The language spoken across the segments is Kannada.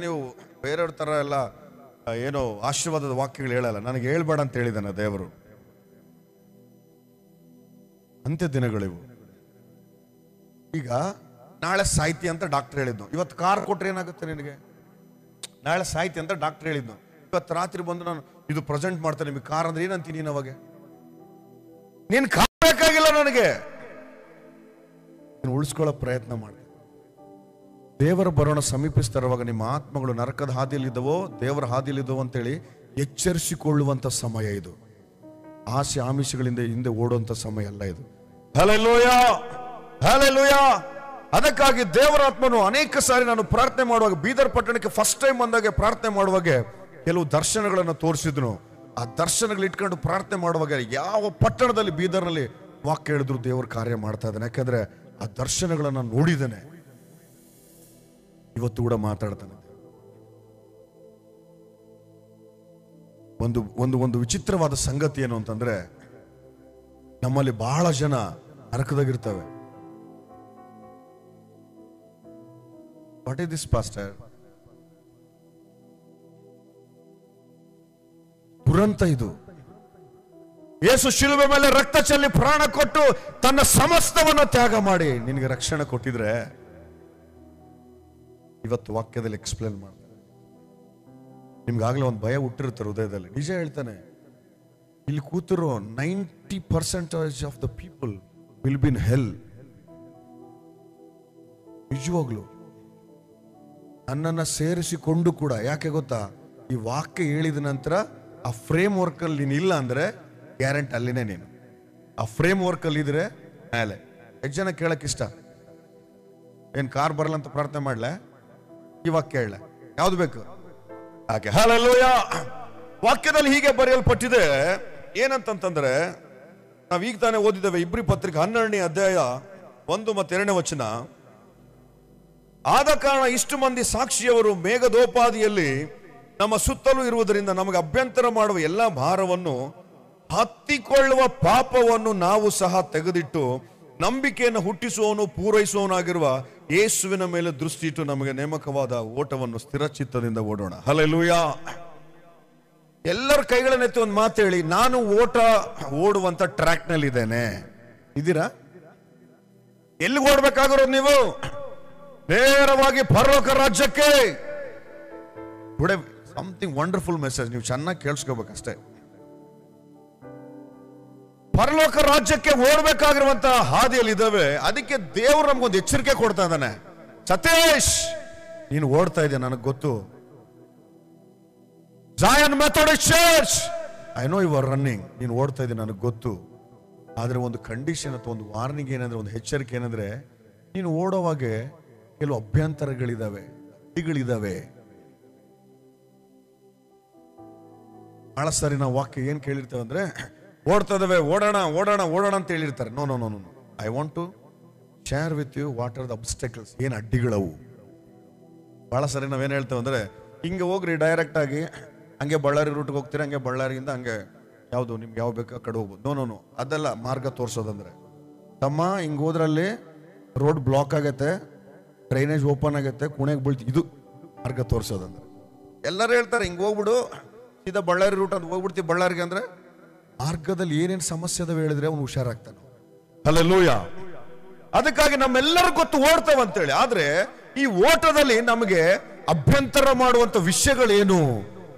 ನೀವು ಬೇರೆಯವ್ರ ತರ ಎಲ್ಲ ಏನೋ ಆಶೀರ್ವಾದದ ವಾಕ್ಯಗಳು ಹೇಳಲ್ಲ. ನನಗೆ ಹೇಳ್ಬೇಡ ಅಂತ ಹೇಳಿದಾನೆ ದೇವರು. ಅಂತ್ಯ ದಿನಗಳಿವು. ಈಗ ನಾಳೆ ಸಾಯ್ತಿ ಅಂತ ಡಾಕ್ಟರ್ ಹೇಳಿದ್ನು. ಇವತ್ತು ಕಾರ್ ಕೊಟ್ರೆ ಏನಾಗುತ್ತೆ ನಿನಗೆ? ನಾಳೆ ಸಾಯ್ತಿ ಅಂತ ಡಾಕ್ಟರ್ ಹೇಳಿದ್ನು. ಇವತ್ತು ರಾತ್ರಿ ಬಂದು ನಾನು ಇದು ಪ್ರೆಸೆಂಟ್ ಮಾಡ್ತೇನೆ ನಿಮಗೆ ಕಾರ್ ಅಂದ್ರೆ ಏನಂತೀನಿ ನೀನು? ಅವಾಗ ನೀನ್ ಕಾರ್ ಬೇಕಾಗಿಲ್ಲ ನನಗೆ, ನೀನು ಉಳಿಸ್ಕೊಳ್ಳೋ ಪ್ರಯತ್ನ ಮಾಡಿ. ದೇವರ ಬರೋಣ ಸಮೀಪಿಸ್ತಾರವಾಗ ನಿಮ್ಮ ಆತ್ಮಗಳು ನರಕದ ಹಾದಿಯಲ್ಲಿದ್ದವೋ ದೇವರ ಹಾದಿಯಲ್ಲಿದ್ದವೋ ಅಂತೇಳಿ ಎಚ್ಚರಿಸಿಕೊಳ್ಳುವಂತ ಸಮಯ ಇದು. ಆಸೆ ಆಮಿಷಗಳಿಂದ ಹಿಂದೆ ಓಡುವಂತ ಸಮಯ ಅಲ್ಲ ಇದು. Hallelujah, hallelujah. ಅದಕ್ಕಾಗಿ ದೇವರ ಆತ್ಮನು ಅನೇಕ ಸಾರಿ ನಾನು ಪ್ರಾರ್ಥನೆ ಮಾಡುವಾಗ, ಬೀದರ್ ಪಟ್ಟಣಕ್ಕೆ ಫಸ್ಟ್ ಟೈಮ್ ಬಂದಾಗ ಪ್ರಾರ್ಥನೆ ಮಾಡುವಾಗ ಕೆಲವು ದರ್ಶನಗಳನ್ನು ತೋರಿಸಿದ್ನು. ಆ ದರ್ಶನಗಳು ಇಟ್ಕೊಂಡು ಪ್ರಾರ್ಥನೆ ಮಾಡುವಾಗ ಯಾವ ಪಟ್ಟಣದಲ್ಲಿ ಬೀದರ್ನಲ್ಲಿ ವಾಕ್ಯ ಹೇಳಿದ್ರು ದೇವರು ಕಾರ್ಯ ಮಾಡ್ತಾ ಇದ್ದಾನೆ. ಯಾಕಂದ್ರೆ ಆ ದರ್ಶನಗಳನ್ನು ನೋಡಿದ್ದೇನೆ. ಇವತ್ತು ಕೂಡ ಮಾತಾಡ್ತಾನೆ. ಒಂದು ವಿಚಿತ್ರವಾದ ಸಂಗತಿ ಏನು ಅಂತಂದ್ರೆ, ನಮ್ಮಲ್ಲಿ ಬಹಳ ಜನ ನರಕದಾಗಿರ್ತವೆ. What is this pastor? ದುರಂತ ಇದು. ಯೇಸು ಶಿಲುಬೆ ಮೇಲೆ ರಕ್ತ ಚೆಲ್ಲಿ ಪ್ರಾಣ ಕೊಟ್ಟು ತನ್ನ ಸಮಸ್ತವನ್ನು ತ್ಯಾಗ ಮಾಡಿ ನಿನಗೆ ರಕ್ಷಣೆ ಕೊಟ್ಟಿದ್ರೆ, ಇವತ್ತು ವಾಕ್ಯದಲ್ಲಿ ಎಕ್ಸ್ಪ್ಲೇನ್ ಮಾಡ್ತಾರೆ. ನಿಮ್ಗಾಗ್ಲೇ ಒಂದು ಭಯ ಹುಟ್ಟಿರುತ್ತೆ ಹೃದಯದಲ್ಲಿ. ನಿಜ ಹೇಳ್ತಾನೆ, ಇಲ್ಲಿ ಕೂತಿರೋ 90% of the people will be in hell. ನಿಜವಾಗ್ಲು ನನ್ನನ್ನು ಸೇರಿಸಿಕೊಂಡು ಕೂಡ. ಯಾಕೆ ಗೊತ್ತಾ? ಈ ವಾಕ್ಯ ಹೇಳಿದ ನಂತರ ಆ ಫ್ರೇಮ್ ವರ್ಕ್ ಅಲ್ಲಿ ನೀನು ಇಲ್ಲ ಅಂದ್ರೆ ಗ್ಯಾರಂಟಿ ಅಲ್ಲಿನೇ ನೀನು. ಆ ಫ್ರೇಮ್ ವರ್ಕ್ ಅಲ್ಲಿ ಇದ್ರೆ ಮೇಲೆ. ಎಷ್ಟು ಜನ ಕೇಳಕ್ ಇಷ್ಟ? ಏನ್ ಕಾರ್ ಬರಲ್ಲ ಅಂತ ಪ್ರಾರ್ಥನೆ ಮಾಡ್ಲೆ? ಈ ವಾಕ್ಯ ಹೇಳ, ಯಾವ್ದು ಬೇಕು ಹಾಗೆ. ಹಲ್ಲೆಲೂಯಾ. ವಾಕ್ಯದಲ್ಲಿ ಹೀಗೆ ಬರೆಯಲ್ಪಟ್ಟಿದೆ. ಏನಂತಂದ್ರೆ, ನಾವ್ ಈಗ ತಾನೇ ಓದಿದ್ದೇವೆ ಇಬ್ರಿ ಪತ್ರಿಕೆ 12ನೇ ಅಧ್ಯಾಯ 1 ಮತ್ತು 2ನೇ ವಚನ. ಆದ ಕಾರಣ ಇಷ್ಟು ಮಂದಿ ಸಾಕ್ಷಿಯವರು ಮೇಘದೋಪಾದಿಯಲ್ಲಿ ನಮ್ಮ ಸುತ್ತಲೂ ಇರುವುದರಿಂದ ನಮಗೆ ಅಭ್ಯಂತರ ಮಾಡುವ ಎಲ್ಲಾ ಭಾರವನ್ನು ಹತ್ತಿಕೊಳ್ಳುವ ಪಾಪವನ್ನು ನಾವು ಸಹ ತೆಗೆದಿಟ್ಟು ನಂಬಿಕೆಯನ್ನು ಹುಟ್ಟಿಸುವವನು ಪೂರೈಸುವವನಾಗಿರುವ ಯೇಸುವಿನ ಮೇಲೆ ದೃಷ್ಟಿ ಇಟ್ಟು ನಮಗೆ ನೇಮಕವಾದ ಓಟವನ್ನು ಸ್ಥಿರಚಿತ್ತದಿಂದ ಓಡೋಣ. ಹಲ್ಲೆಲೂಯಾ. ಎಲ್ಲರ ಕೈಗಳನ್ನೆತ್ತಿ ಒಂದು ಮಾತು ಹೇಳಿ, ನಾನು ಓಟ ಓಡುವಂತ ಟ್ರ್ಯಾಕ್ ನಲ್ಲಿ ಇದ್ದೇನೆ. ಇದ್ದೀರಾ? ಎಲ್ಲಿಗೆ ಓಡ್ಬೇಕಾಗಿರೋದು ನೀವು? ನೇರವಾಗಿ ಪರಲೋಕ ರಾಜ್ಯಕ್ಕೆ. ಟುಡೇ ಸಮಥಿಂಗ್ ವಂಡರ್ಫುಲ್ ಮೆಸೇಜ್, ನೀವು ಚೆನ್ನಾಗಿ ಕೇಳಿಸ್ಕೋಬೇಕಷ್ಟೇ. ಪರಲೋಕ ರಾಜ್ಯಕ್ಕೆ ಓಡಬೇಕಾಗಿರುವಂತಹ ಹಾದಿಯಲ್ಲಿ ಇದ್ದಾವೆ. ಅದಕ್ಕೆ ದೇವರು ನಮ್ಗೊಂದು ಎಚ್ಚರಿಕೆ ಕೊಡ್ತಾ ಇದ್ದಾನೆ. ಸತೀಶ್, ನೀನು ಓಡ್ತಾ ಇದೆಯಾ ನನಗೆ ಗೊತ್ತು. Join Methodist church, I know you are running. ನೀನು ಓಡ್ತಾ ಇದೆಯಾ ನನಗೆ ಗೊತ್ತು. ಆದ್ರೆ ಒಂದು ಕಂಡೀಷನ್ ಅಥವಾ ಒಂದು ವಾರ್ನಿಂಗ್ ಏನಂದ್ರೆ, ಒಂದು ಎಚ್ಚರಿಕೆ ಏನಂದ್ರೆ, ನೀನು ಓಡೋವಾಗೆ ಕೆಲವು ಅಭ್ಯಂತರಗಳಿದಾವೆ, ಅಡ್ಡಿಗಳಿದಾವೆ. ಬಹಳ ಸಾರಿ ನಾವು ವಾಕ್ಯ ಏನ್ ಕೇಳಿರ್ತೇವೆ ಅಂದ್ರೆ, ಓಡ್ತಾ ಇದಾವೆ, ಓಡೋಣ ಓಡೋಣ ಓಡೋಣ ಅಂತ ಹೇಳಿರ್ತಾರೆ. No no no no, I want to share with you what are the obstacles. ಏನ್ ಅಡ್ಡಿಗಳವು? ಬಹಳ ಸಾರಿ ನಾವೇನ್ ಹೇಳ್ತೇವೆ ಅಂದ್ರೆ, ಹಿಂಗೆ ಹೋಗ್ರಿ ಡೈರೆಕ್ಟ್ ಆಗಿ, ಹಂಗೆ ಬಳ್ಳಾರಿ ರೂಟ್ಗೆ ಹೋಗ್ತೀರಾ, ಹಂಗೆ ಬಳ್ಳಾರಿಯಿಂದ ಹಂಗೆ ಯಾವುದು ನಿಮ್ಗೆ ಯಾವ ಬೇಕು ಆ ಕಡೆ ಹೋಗ್ಬೋದು. ನೋ ನೋ ನೋ, ಅದೆಲ್ಲ ಮಾರ್ಗ ತೋರ್ಸೋದಂದ್ರೆ. ತಮ್ಮ ಹಿಂಗೆ ಹೋದ್ರಲ್ಲಿ ರೋಡ್ ಬ್ಲಾಕ್ ಆಗತ್ತೆ, ಡ್ರೈನೇಜ್ ಓಪನ್ ಆಗತ್ತೆ, ಕುಣೆಗೆ ಬೀಳ್ತಿ, ಇದು ಮಾರ್ಗ ತೋರ್ಸೋದಂದ್ರೆ. ಎಲ್ಲರೂ ಹೇಳ್ತಾರೆ ಹಿಂಗೆ ಹೋಗ್ಬಿಡು, ಸೀದಾ ಬಳ್ಳಾರಿ ರೂಟ್ ಅಂತ ಹೋಗ್ಬಿಡ್ತೀವಿ ಬಳ್ಳಾರಿಗೆ ಅಂದ್ರೆ. ಮಾರ್ಗದಲ್ಲಿ ಏನೇನು ಸಮಸ್ಯೆ ಅದಾವೆ ಹೇಳಿದ್ರೆ ಅವನು ಹುಷಾರಾಗ್ತಾನೆ. ಹಲ್ಲೆಲೂಯಾ. ಅದಕ್ಕಾಗಿ ನಮ್ಮೆಲ್ಲರೂ ಗೊತ್ತು ಓಡ್ತಾವಂತೇಳಿ. ಆದ್ರೆ ಈ ಓಟದಲ್ಲಿ ನಮಗೆ ಅಭ್ಯಂತರ ಮಾಡುವಂತ ವಿಷಯಗಳೇನು?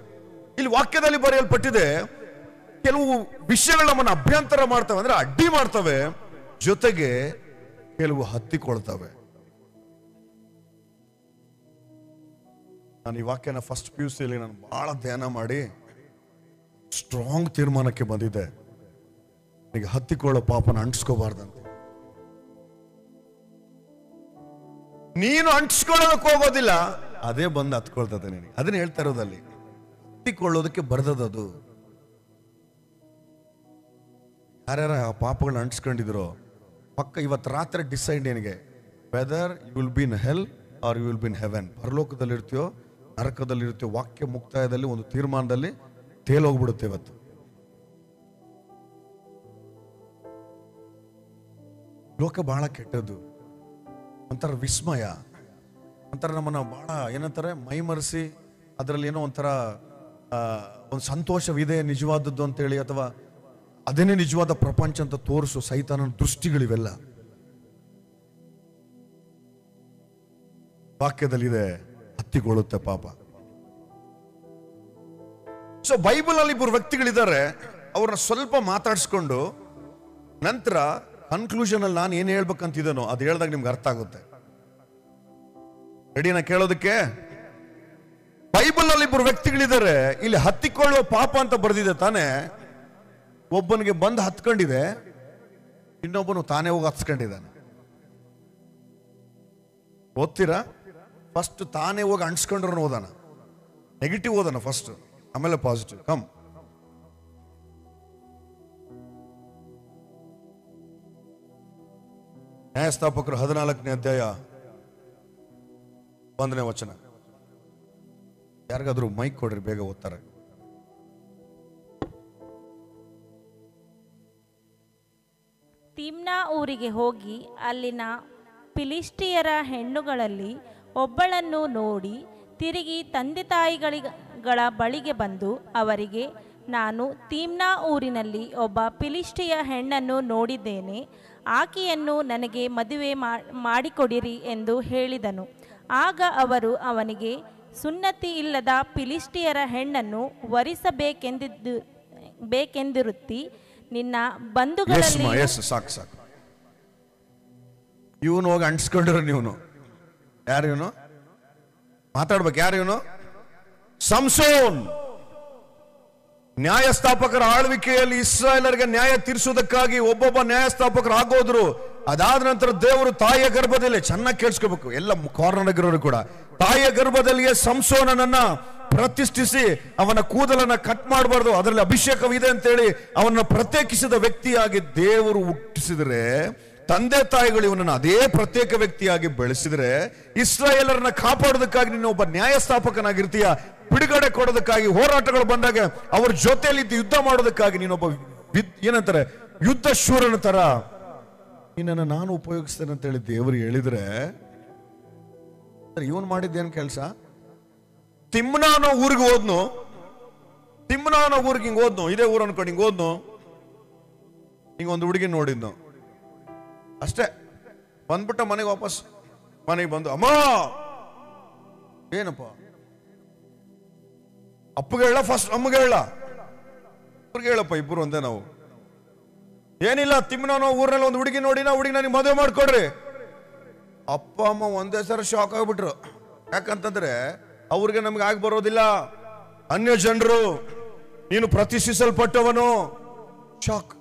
ಇಲ್ಲಿ ವಾಕ್ಯದಲ್ಲಿ ಬರೆಯಲ್ಪಟ್ಟಿದೆ, ಕೆಲವು ವಿಷಯಗಳು ನಮ್ಮನ್ನು ಅಭ್ಯಂತರ ಮಾಡ್ತವೆ ಅಂದ್ರೆ ಅಡ್ಡಿ ಮಾಡ್ತವೆ, ಜೊತೆಗೆ ಕೆಲವು ಹತ್ತಿಕೊಳ್ತವೆ. ನಾನು ಈ ವಾಕ್ಯನ ಫಸ್ಟ್ PUC ನಾನು ಬಹಳ ಧ್ಯಾನ ಮಾಡಿ ಸ್ಟ್ರಾಂಗ್ ತೀರ್ಮಾನಕ್ಕೆ ಬಂದಿದ್ದೆ, ನನಗೆ ಹತ್ತಿಕೊಳ್ಳೋ ಪಾಪನ ಅಂಟಿಸ್ಕೋಬಾರ್ದಂತೆ. ನೀನು ಅಂಟಿಸ್ಕೊಳ್ಳೋದಕ್ಕೆ ಹೋಗೋದಿಲ್ಲ, ಅದೇ ಬಂದು ಹತ್ಕೊಳ್ತದೆ ನಿನಗೆ. ಅದನ್ನ ಹೇಳ್ತಾ ಇರೋದಲ್ಲಿ ಹತ್ತಿಕೊಳ್ಳೋದಕ್ಕೆ ಬರ್ದದದು. ಯಾರ್ಯಾರ ಆ ಪಾಪಗಳನ್ನ ಅಂಟಿಸ್ಕೊಂಡಿದ್ರು ಪಕ್ಕ ಇವತ್ತು ರಾತ್ರಿ ಡಿಸೈಡ್ ಏನಿಗೆ, whether you will be in hell or you will be in heaven. ಪರಲೋಕದಲ್ಲಿ ಇರ್ತೀಯೋ ನರಕದಲ್ಲಿ ಇರ್ತೀಯೋ. ವಾಕ್ಯ ಮುಕ್ತಾಯದಲ್ಲಿ ಒಂದು ತೀರ್ಮಾನದಲ್ಲಿ ತೇಲೋಗ್ಬಿಡುತ್ತೆ. ಇವತ್ತು ಲೋಕ ಬಹಳ ಕೆಟ್ಟದ್ದು, ಒಂಥರ ವಿಸ್ಮಯ, ಒಂಥರ ನಮ್ಮನ್ನ ಬಹಳ ಏನಂತಾರೆ ಮೈಮರೆಸಿ ಅದರಲ್ಲಿ ಏನೋ ಒಂಥರ ಒಂದು ಸಂತೋಷವಿದೆ ನಿಜವಾದದ್ದು ಅಂತೇಳಿ, ಅಥವಾ ಅದೇನೇ ನಿಜವಾದ ಪ್ರಪಂಚ ಅಂತ ತೋರಿಸೋ ಸೈತಾನನ ದೃಷ್ಟಿಗಳಿವೆಲ್ಲ ವಾಕ್ಯದಲ್ಲಿದೆ, ಹತ್ತಿಕೊಳ್ಳುತ್ತೆ ಪಾಪ. ಸೊ ಬೈಬಲ್ ಅಲ್ಲಿ ಇಬ್ಬರು ವ್ಯಕ್ತಿಗಳಿದ್ದಾರೆ, ಅವ್ರನ್ನ ಸ್ವಲ್ಪ ಮಾತಾಡಿಸ್ಕೊಂಡು ನಂತರ ಕನ್ಕ್ಲೂಷನ್ ಅಲ್ಲಿ ನಾನು ಏನ್ ಹೇಳ್ಬೇಕಂತಿದ್ದೇನೋ ಅದು ಹೇಳ್ದಾಗ ನಿಮ್ಗೆ ಅರ್ಥ ಆಗುತ್ತೆ. ರೆಡಿನಾ ಕೇಳೋದಕ್ಕೆ? ಬೈಬಲ್ ಅಲ್ಲಿ ಇಬ್ಬರು ವ್ಯಕ್ತಿಗಳಿದ್ದಾರೆ, ಇಲ್ಲಿ ಹತ್ತಿಕೊಳ್ಳುವ ಪಾಪ ಅಂತ ಬರೆದಿದೆ ತಾನೆ. ಒಬ್ಬನಿಗೆ ಬಂದು ಹತ್ಕೊಂಡಿದೆ, ಇನ್ನೊಬ್ಬನು ತಾನೇ ಹೋಗಿ ಹತ್ಸ್ಕೊಂಡಿದ್ದಾನೆ. ಓದ್ತೀರಾ? ಫಸ್ಟ್ ತಾನೇ ಹೋಗಿ ಅಂಟಿಸ್ಕೊಂಡ್ರನ್ನ ಓದಾನ, ನೆಗೆಟಿವ್ ಓದಾನ ಫಸ್ಟ್, ಆಮೇಲೆ ಪಾಸಿಟಿವ್. ಕಮ್, ನ್ಯಾಯಸ್ಥಾಪಕರು 14ನೇ ಅಧ್ಯಾಯ 1ನೇ ವಚನ. ಯಾರಿಗಾದ್ರೂ ಮೈಕ್ ಕೊಡ್ರಿ, ಬೇಗ ಓದ್ತಾರೆ. ತಿಮ್ನಾ ಊರಿಗೆ ಹೋಗಿ ಅಲ್ಲಿನ ಫಿಲಿಷ್ಟಿಯರ ಹೆಣ್ಣುಗಳಲ್ಲಿ ಒಬ್ಬಳನ್ನು ನೋಡಿ ತಿರುಗಿ ತಂದೆ ತಾಯಿಗಳ ಬಳಿಗೆ ಬಂದು ಅವರಿಗೆ, ನಾನು ತಿಮ್ನಾ ಊರಿನಲ್ಲಿ ಒಬ್ಬ ಫಿಲಿಷ್ಟಿಯ ಹೆಣ್ಣನ್ನು ನೋಡಿದ್ದೇನೆ, ಆಕೆಯನ್ನು ನನಗೆ ಮದುವೆ ಮಾಡಿಕೊಡಿರಿ ಎಂದು ಹೇಳಿದನು. ಆಗ ಅವರು ಅವನಿಗೆ, ಸುನ್ನತಿ ಇಲ್ಲದ ಫಿಲಿಷ್ಟಿಯರ ಹೆಣ್ಣನ್ನು ವರಿಸಬೇಕೆಂದಿರುತ್ತಿ ನಿನ್ನ ಬಂಧುಗಳಲ್ಲಿ. ಸಾಕು ಸಾಕು, ಇವನು ಹೋಗಿ ಅಂಟಿಸ್ಕೊಂಡಿರೋ ನೀವನು. ಯಾರು ಇವನು? ಮಾತಾಡ್ಬೇಕು. ಯಾರು ಇವನು? ಸಂಸೋನ್. ನ್ಯಾಯಸ್ಥಾಪಕರ ಆಳ್ವಿಕೆಯಲ್ಲಿ ಇಸ್ರಾಯೇಲರಿಗೆ ನ್ಯಾಯ ತೀರಿಸುವುದಕ್ಕಾಗಿ ಒಬ್ಬೊಬ್ಬ ನ್ಯಾಯಸ್ಥಾಪಕರು ಆಗೋದ್ರು. ಅದಾದ ನಂತರ ದೇವರು ತಾಯಿಯ ಗರ್ಭದಲ್ಲಿ, ಚೆನ್ನಾಗಿ ಕೇಳಿಸ್ಕೋಬೇಕು ಎಲ್ಲ ಕಾರ್ನರ್ಗಿರೋರು ಕೂಡ, ತಾಯಿಯ ಗರ್ಭದಲ್ಲಿಯೇ ಸಂಸೋನನನ್ನ ಪ್ರತಿಷ್ಠಿಸಿ ಅವನ ಕೂದಲನ್ನ ಕಟ್ ಮಾಡಬಾರ್ದು, ಅದರಲ್ಲಿ ಅಭಿಷೇಕವಿದೆ ಅಂತೇಳಿ ಅವನನ್ನ ಪ್ರತ್ಯೇಕಿಸಿದ ವ್ಯಕ್ತಿಯಾಗಿ ದೇವರು ಹುಟ್ಟಿಸಿದ್ರೆ, ತಂದೆ ತಾಯಿಗಳು ಇವನನ್ನು ಅದೇ ಪ್ರತ್ಯೇಕ ವ್ಯಕ್ತಿಯಾಗಿ ಬೆಳೆಸಿದ್ರೆ, ಇಸ್ರಾಯೇಲರನ್ನ ಕಾಪಾಡೋದಕ್ಕಾಗಿ ನೀನು ಒಬ್ಬ ನ್ಯಾಯಸ್ಥಾಪಕನಾಗಿರ್ತೀಯ, ಬಿಡುಗಡೆ ಕೊಡೋದಕ್ಕಾಗಿ ಹೋರಾಟಗಳು ಬಂದಾಗ ಅವ್ರ ಜೊತೆಯಲ್ಲಿ ಯುದ್ಧ ಮಾಡೋದಕ್ಕಾಗಿ ನೀನೊಬ್ಬ ಏನಂತಾರೆ ಯುದ್ಧ ಶೂರನ ತರ ನಿನ್ನನ್ನು ನಾನು ಉಪಯೋಗಿಸ್ತೇನೆ ಅಂತ ಹೇಳಿ ದೇವರು ಹೇಳಿದ್ರೆ, ಇವನ್ ಮಾಡಿದ್ದೇನು ಕೆಲಸ? ತಿಮ್ನಾ ಅನ್ನೋ ಊರಿಗೆ ಹೋದ್ನು, ತಿಮ್ನಾ ಅನ್ನೋ ಊರಿಗೆ ಹಿಂಗ್ ಹೋದ್ನು, ಇದೇ ಊರು ಅನ್ಕೊಂಡು ಹಿಂಗ್ ಹೋದ್ನು, ಹಿಂಗ ಒಂದು ಹುಡುಗಿ ನೋಡಿದ್ನು ಅಷ್ಟೇ. ಬಂದ್ಬಿಟ್ಟ ಮನೆಗೆ ವಾಪಸ್. ಮನೆಗೆ ಬಂದು, ಅಮ್ಮ ಏನಪ್ಪ? ಅಪ್ಪಗೆ ಹೇಳ ಫಸ್ಟ್, ಅಮ್ಮಗೆ ಹೇಳ, ಅವ್ರಿಗೆ ಹೇಳಪ್ಪ, ಇಬ್ಬರು ಒಂದೇ ನಾವು. ಏನಿಲ್ಲ, ತಿಮ್ಮನ ಊರಿನಲ್ಲಿ ಒಂದು ಹುಡುಗಿ ನೋಡಿ, ಹುಡುಗಿ ನನಗೆ ಮದುವೆ ಮಾಡ್ಕೊಡ್ರಿ. ಅಪ್ಪ ಅಮ್ಮ ಒಂದೇ ಸರ ಶಾಕ್ ಆಗ್ಬಿಟ್ರು. ಯಾಕಂತಂದ್ರೆ ಅವ್ರಿಗೆ ನಮ್ಗೆ ಆಗಿ ಬರೋದಿಲ್ಲ, ಅನ್ಯ ಜನರು, ನೀನು ಪ್ರತಿಷ್ಠಿಸಲ್ಪಟ್ಟವನು. ಶಾಕ್.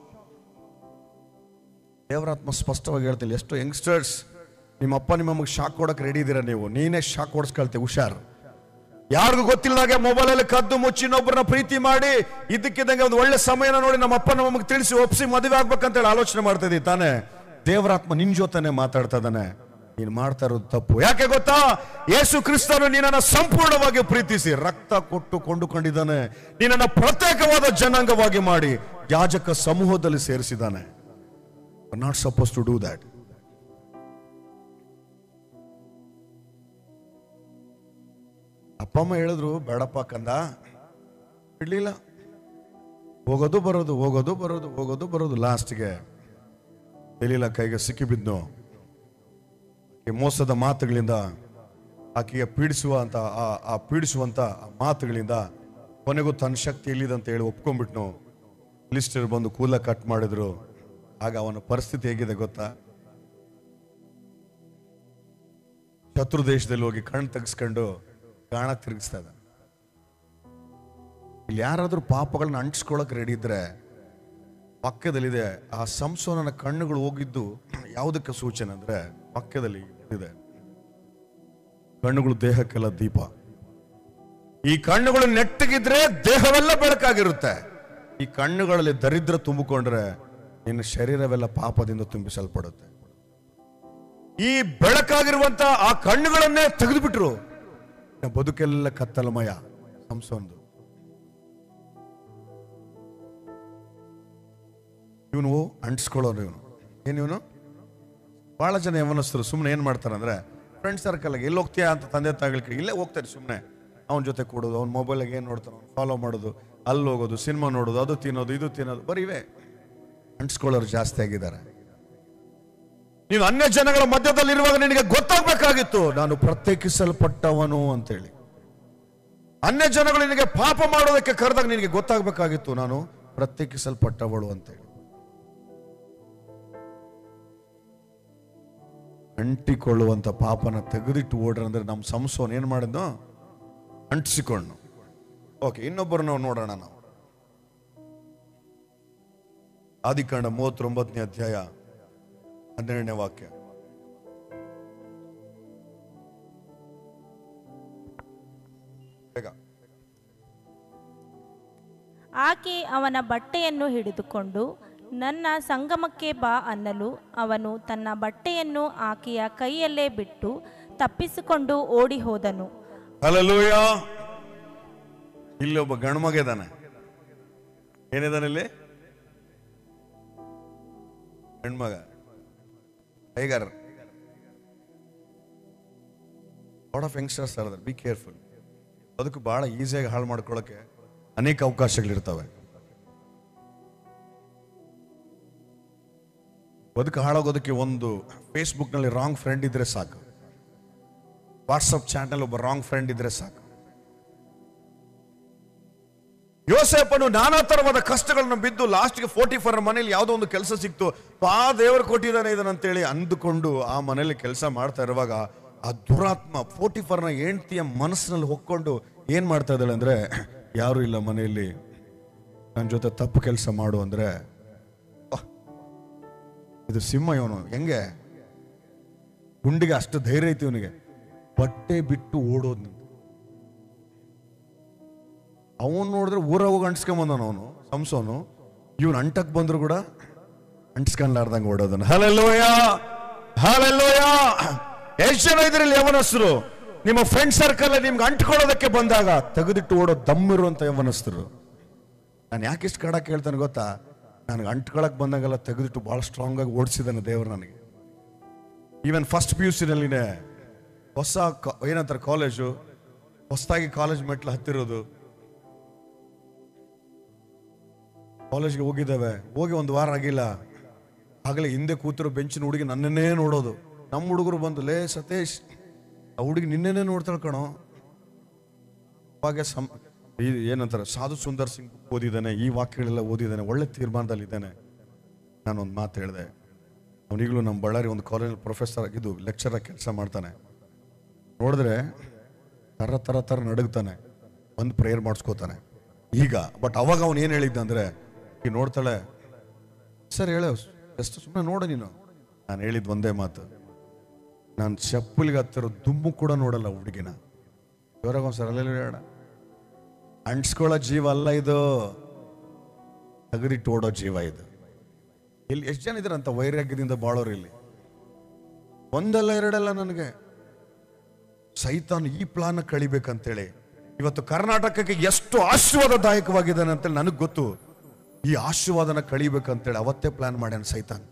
ದೇವರಾತ್ಮ ಸ್ಪಷ್ಟವಾಗಿ ಹೇಳ್ತಿಲ್ಲ, ಎಷ್ಟು ಯಂಗ್ಸ್ಟರ್ಸ್ ನಿಮ್ಮ ಅಪ್ಪ ನಿಮ್ಮ ಅಮ್ಮಗೆ ಶಾಕ್ ಕೊಡಕ್ ರೆಡಿ ಇದ್ದೀರಾ ನೀವು? ನೀನೇ ಶಾಕ್ ಕೊಡಿಸ್ಕೊಳ್ತೆ, ಹುಷಾರು. ಯಾರಿಗೂ ಗೊತ್ತಿಲ್ಲದಾಗೆ ಮೊಬೈಲಲ್ಲಿ ಕದ್ದು ಮುಚ್ಚಿ ಇನ್ನೊಬ್ಬರನ್ನ ಪ್ರೀತಿ ಮಾಡಿ ಇದಕ್ಕಿದ್ದಂಗೆ ಒಂದು ಒಳ್ಳೆ ಸಮಯನ ನೋಡಿ ನಮ್ಮ ಅಪ್ಪ ನಮಗೆ ತಿಳಿಸಿ ಒಪ್ಪಿಸಿ ಮದುವೆ ಆಗ್ಬೇಕಂತೇಳಿ ಆಲೋಚನೆ ಮಾಡ್ತಾ ಇದ್ದೀವಿ ತಾನೆ. ದೇವರಾತ್ಮ ನಿನ್ ಜೊತೆನೆ ಮಾತಾಡ್ತಾ ಇದ್ದಾನೆ, ನೀನು ಮಾಡ್ತಾ ಇರೋದು ತಪ್ಪು. ಯಾಕೆ ಗೊತ್ತಾ? ಯೇಸು ಕ್ರಿಸ್ತನು ನಿನ್ನನ್ನು ಸಂಪೂರ್ಣವಾಗಿ ಪ್ರೀತಿಸಿ ರಕ್ತ ಕೊಟ್ಟು ಕೊಂಡುಕೊಂಡಿದ್ದಾನೆ, ನಿನ್ನನ್ನು ಪ್ರತ್ಯೇಕವಾದ ಜನಾಂಗವಾಗಿ ಮಾಡಿ ಯಾಜಕ ಸಮೂಹದಲ್ಲಿ ಸೇರಿಸಿದ್ದಾನೆ. Not suppose to do that. ಅಪ್ಪ ಅಮ್ಮ ಹೇಳಿದ್ರು ಬೇಡಪ್ಪ ಕಂದ, ಬಿಡ್ಲಿಲ್ಲ. ಹೋಗೋದು ಬರೋದು, ಹೋಗೋದು ಬರೋದು, ಹೋಗೋದು ಬರೋದು. ಲಾಸ್ಟ್ಗೆ ಎಲಿಲ ಕೈಗೆ ಸಿಕ್ಕಿಬಿದ್ನು. ಮೋಸದ ಮಾತುಗಳಿಂದ, ಆಕೆಗೆ ಪೀಡಿಸುವಂತ ಮಾತುಗಳಿಂದ ಕೊನೆಗೂ ತನ್ನ ಶಕ್ತಿ ಎಲ್ಲಿದೆ ಅಂತ ಹೇಳಿ ಒಪ್ಕೊಂಡ್ಬಿಟ್ನು. ಲಿಸ್ಟರ್ ಬಂದು ಕೂದಲ ಕಟ್ ಮಾಡಿದ್ರು. ಆಗ ಅವನ ಪರಿಸ್ಥಿತಿ ಹೇಗಿದೆ ಗೊತ್ತಾ? ಶತ್ರು ದೇಶದಲ್ಲಿ ಹೋಗಿ ಕಣ್ಣು ತೆಗೆಸ್ಕೊಂಡು ಗಾಣ ತಿರುಗಿಸ್ತಾ ಇದ್ದ. ಇಲ್ಲಿ ಯಾರಾದ್ರೂ ಪಾಪಗಳನ್ನ ಅಂಟಿಸ್ಕೊಳಕ್ ರೆಡಿ ಇದ್ರೆ ವಾಕ್ಯದಲ್ಲಿದೆ, ಆ ಸಂಸೋನನ ಕಣ್ಣುಗಳು ಹೋಗಿದ್ದು ಯಾವುದಕ್ಕೆ ಸೂಚನೆ ಅಂದ್ರೆ, ವಾಕ್ಯದಲ್ಲಿ ಇದೆ, ಕಣ್ಣುಗಳು ದೇಹಕ್ಕೆಲ್ಲ ದೀಪ. ಈ ಕಣ್ಣುಗಳು ನೆಟ್ಟಗಿದ್ರೆ ದೇಹವೆಲ್ಲ ಬೆಳಕಾಗಿರುತ್ತೆ. ಈ ಕಣ್ಣುಗಳಲ್ಲಿ ದರಿದ್ರ ತುಂಬಿಕೊಂಡ್ರೆ ನಿನ್ನ ಶರೀರವೆಲ್ಲ ಪಾಪದಿಂದ ತುಂಬಿಸಲ್ಪಡುತ್ತೆ. ಈ ಬೆಳಕಾಗಿರುವಂತ ಆ ಕಣ್ಣುಗಳನ್ನೇ ತೆಗೆದುಬಿಟ್ರು. ಬದುಕೆಲ್ಲ ಕತ್ತಲಮಯ. ಸಂಸೋನ್ದು ಇವನು ಅಂಟಿಸ್ಕೊಳ್ಳೋನು. ಇವನು ಏನ್ ಇವನು? ಬಹಳ ಜನ ಯವನಸ್ಥರು ಸುಮ್ಮನೆ ಏನ್ ಮಾಡ್ತಾರಂದ್ರೆ, ಫ್ರೆಂಡ್ ಸರ್ಕಲ್ ಎಲ್ಲಿ ಹೋಗ್ತೀಯಾ ಅಂತ ತಂದೆ ತಾಯಿಗಳಿಗೆ ಇಲ್ಲೇ ಹೋಗ್ತಾರೆ ಸುಮ್ಮನೆ ಅವನ ಜೊತೆ ಕೂಡೋದು, ಅವ್ನ ಮೊಬೈಲಿಗೆ ಏನು ನೋಡ್ತಾನೆ ಅವ್ನು ಫಾಲೋ ಮಾಡೋದು, ಅಲ್ಲಿ ಹೋಗೋದು, ಸಿನಿಮಾ ನೋಡೋದು, ಅದು ತಿನ್ನೋದು ಇದು ತಿನ್ನೋದು, ಬರೀ ಇವೇ ಅಂಟಿಸ್ಕೊಳ್ಳೋರು ಜಾಸ್ತಿ ಆಗಿದ್ದಾರೆ. ನೀನು ಅನ್ಯ ಜನಗಳ ಮಧ್ಯದಲ್ಲಿರುವಾಗ ನಿನಗೆ ಗೊತ್ತಾಗಬೇಕಾಗಿತ್ತು ನಾನು ಪ್ರತ್ಯೇಕಿಸಲ್ಪಟ್ಟವನು ಅಂತೇಳಿ. ಅನ್ಯ ಜನಗಳು ನಿನಗೆ ಪಾಪ ಮಾಡೋದಕ್ಕೆ ಕರೆದಾಗ ನಿನಗೆ ಗೊತ್ತಾಗಬೇಕಾಗಿತ್ತು ನಾನು ಪ್ರತ್ಯೇಕಿಸಲ್ಪಟ್ಟವಳು ಅಂತೇಳಿ. ಅಂಟಿಕೊಳ್ಳುವಂತ ಪಾಪನ ತೆಗೆದಿಟ್ಟು ಓಡ್ರ ಅಂದ್ರೆ ನಮ್ಮ ಸಂಸೋನ್ ಏನ್ ಮಾಡಿದ್ನೋ ಅಂಟಿಸಿಕೊಂಡು. ಓಕೆ, ಇನ್ನೊಬ್ಬರು ನಾವು ನೋಡೋಣ. ನಾವು ಆದಿಕಾಂಡ 39ನೇ ಅಧ್ಯಾಯ 12ನೇ ವಾಕ್ಯ. ಆಕೆ ಅವನ ಬಟ್ಟೆಯನ್ನು ಹಿಡಿದುಕೊಂಡು ನನ್ನ ಸಂಗಮಕ್ಕೆ ಬಾ ಅನ್ನಲು ಅವನು ತನ್ನ ಬಟ್ಟೆಯನ್ನು ಆಕೆಯ ಕೈಯಲ್ಲೇ ಬಿಟ್ಟು ತಪ್ಪಿಸಿಕೊಂಡು ಓಡಿ ಹೋದನು. ಹಲ್ಲೆಲೂಯಾ. ಇಲ್ಲಿ ಒಬ್ಬ ಗಂಡ್ಮಗ ಇದ್ದಾನೆ. ಏನಿದಾನೆ ಇಲ್ಲಿ? ಹೆಣ್ಮಗ, tiger. Lot of youngsters are there, be careful. ಅದಕ್ಕೆ ಬಹಳ ಈಸಿಯಾಗಿ ಹಾಳು ಮಾಡ್ಕೊಳ್ಳೋಕೆ ಅನೇಕ ಅವಕಾಶಗಳಿರ್ತವೆ. ಬದುಕು ಹಾಳಾಗೋದಕ್ಕೆ ಒಂದು ಫೇಸ್ಬುಕ್ನಲ್ಲಿ ರಾಂಗ್ ಫ್ರೆಂಡ್ ಇದ್ರೆ ಸಾಕು, ವಾಟ್ಸಪ್ ಚಾನಲ್ ಒಬ್ಬ ರಾಂಗ್ ಫ್ರೆಂಡ್ ಇದ್ರೆ ಸಾಕು. ಯೋಸೇಫನು ನಾನಾ ತರವಾದ ಕಷ್ಟಗಳನ್ನು ಬಿದ್ದು ಲಾಸ್ಟ್ಗೆ 44 ಮನೇಲಿ ಯಾವುದೋ ಒಂದು ಕೆಲಸ ಸಿಕ್ತು. ದೇವರು ಕೊಟ್ಟಿದ್ದಾನೆ ಇದನ್ನಂತೇಳಿ ಅಂದುಕೊಂಡು ಆ ಮನೇಲಿ ಕೆಲಸ ಮಾಡ್ತಾ ಇರುವಾಗ ಆ ದುರಾತ್ಮ 44ನ ಹೆಂಡತಿಯ ಮನಸ್ಸಿನಲ್ಲಿ ಹೊಕ್ಕೊಂಡು ಏನ್ ಮಾಡ್ತಾ ಇದ್ದಾಳೆ ಅಂದ್ರೆ, ಯಾರು ಇಲ್ಲ ಮನೆಯಲ್ಲಿ, ನನ್ನ ಜೊತೆ ತಪ್ಪು ಕೆಲಸ ಮಾಡು ಅಂದ್ರೆ, ಇದು ಸಿಂಹ ಇವನು, ಹೆಂಗೆ ಗುಂಡಿಗೆ ಅಷ್ಟು ಧೈರ್ಯ ಐತಿ ಇವನಿಗೆ. ಬಟ್ಟೆ ಬಿಟ್ಟು ಓಡೋದ್. ಅವನು ನೋಡಿದ್ರೆ ಊರ ಹೋಗಿ ಅಂಟಿಸ್ಕೊಂಬಂದವನು ಅವನು ಸಂಸೋನು. ಇವನು ಅಂಟಕ್ ಬಂದ್ರು ಕೂಡ ಅಂಟಿಸ್ಕೊಂಡ್ಲಾರ್ದಂಗೆ ಓಡೋದನ್ನು. Hallelujah, hallelujah. ಎಷ್ಟು ಜನ ಇದ್ರಲ್ಲಿ ಯವನಸ್ಥರು ನಿಮ್ಮ ಫ್ರೆಂಡ್ ಸರ್ಕಲ್ ನಿಮ್ಗೆ ಅಂಟ್ಕೊಳ್ಳೋದಕ್ಕೆ ಬಂದಾಗ ತೆಗೆದಿಟ್ಟು ಓಡೋ ದಮ್ಮಿರುವಂತ ಯವನಸ್ಥರು. ನಾನು ಯಾಕೆ ಇಷ್ಟು ಕಡ ಕೇಳ್ತಾನೆ ಗೊತ್ತಾ? ನನಗೆ ಅಂಟ್ಕೊಳಕ್ ಬಂದಾಗೆಲ್ಲ ತೆಗೆದಿಟ್ಟು ಬಹಳ ಸ್ಟ್ರಾಂಗ್ ಆಗಿ ಓಡಿಸಿದಾನೆ ದೇವರು ನನಗೆ. ಈವನ್ ಫಸ್ಟ್ PUC ನಲ್ಲಿನೇ ಹೊಸ ಏನಂತಾರೆ ಕಾಲೇಜು, ಹೊಸದಾಗಿ ಕಾಲೇಜ್ ಮೆಟ್ಲು ಹತ್ತಿರೋದು, ಕಾಲೇಜ್ಗೆ ಹೋಗಿದ್ದೇವೆ, ಹೋಗಿ ಒಂದು ವಾರ ಆಗಿಲ್ಲ, ಆಗಲೇ ಹಿಂದೆ ಕೂತಿರೋ ಬೆಂಚಿನ ಹುಡುಗಿ ನನ್ನನ್ನೇ ನೋಡೋದು. ನಮ್ಮ ಹುಡುಗರು ಬಂದು, ಲೇ ಸತೀಶ್, ಆ ಹುಡುಗಿ ನಿನ್ನೆನೇ ನೋಡ್ತಾಳೆ ಕಣೋ. ಅವಾಗ ಏನಂತಾರೆ ಸಾಧು ಸುಂದರ್ ಸಿಂಗ್ ಓದಿದ್ದಾನೆ, ಈ ವಾಕ್ಯಗಳೆಲ್ಲ ಓದಿದ್ದಾನೆ, ಒಳ್ಳೆ ತೀರ್ಮಾನದಲ್ಲಿದ್ದಾನೆ. ನಾನೊಂದು ಮಾತು ಹೇಳಿದೆ, ಅವನಿಗಲೂ ನಮ್ಮ ಬಳ್ಳಾರಿ ಒಂದು ಕಾಲೇಜ್ ಪ್ರೊಫೆಸರ್ ಇದು ಲೆಕ್ಚರ್ ಕೆಲಸ ಮಾಡ್ತಾನೆ. ನೋಡಿದ್ರೆ ತರ ನಡುಗ್ತಾನೆ, ಒಂದು ಪ್ರೇಯರ್ ಮಾಡಿಸ್ಕೋತಾನೆ ಈಗ. ಬಟ್ ಅವಾಗ ಅವನು ಏನು ಹೇಳಿದ್ದ ಅಂದ್ರೆ, ಈ ನೋಡ್ತಾಳೆ, ಸರ್ ಹೇಳ ಎಷ್ಟು ಸುಮ್ಮನೆ ನೋಡು ನೀನು. ನಾನು ಹೇಳಿದ್ ಒಂದೇ ಮಾತು, ನಾನು ಚಪ್ಪಲಿಗೆ ಹತ್ತಿರೋ ದುಮ್ಮು ಕೂಡ ನೋಡಲ್ಲ ಹುಡುಗಿನ. ಇವರಾಗ ಒಂದ್ಸರ ಅಲ್ಲೆಲ್ಲ ಹೇಳ, ಅಂಟಿಸ್ಕೊಳ್ಳೋ ಜೀವ ಅಲ್ಲ ಇದು, ತಗದಿಟ್ಟು ಓಡೋ ಜೀವ ಇದು. ಇಲ್ಲಿ ಎಷ್ಟು ಜನ ಇದ್ರಂತ ವೈರಾಗ್ಯದಿಂದ ಬಾಳೋರು ಇಲ್ಲಿ? ಒಂದಲ್ಲ ಎರಡಲ್ಲ. ನನಗೆ ಸೈತಾನ್ ಈ ಪ್ಲಾನ್ ಕಳಿಬೇಕಂತೇಳಿ ಇವತ್ತು ಕರ್ನಾಟಕಕ್ಕೆ ಎಷ್ಟು ಆಶೀರ್ವಾದದಾಯಕವಾಗಿದ್ದಾನೆ ಅಂತೇಳಿ ನನಗೆ ಗೊತ್ತು. ಈ ಆಶೀರ್ವಾದನ ಕಳಿಬೇಕಂತೇಳಿ ಅವತ್ತೇ ಪ್ಲಾನ್ ಮಾಡ್ಯಾನ ಸೈತಾನ್.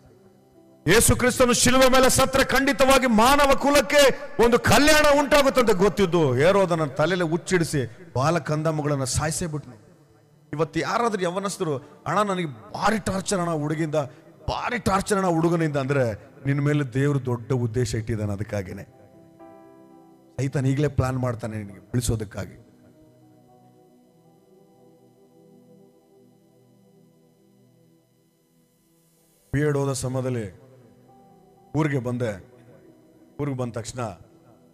ಯೇಸು ಕ್ರಿಸ್ತನು ಶಿಲುಬೆ ಮೇಲೆ ಸತ್ರೆ ಖಂಡಿತವಾಗಿ ಮಾನವ ಕುಲಕ್ಕೆ ಒಂದು ಕಲ್ಯಾಣ ಉಂಟಾಗುತ್ತಂತ ಗೊತ್ತಿದ್ದು ಹೇರೋದನ ತಲೆಯಲ್ಲಿ ಹುಚ್ಚಿಡಿಸಿ ಬಾಲ ಕಂದಮ್ಮಗಳನ್ನ ಸಾಯಿಸೇ ಬಿಟ್ನು. ಇವತ್ತು ಯಾರಾದ್ರೂ ಯವನಸ್ಥರು, ಅಣ್ಣ ನನಗೆ ಭಾರಿ ಟಾರ್ಚರ್ ಅಣ್ಣ ಹುಡುಗಿಂದ, ಭಾರಿ ಟಾರ್ಚರ್ ಅಣ್ಣ ಹುಡುಗನಿಂದ ಅಂದ್ರೆ, ನಿನ್ನ ಮೇಲೆ ದೇವರು ದೊಡ್ಡ ಉದ್ದೇಶ ಇಟ್ಟಿದ್ದಾನೆ. ಅದಕ್ಕಾಗಿನೇ ಸೈತಾನ್ ಈಗಲೇ ಪ್ಲಾನ್ ಮಾಡ್ತಾನೆ ನಿನಗೆ ಬಿಳಿಸೋದಕ್ಕಾಗಿ. B.Ed ಓದೋ ಸಮಯದಲ್ಲಿ ಊರಿಗೆ ಬಂದೆ. ಊರಿಗೆ ಬಂದ ತಕ್ಷಣ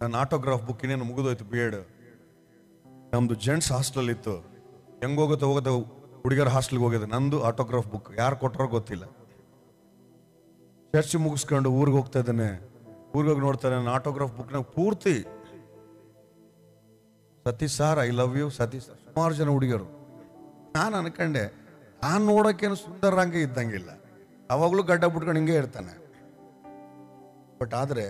ನನ್ನ ಆಟೋಗ್ರಾಫ್ ಬುಕ್ ಇನ್ನೇನು ಮುಗಿದೋಯ್ತು. B.Ed ನಮ್ದು ಜೆಂಟ್ಸ್ ಹಾಸ್ಟೆಲ್ ಇತ್ತು. ಹೋಗೋದು ಹುಡುಗರ ಹಾಸ್ಟೆಲ್ಗೆ ಹೋಗಿದ್ದೆ. ನಂದು ಆಟೋಗ್ರಾಫ್ ಬುಕ್ ಯಾರು ಕೊಟ್ಟರೋ ಗೊತ್ತಿಲ್ಲ. ಚರ್ಚ್ ಮುಗಿಸ್ಕೊಂಡು ಊರಿಗೆ ಹೋಗ್ತಾ ಇದ್ದಾನೆ. ಊರಿಗೆ ಹೋಗಿ ನೋಡ್ತಾನೆ, ನನ್ನ ಆಟೋಗ್ರಾಫ್ ಬುಕ್ನಾಗ ಪೂರ್ತಿ Satish sir, I love you Satish. ಸುಮಾರು ಜನ ಹುಡುಗಿಯರು. ನಾನು ಅನ್ಕಂಡೆ, ನಾನು ನೋಡೋಕ್ಕೇನು ಸುಂದರಂಗೆ ಇದ್ದಂಗಿಲ್ಲ, ಅವಾಗಲೂ ಗಡ್ಡ ಬಿಟ್ಕೊಂಡು ಹಿಂಗೆ ಇರ್ತಾನೆ. ಬಟ್ ಆದರೆ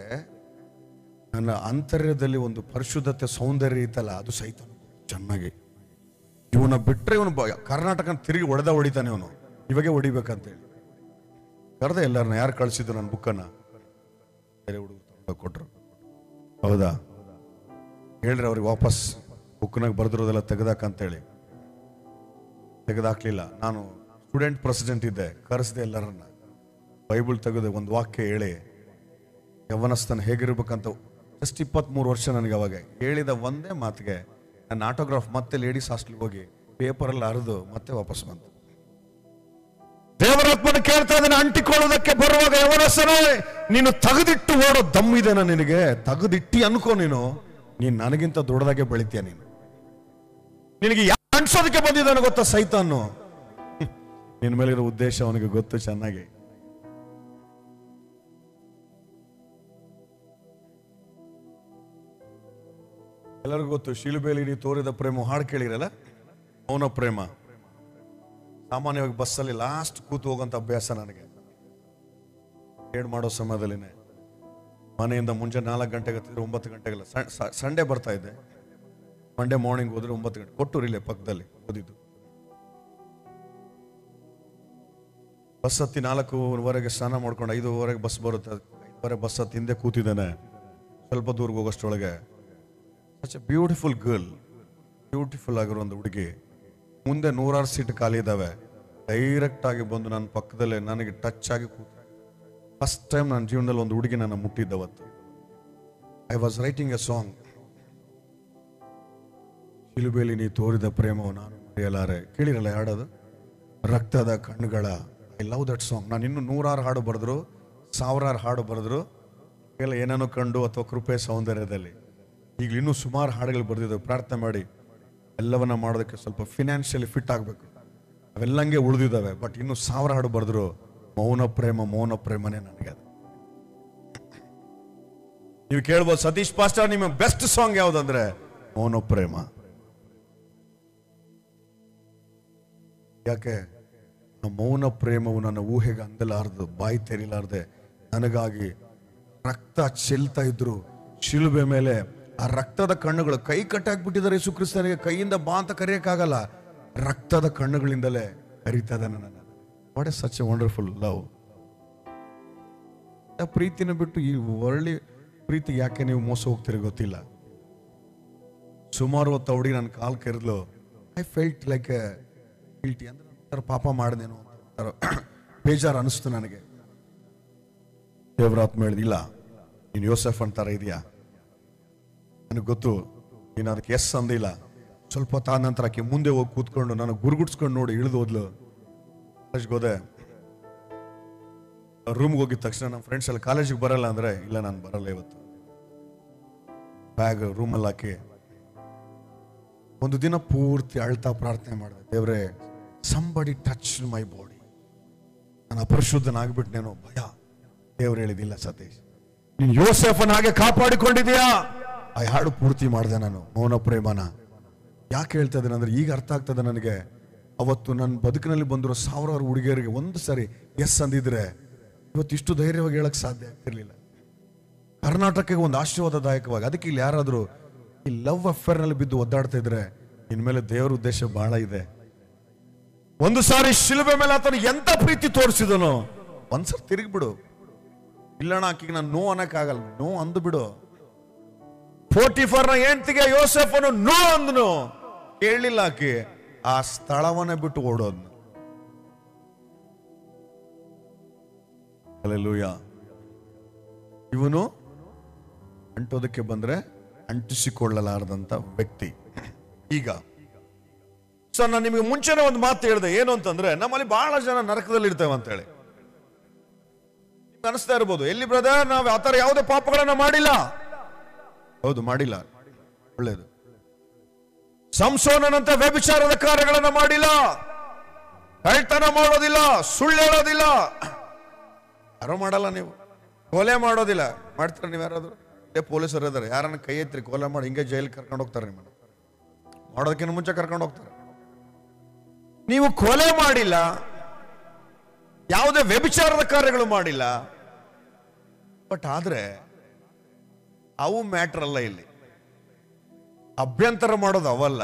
ನನ್ನ ಅಂತರ್ಯದಲ್ಲಿ ಒಂದು ಪರಿಶುದ್ಧತೆ ಸೌಂದರ್ಯ ಇತ್ತಲ್ಲ, ಅದು ಸಹಿತ ಚೆನ್ನಾಗಿ. ಇವನ ಬಿಟ್ಟರೆ ಇವನು ಕರ್ನಾಟಕ ತಿರುಗಿ ಹೊಡಿತಾನೆ ಇವನು. ಇವಾಗೆ ಹೊಡಿಬೇಕಂತೇಳಿ ಕರೆದೆ ಎಲ್ಲರನ್ನ. ಯಾರು ಕಳಿಸಿದ್ರು ನನ್ನ ಬುಕ್ಕನ್ನು? ಬೇರೆ ಹುಡುಗ ಕೊಟ್ಟರು. ಹೌದಾ? ಹೇಳ್ರಿ ಅವ್ರಿಗೆ ವಾಪಸ್ ಬುಕ್ನಾಗ ಬರೆದಿರೋದೆಲ್ಲ ತೆಗೆದಾಕಂತೇಳಿ. ತೆಗೆದಾಕ್ಲಿಲ್ಲ. ನಾನು ಸ್ಟೂಡೆಂಟ್ ಪ್ರೆಸಿಡೆಂಟ್ ಇದ್ದೆ, ಕರೆಸಿದೆ ಎಲ್ಲರನ್ನ. ಬೈಬಲ್ ತೆಗೆದು ಒಂದು ವಾಕ್ಯ ಹೇಳಿ ಯವನಸ್ಥನ ಹೇಗಿರ್ಬೇಕಂತ ಜಸ್ಟ್ 23 ವರ್ಷ ನನಗೆ ಅವಾಗ ಹೇಳಿದ ಒಂದೇ ಮಾತಿಗೆ ನನ್ನ ಆಟೋಗ್ರಾಫ್ ಮತ್ತೆ ಲೇಡೀಸ್ ಹಾಸ್ಟೆಲ್ಗೆ ಹೋಗಿ ಪೇಪರಲ್ಲಿ ಹರಿದು ಮತ್ತೆ ವಾಪಸ್ ಬಂತು. ದೇವರಾತ್ಮನ ಕೇಳ್ತಾ ಇದ್ದಾನೆ, ಅಂಟಿಕೊಳ್ಳೋದಕ್ಕೆ ಬರುವಾಗ ಯವನಸ್ಥನೇ ನೀನು ತೆಗೆದಿಟ್ಟು ಓಡೋ ದಮ್ಮಿದೇನ ನಿನಗೆ? ತೆಗೆದಿಟ್ಟಿ ಅನ್ಕೋ, ನೀನು ನನಗಿಂತ ದೊಡ್ಡದಾಗೆ ಬೆಳಿತೀಯ. ನಿನಗೆ ಅನ್ಸೋದಕ್ಕೆ ಬಂದಿದ್ದಾನೆ ಗೊತ್ತಾ ಸೈತಾನು? ನಿನ್ನ ಮೇಲಿರೋ ಉದ್ದೇಶ ಅವನಿಗೆ ಗೊತ್ತು ಚೆನ್ನಾಗಿ. ಎಲ್ಲರಿಗೂ ಗೊತ್ತು, ಶಿಲುಬೆಯಲ್ಲಿ ತೋರಿದ ಪ್ರೇಮ ಹಾಡು ಕೇಳಿರಲ್ಲ, ಮೌನ ಪ್ರೇಮ. ಸಾಮಾನ್ಯವಾಗಿ ಬಸ್ಸಲ್ಲಿ ಲಾಸ್ಟ್ ಕೂತು ಹೋಗೋಂಥ ಅಭ್ಯಾಸ ನನಗೆ. ಏಡ್ ಮಾಡೋ ಸಮಯದಲ್ಲಿನೇ ಮನೆಯಿಂದ ಮುಂಜಾನೆ 4 ಗಂಟೆಗೆ 9 ಗಂಟೆಗೆಲ್ಲ ಸಂಡೇ ಬರ್ತಾ ಇದ್ದೆ. ಮಂಡೇ ಮಾರ್ನಿಂಗ್ ಹೋದ್ರೆ 9 ಗಂಟೆ ಕೊಟ್ಟೂರು ಇಲ್ಲೇ ಪಕ್ಕದಲ್ಲಿ ಓದಿದ್ದು. ಬಸ್ ಹತ್ತಿ 4:15 ಸ್ನಾನ ಮಾಡ್ಕೊಂಡು 5:15 ಬಸ್ ಬರುತ್ತೆ. 5:15 ಬಸ್ ಹತ್ತಿ ಹಿಂದೆ ಕೂತಿದ್ದಾನೆ. ಸ್ವಲ್ಪ ದೂರ ಹೋಗೋಷ್ಟೊಳಗೆ such a beautiful girl, beautiful ಆಗಿರೋ ಒಂದು ಹುಡುಗಿ, ಮುಂದೆ 100 ಸೀಟ್ ಖಾಲಿ ಇದ್ದಾವೆ. ಡೈರೆಕ್ಟ್ ಆಗಿ ಬಂದು ನನ್ನ ಪಕ್ಕದಲ್ಲೇ ನನಗೆ ಟಚ್ ಆಗಿ ಕೂತ. ಫಸ್ಟ್ ಟೈಮ್ ನನ್ನ ಜೀವನದಲ್ಲಿ ಒಂದು ಹುಡುಗಿ ನನ್ನ ಮುಟ್ಟಿದ್ದವತ್ತು. I was writing a song. ಶಿಲುಬೆಯಲ್ಲಿ ನೀ ತೋರಿದ ಪ್ರೇಮವು ನಾನು ಮರೆಯಲಾರೆ. ಕೇಳಿರಲ್ಲ ಹಾಡೋದು? ರಕ್ತದ ಕಣ್ಣುಗಳ. I love that song. ನಾನು ಇನ್ನೂ 100 ಹಾಡು ಬರೆದ್ರು, 1000 ಹಾಡು ಬರೆದ್ರು, ಎಲ್ಲ ಏನೇನೋ ಕಂಡು ಅಥವಾ ಕೃಪೆ ಸೌಂದರ್ಯದಲ್ಲಿ. ಈಗಲೂ ಇನ್ನೂ ಸುಮಾರು ಹಾಡುಗಳು ಬರೆದಿದ್ದಾವೆ. ಪ್ರಾರ್ಥನೆ ಮಾಡಿ ಎಲ್ಲವನ್ನ ಮಾಡೋದಕ್ಕೆ ಸ್ವಲ್ಪ ಫಿನಾನ್ಷಿಯಲಿ ಫಿಟ್ ಆಗಬೇಕು. ಅವೆಲ್ಲಂಗೆ ಉಳಿದಿದ್ದಾವೆ. ಬಟ್ ಇನ್ನೂ 1000 ಹಾಡು ಬರೆದ್ರು ಮೌನ ಪ್ರೇಮ, ಮೌನ ಪ್ರೇಮನೇ ನನಗೆ ಅದು. ನೀವು ಕೇಳ್ಬೋದು, ಸತೀಶ್ ಪಾಸ್ಟರ್ ನಿಮ್ಮ ಬೆಸ್ಟ್ ಸಾಂಗ್ ಯಾವುದಂದ್ರೆ ಮೌನ ಪ್ರೇಮ. ಯಾಕೆ? ಮೌನ ಪ್ರೇಮವು ನನ್ನ ಊಹೆಗೆ ಅಂದಲಾರದು, ಬಾಯಿ ತೆರಿಲಾರದೆ ನನಗಾಗಿ ರಕ್ತ ಚೆಲ್ತಾ ಇದ್ರು ಶಿಲುಬೆ ಮೇಲೆ. ಆ ರಕ್ತದ ಕಣ್ಣುಗಳು, ಕೈ ಕಟ್ಟಾಕ್ಬಿಟ್ಟಿದ್ದಾರೆ ಯೇಸು ಕ್ರಿಸ್ತನಿಗೆ. ಕೈಯಿಂದ ಬಾ ಅಂತ ಕರೆಯಕ್ಕಾಗಲ್ಲ, ರಕ್ತದ ಕಣ್ಣುಗಳಿಂದಲೇ ಕರೀತಾ ಇದ್ದಾನೆ ನನ್ನ. What is such A wonderful love. ಪ್ರೀತಿನ ಬಿಟ್ಟು ಈ ಒಳ್ಳೆ ಪ್ರೀತಿ ಯಾಕೆ ನೀವು ಮೋಸ ಹೋಗ್ತೀರಿ ಗೊತ್ತಿಲ್ಲ. ಸುಮಾರು ಹೊತ್ತು ಹುಡುಗಿ ನನ್ನ ಕಾಲ್ ಕೆರೆದ್ಲು. ಐ ಫೆಲ್ಟ್ ಲೈಕ್ ಗಿಲ್ಟಿ, ಅಂದ್ರೆ ಪಾಪ ಮಾಡಿದೇನೋ ಅಂತ ಬೇಜಾರು ಅನಿಸ್ತು ನನಗೆ. ದೇವರಾತ್ಮ ಹೇಳಿದಿಲ್ಲ, ನೀನು ಯೋಸೆಫ್ ಅಂತಾರ ಇದೆಯಾ? ನನಗೆ ಗೊತ್ತು ನೀನು ಅದಕ್ಕೆ ಎಸ್ ಅಂದಿಲ್ಲ. ಸ್ವಲ್ಪ ಹೊತ್ತು ಆದ ನಂತರ ಆಕೆ ಮುಂದೆ ಹೋಗಿ ಕೂತ್ಕೊಂಡು ನಾನು ಗುರುಗುಡ್ಸ್ಕೊಂಡು ನೋಡಿ ಇಳಿದು ಹೋದ್ಲು. ಕಾಲೇಜ್ಗೆ ಹೋದೆ. ರೂಮ್ಗೆ ಹೋಗಿದ ತಕ್ಷಣ ನಮ್ಮ ಫ್ರೆಂಡ್ಸ್ ಎಲ್ಲ ಕಾಲೇಜಿಗೆ ಬರಲ್ಲ ಅಂದ್ರೆ, ಇಲ್ಲ ನಾನು ಬರಲ್ಲ ಇವತ್ತು. ಬ್ಯಾಗ್ ರೂಮಲ್ಲಿ ಹಾಕಿ ಒಂದು ದಿನ ಪೂರ್ತಿ ಅಳ್ತಾ ಪ್ರಾರ್ಥನೆ ಮಾಡಿದೆ, ದೇವ್ರೆ ಸಂಬಡಿ ಟಚ್ ಮೈ ಬಾಡಿ. ನಾನು ಅಪರಿಶುದ್ಧನಾಗ್ಬಿಟ್ನೇನೋ ಭಯ. ದೇವ್ರು ಹೇಳಿದಿಲ್ಲ, ಸತೀಶ್ ನೀನು ಯೋಸೆಫನ್ ಹಾಗೆ ಕಾಪಾಡಿಕೊಂಡಿದೀಯಾ. ಆ ಹಾಡು ಪೂರ್ತಿ ಮಾಡಿದೆ ನಾನು, ಮೌನ ಪ್ರೇಮನ. ಯಾಕೆ ಹೇಳ್ತಾ ಇದ್ದೇನೆ ಅಂದ್ರೆ, ಈಗ ಅರ್ಥ ಆಗ್ತದೆ ನನಗೆ. ಅವತ್ತು ನನ್ನ ಬದುಕಿನಲ್ಲಿ ಬಂದಿರೋ 1000 ಹುಡುಗಿಯರಿಗೆ ಒಂದು ಸರಿ ಎಸ್ ಅಂದಿದ್ರೆ ಇವತ್ತು ಇಷ್ಟು ಧೈರ್ಯವಾಗಿ ಹೇಳಕ್ ಸಾಧ್ಯ ಆಗ್ತಿರ್ಲಿಲ್ಲ. ಕರ್ನಾಟಕಕ್ಕೆ ಒಂದು ಆಶೀರ್ವಾದದಾಯಕವಾಗಿ. ಅದಕ್ಕೆ ಇಲ್ಲಿ ಯಾರಾದರೂ ಈ ಲವ್ ಅಫೇರ್ ನಲ್ಲಿ ಬಿದ್ದು ಒದ್ದಾಡ್ತಾ ಇದ್ರೆ, ಇನ್ಮೇಲೆ ದೇವರ ಉದ್ದೇಶ ಬಹಳ ಇದೆ. ಒಂದು ಸಾರಿ ಶಿಲುಬೆ ಮೇಲೆ ಆತನು ಎಂತ ಪ್ರೀತಿ ತೋರಿಸಿದನು, ಒಂದ್ಸರಿ ತಿರುಗಿಬಿಡು. ಇಲ್ಲಣ್ಣ ಆಕಿಗೆ ನಾನು ನೋ ಅನ್ನಕ್ಕಾಗಲ್ಲ, ನೋ ಅಂದು ಬಿಡು. ಪೋಟಿಫರ್ನ ಹೆಂಡತಿಗೆ ಯೋಸೆಫನು ನೋ ಅಂದನು, ಕೇಳಲಿಲ್ಲ ಆಕೆ. ಆ ಸ್ಥಳವನ್ನೇ ಬಿಟ್ಟು ಓಡೋದ್ನು. ಹಲ್ಲೆಲೂಯ. ಇವನು ಅಂಟೋದಕ್ಕೆ ಬಂದ್ರೆ ಅಂಟಿಸಿಕೊಳ್ಳಲಾರದಂತ ವ್ಯಕ್ತಿ. ಈಗ ಸರ್, ನಾನು ನಿಮಗೆ ಮುಂಚೆನೆ ಒಂದು ಮಾತು ಹೇಳಿದೆ, ಏನು ಅಂತಂದ್ರೆ ನಮ್ಮಲ್ಲಿ ಬಹಳ ಜನ ನರಕದಲ್ಲಿ ಇರ್ತೇವೆ ಅಂತ ಹೇಳಿ. ನಿಮ್ಗೆ ಅನಿಸ್ತಾ ಇರ್ಬೋದು, ಎಲ್ಲಿ ಬ್ರದರ್ ನಾವು ಆತರ ಯಾವುದೇ ಪಾಪಗಳನ್ನ ಮಾಡಿಲ್ಲ. ಹೌದು, ಮಾಡಿಲ್ಲ, ಒಳ್ಳೇದು. ಸಂಸೋನಂತ ವ್ಯಭಿಚಾರದ ಕಾರ್ಯಗಳನ್ನ ಮಾಡಿಲ್ಲ, ಕಳ್ತನ ಮಾಡೋದಿಲ್ಲ, ಸುಳ್ಳು ಹೇಳೋದಿಲ್ಲ. ಯಾರೋ ಮಾಡಲ್ಲ. ನೀವು ಕೊಲೆ ಮಾಡೋದಿಲ್ಲ, ಮಾಡ್ತೀರ ನೀವು ಯಾರಾದ್ರು? ಪೊಲೀಸರು ಇದಾರೆ, ಯಾರನ್ನ ಕೈ ಎತ್ತರಿ ಕೊಲೆ ಮಾಡಿ ಹಿಂಗೆ ಜೈಲಿಗೆ ಕರ್ಕೊಂಡು ಹೋಗ್ತಾರೆ. ನಿಮ್ಮನ್ನು ಮಾಡೋದಕ್ಕಿಂತ ಮುಂಚೆ ಕರ್ಕೊಂಡು ಹೋಗ್ತಾರೆ. ನೀವು ಕೊಲೆ ಮಾಡಿಲ್ಲ, ಯಾವುದೇ ವ್ಯಭಿಚಾರದ ಕಾರ್ಯಗಳು ಮಾಡಿಲ್ಲ. ಬಟ್ ಆದ್ರೆ ಅವು ಮ್ಯಾಟರ್ ಅಲ್ಲ. ಇಲ್ಲಿ ಅಭ್ಯಂತರ ಮಾಡೋದು ಅವಲ್ಲ.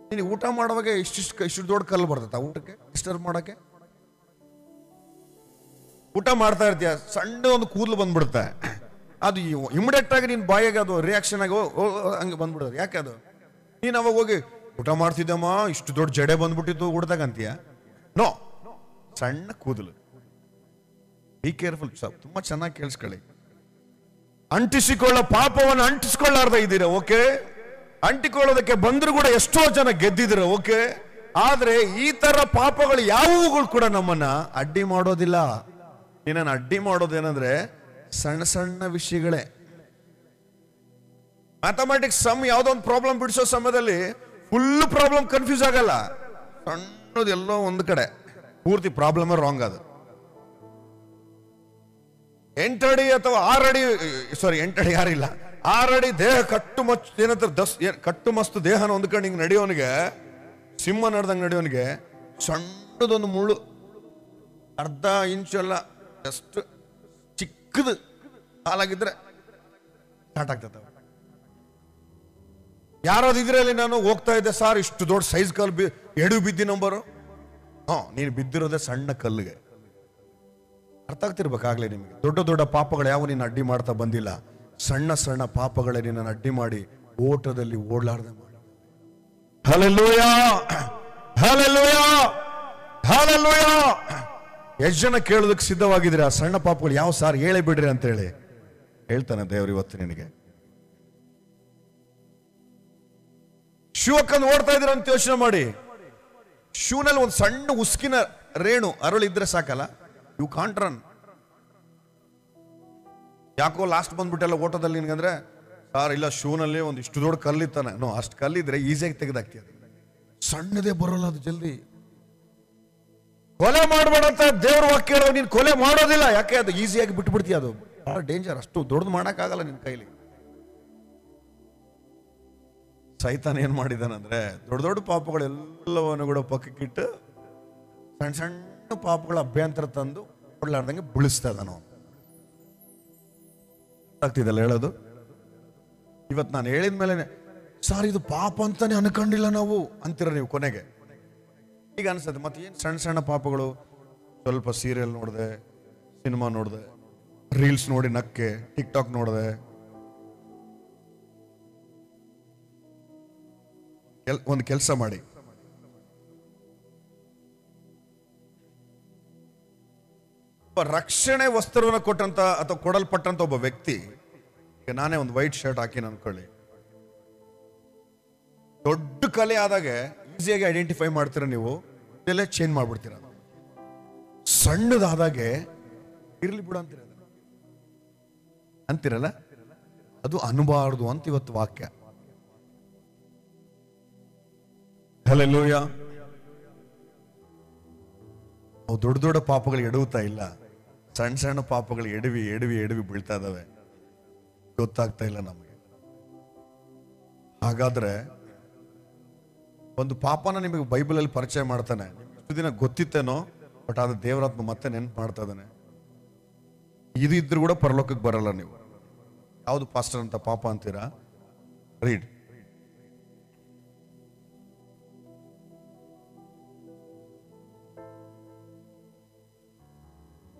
ನೀನು ಊಟ ಮಾಡುವಾಗ ಇಷ್ಟು ದೊಡ್ಡ ಕಲ್ಲು ಬರ್ತೈತೆ ಊಟಕ್ಕೆ ಡಿಸ್ಟರ್ಬ್ ಮಾಡಕ್ಕೆ. ಊಟ ಮಾಡ್ತಾ ಇರ್ತೀಯ, ಸಣ್ಣ ಒಂದು ಕೂದಲು ಬಂದ್ಬಿಡುತ್ತೆ, ಅದು ಇಮಿಡಿಯೇಟ್ ಆಗಿ ನೀನು ಬಾಯಿಗೆ ಅದು ರಿಯಾಕ್ಷನ್ ಆಗಿ ಹಂಗೆ ಬಂದ್ಬಿಡೋದು. ಯಾಕೆ ಅದು ನೀನು ಅವಾಗ ಹೋಗಿ ಊಟ ಮಾಡ್ತಿದ್ದಮ್ಮ ಇಷ್ಟು ದೊಡ್ಡ ಜಡೆ ಬಂದ್ಬಿಟ್ಟಿತ್ತು ಊಟದಾಗ ಅಂತೀಯ? ನೋ, ಸಣ್ಣ ಕೂದಲು. Be careful. ತುಂಬಾ ಚೆನ್ನಾಗಿ ಕೇಳಿಸ್ಕೊಳ್ಳಿ. ಅಂಟಿಸಿಕೊಳ್ಳೋ ಪಾಪವನ್ನು ಅಂಟಿಸಿಕೊಳ್ಳಾರ್ದ ಇದ್ದೀರಾ, ಓಕೆ? ಅಂಟಿಕೊಳ್ಳೋದಕ್ಕೆ ಬಂದ್ರು ಕೂಡ ಎಷ್ಟೋ ಜನ ಗೆದ್ದಿದ್ದೀರ, ಓಕೆ? ಆದ್ರೆ ಈ ತರ ಪಾಪಗಳು ಯಾವುಗಳು ಕೂಡ ನಮ್ಮನ್ನ ಅಡ್ಡಿ ಮಾಡೋದಿಲ್ಲ. ಏನನ್ನ ಅಡ್ಡಿ ಮಾಡೋದೇನಂದ್ರೆ ಸಣ್ಣ ಸಣ್ಣ ವಿಷಯಗಳೇ. ಮ್ಯಾಥಮೆಟಿಕ್ಸ್ ಸಮ್ ಯಾವುದೋ ಒಂದು ಪ್ರಾಬ್ಲಮ್ ಬಿಡಿಸೋ ಸಮಯದಲ್ಲಿ ಫುಲ್ ಪ್ರಾಬ್ಲಮ್ ಕನ್ಫ್ಯೂಸ್ ಆಗಲ್ಲ. ಸಣ್ಣದು ಎಲ್ಲೋ ಒಂದು ಕಡೆ ಪೂರ್ತಿ ಪ್ರಾಬ್ಲಮ್ ರಾಂಗ್. ಅದು 8 ಅಡಿ ಅಥವಾ 6 ಅಡಿ, ಸಾರಿ 8 ಅಡಿ ಯಾರಿಲ್ಲ, 6 ಅಡಿ ದೇಹ ಕಟ್ಟು ಮಸ್ತು ದೇಹನ ಹೊಂದ್ಕೊಂಡು ಹಿಂಗೆ ನಡೆಯೋನಿಗೆ, ಸಿಂಹ ನಡೆದಂಗೆ ನಡೆಯೋನಿಗೆ ಸಣ್ಣದೊಂದು ಮುಳ್ಳು ಅರ್ಧ ಇಂಚು ಅಲ್ಲ ಜಸ್ಟ್ ಚಿಕ್ಕದು ಹಾಲಾಗಿದ್ರೆ ಸ್ಟಾರ್ಟ್ ಆಗ್ತದೆ. ಯಾರಾದ್ರು ಇದ್ರಲ್ಲಿ ನಾನು ಹೋಗ್ತಾ ಇದ್ದೆ ಸರ್, ಇಷ್ಟು ದೊಡ್ಡ ಸೈಜ್ ಕಲ್ಲು ಎಡು ಬಿದ್ದಿ ನಂಬರು. ನೀನು ಬಿದ್ದಿರೋದೇ ಸಣ್ಣ ಕಲ್ಲಿಗೆ. ಅರ್ಥ ಆಗ್ತಿರ್ಬೇಕಾಗ್ಲೇ ನಿಮಗೆ. ದೊಡ್ಡ ದೊಡ್ಡ ಪಾಪಗಳು ಯಾವ ನೀನು ಅಡ್ಡಿ ಮಾಡ್ತಾ ಬಂದಿಲ್ಲ, ಸಣ್ಣ ಸಣ್ಣ ಪಾಪಗಳೇ ನಿನ್ನನ್ನು ಅಡ್ಡಿ ಮಾಡಿ ಓಟದಲ್ಲಿ ಓಡಲಾರ್ದೆ ಮಾಡಿ. Hallelujah, hallelujah, hallelujah. ಎಷ್ಟು ಜನ ಕೇಳೋದಕ್ಕೆ ಸಿದ್ಧವಾಗಿದ್ದೀರಾ? ಸಣ್ಣ ಪಾಪಗಳು ಯಾವ ಸಾರ್ ಹೇಳೇ ಬಿಡ್ರಿ ಅಂತ ಹೇಳಿ ಹೇಳ್ತಾನೆ ದೇವರು ಇವತ್ತು ನಿನಗೆ. ಶೂ ಹಾಕೊಂಡು ಓಡ್ತಾ ಇದ್ದೀರ ಅಂತ ಯೋಚನೆ ಮಾಡಿ. ಶೂನಲ್ಲಿ ಒಂದು ಸಣ್ಣ ಉಸ್ಕಿನ ರೇಣು ಅರಳಿದ್ರೆ ಸಾಕಲ್ಲ, ಯು ಕಾಂಟ್ ರನ್. ಯಾಕೋ ಲಾಸ್ಟ್ ಬಂದ್ಬಿಟ್ಟೆಲ್ಲ ಓಟದಲ್ಲಿ ನಿನ್ಗಂದ್ರೆ ಸಾರ್ ಇಲ್ಲ, ಶೂನಲ್ಲಿ ಒಂದು ಇಷ್ಟು ದೊಡ್ಡ ಕಲ್ಲಿತ್ತಾನೆ. ನೋ, ಅಷ್ಟು ಕಲ್ಲಿದ್ರೆ ಈಸಿಯಾಗಿ ತೆಗೆದಾಕ್ತಿಯ. ಸಣ್ಣದೇ ಬರೋಲ್ಲ ಅದು ಜಲ್ದಿ. ಕೊಲೆ ಮಾಡಬೇಡ ಅಂತ ದೇವ್ರ ವಾಕ್ಯ ಹೇಳೋ, ನೀನು ಕೊಲೆ ಮಾಡೋದಿಲ್ಲ. ಯಾಕೆ? ಅದು ಈಸಿಯಾಗಿ ಬಿಟ್ಬಿಡ್ತೀಯ. ಅದು ಬಹಳ ಡೇಂಜರ್. ಅಷ್ಟು ದೊಡ್ಡದು ಮಾಡೋಕ್ಕಾಗಲ್ಲ ನಿನ್ನ ಕೈಲಿ. ಸೈತಾನ ಏನ್ ಮಾಡಿದಾನಂದ್ರೆ ದೊಡ್ಡ ದೊಡ್ಡ ಪಾಪಗಳೆಲ್ಲವನ್ನು ಕೂಡ ಪಕ್ಕಕ್ಕಿಟ್ಟು ಸಣ್ಣ ಸಣ್ಣ ಪಾಪಗಳ ಅಭ್ಯಂತರ ತಂದು ಕೊಡ್ಲಾರ್ದಂಗೆ ಬಿಳಿಸ್ತಾ ಇದ್ದಾನು. ಆಗ್ತಿದಲ್ಲ ಹೇಳೋದು? ಇವತ್ತು ನಾನು ಹೇಳಿದ ಮೇಲೆ ಸರ್ ಇದು ಪಾಪ ಅಂತಾನೆ ಅನ್ಕೊಂಡಿಲ್ಲ ನಾವು ಅಂತೀರ ನೀವು ಕೊನೆಗೆ. ಈಗ ಅನ್ಸುತ್ತೆ ಮತ್ತೆ ಏನು ಸಣ್ಣ ಸಣ್ಣ ಪಾಪಗಳು. ಸ್ವಲ್ಪ ಸೀರಿಯಲ್ ನೋಡಿದೆ, ಸಿನಿಮಾ ನೋಡಿದೆ, ರೀಲ್ಸ್ ನೋಡಿ ನಕ್ಕೆ, ಟಿಕ್ ಟಾಕ್ ನೋಡಿದೆ. ಒಂದು ಕೆಲಸ ಮಾಡಿ, ರಕ್ಷಣೆ ವಸ್ತ್ರವನ್ನು ಕೊಟ್ಟಂತ ಅಥವಾ ಕೊಡಲ್ಪಟ್ಟಂತ ಒಬ್ಬ ವ್ಯಕ್ತಿ, ಈಗ ನಾನೇ ಒಂದು ವೈಟ್ ಶರ್ಟ್ ಹಾಕಿನ ಅನ್ಕೊಳ್ಳಿ, ದೊಡ್ಡ ಕಲೆ ಆದಾಗ ಈಸಿಯಾಗಿ ಐಡೆಂಟಿಫೈ ಮಾಡ್ತೀರ ನೀವು, ಇದೆಲ್ಲ ಚೇಂಜ್ ಮಾಡ್ಬಿಡ್ತೀರ. ಸಣ್ಣದಾದಾಗೆ ಇರ್ಲಿ ಬಿಡು ಅಂತೀರಲ್ಲ, ಅದು ಅನ್ಬಾರ್ದು ಅಂತ ಇವತ್ತು ವಾಕ್ಯ. ಹಲ್ಲೆಲೂಯಾ. ಅವು ದೊಡ್ಡ ದೊಡ್ಡ ಪಾಪಗಳು ಎಡುತ್ತಾ ಇಲ್ಲ, ಸಣ್ಣ ಸಣ್ಣ ಪಾಪಗಳು ಎಡವಿ ಎಡವಿ ಎಡವಿ ಬೀಳ್ತಾ ಇದಾವೆ, ಗೊತ್ತಾಗ್ತಾ ಇಲ್ಲ ನಮಗೆ. ಹಾಗಾದ್ರೆ ಒಂದು ಪಾಪನ ನಿಮಗೆ ಬೈಬಲಲ್ಲಿ ಪರಿಚಯ ಮಾಡ್ತಾನೆ, ಇಷ್ಟು ದಿನ ಗೊತ್ತಿತ್ತೇನೋ, ಬಟ್ ಅದು ದೇವರಾತ್ಮ ಮತ್ತೆ ನೆನ್ಪು ಮಾಡ್ತಾ ಇದ್ದಾನೆ. ಇದು ಇದ್ರೂ ಕೂಡ ಪರಲೋಕಕ್ಕೆ ಬರಲ್ಲ ನೀವು. ಯಾವುದು ಪಾಸ್ಟರ್ ಅಂತ ಪಾಪ ಅಂತೀರಾ? ರೀಡ್.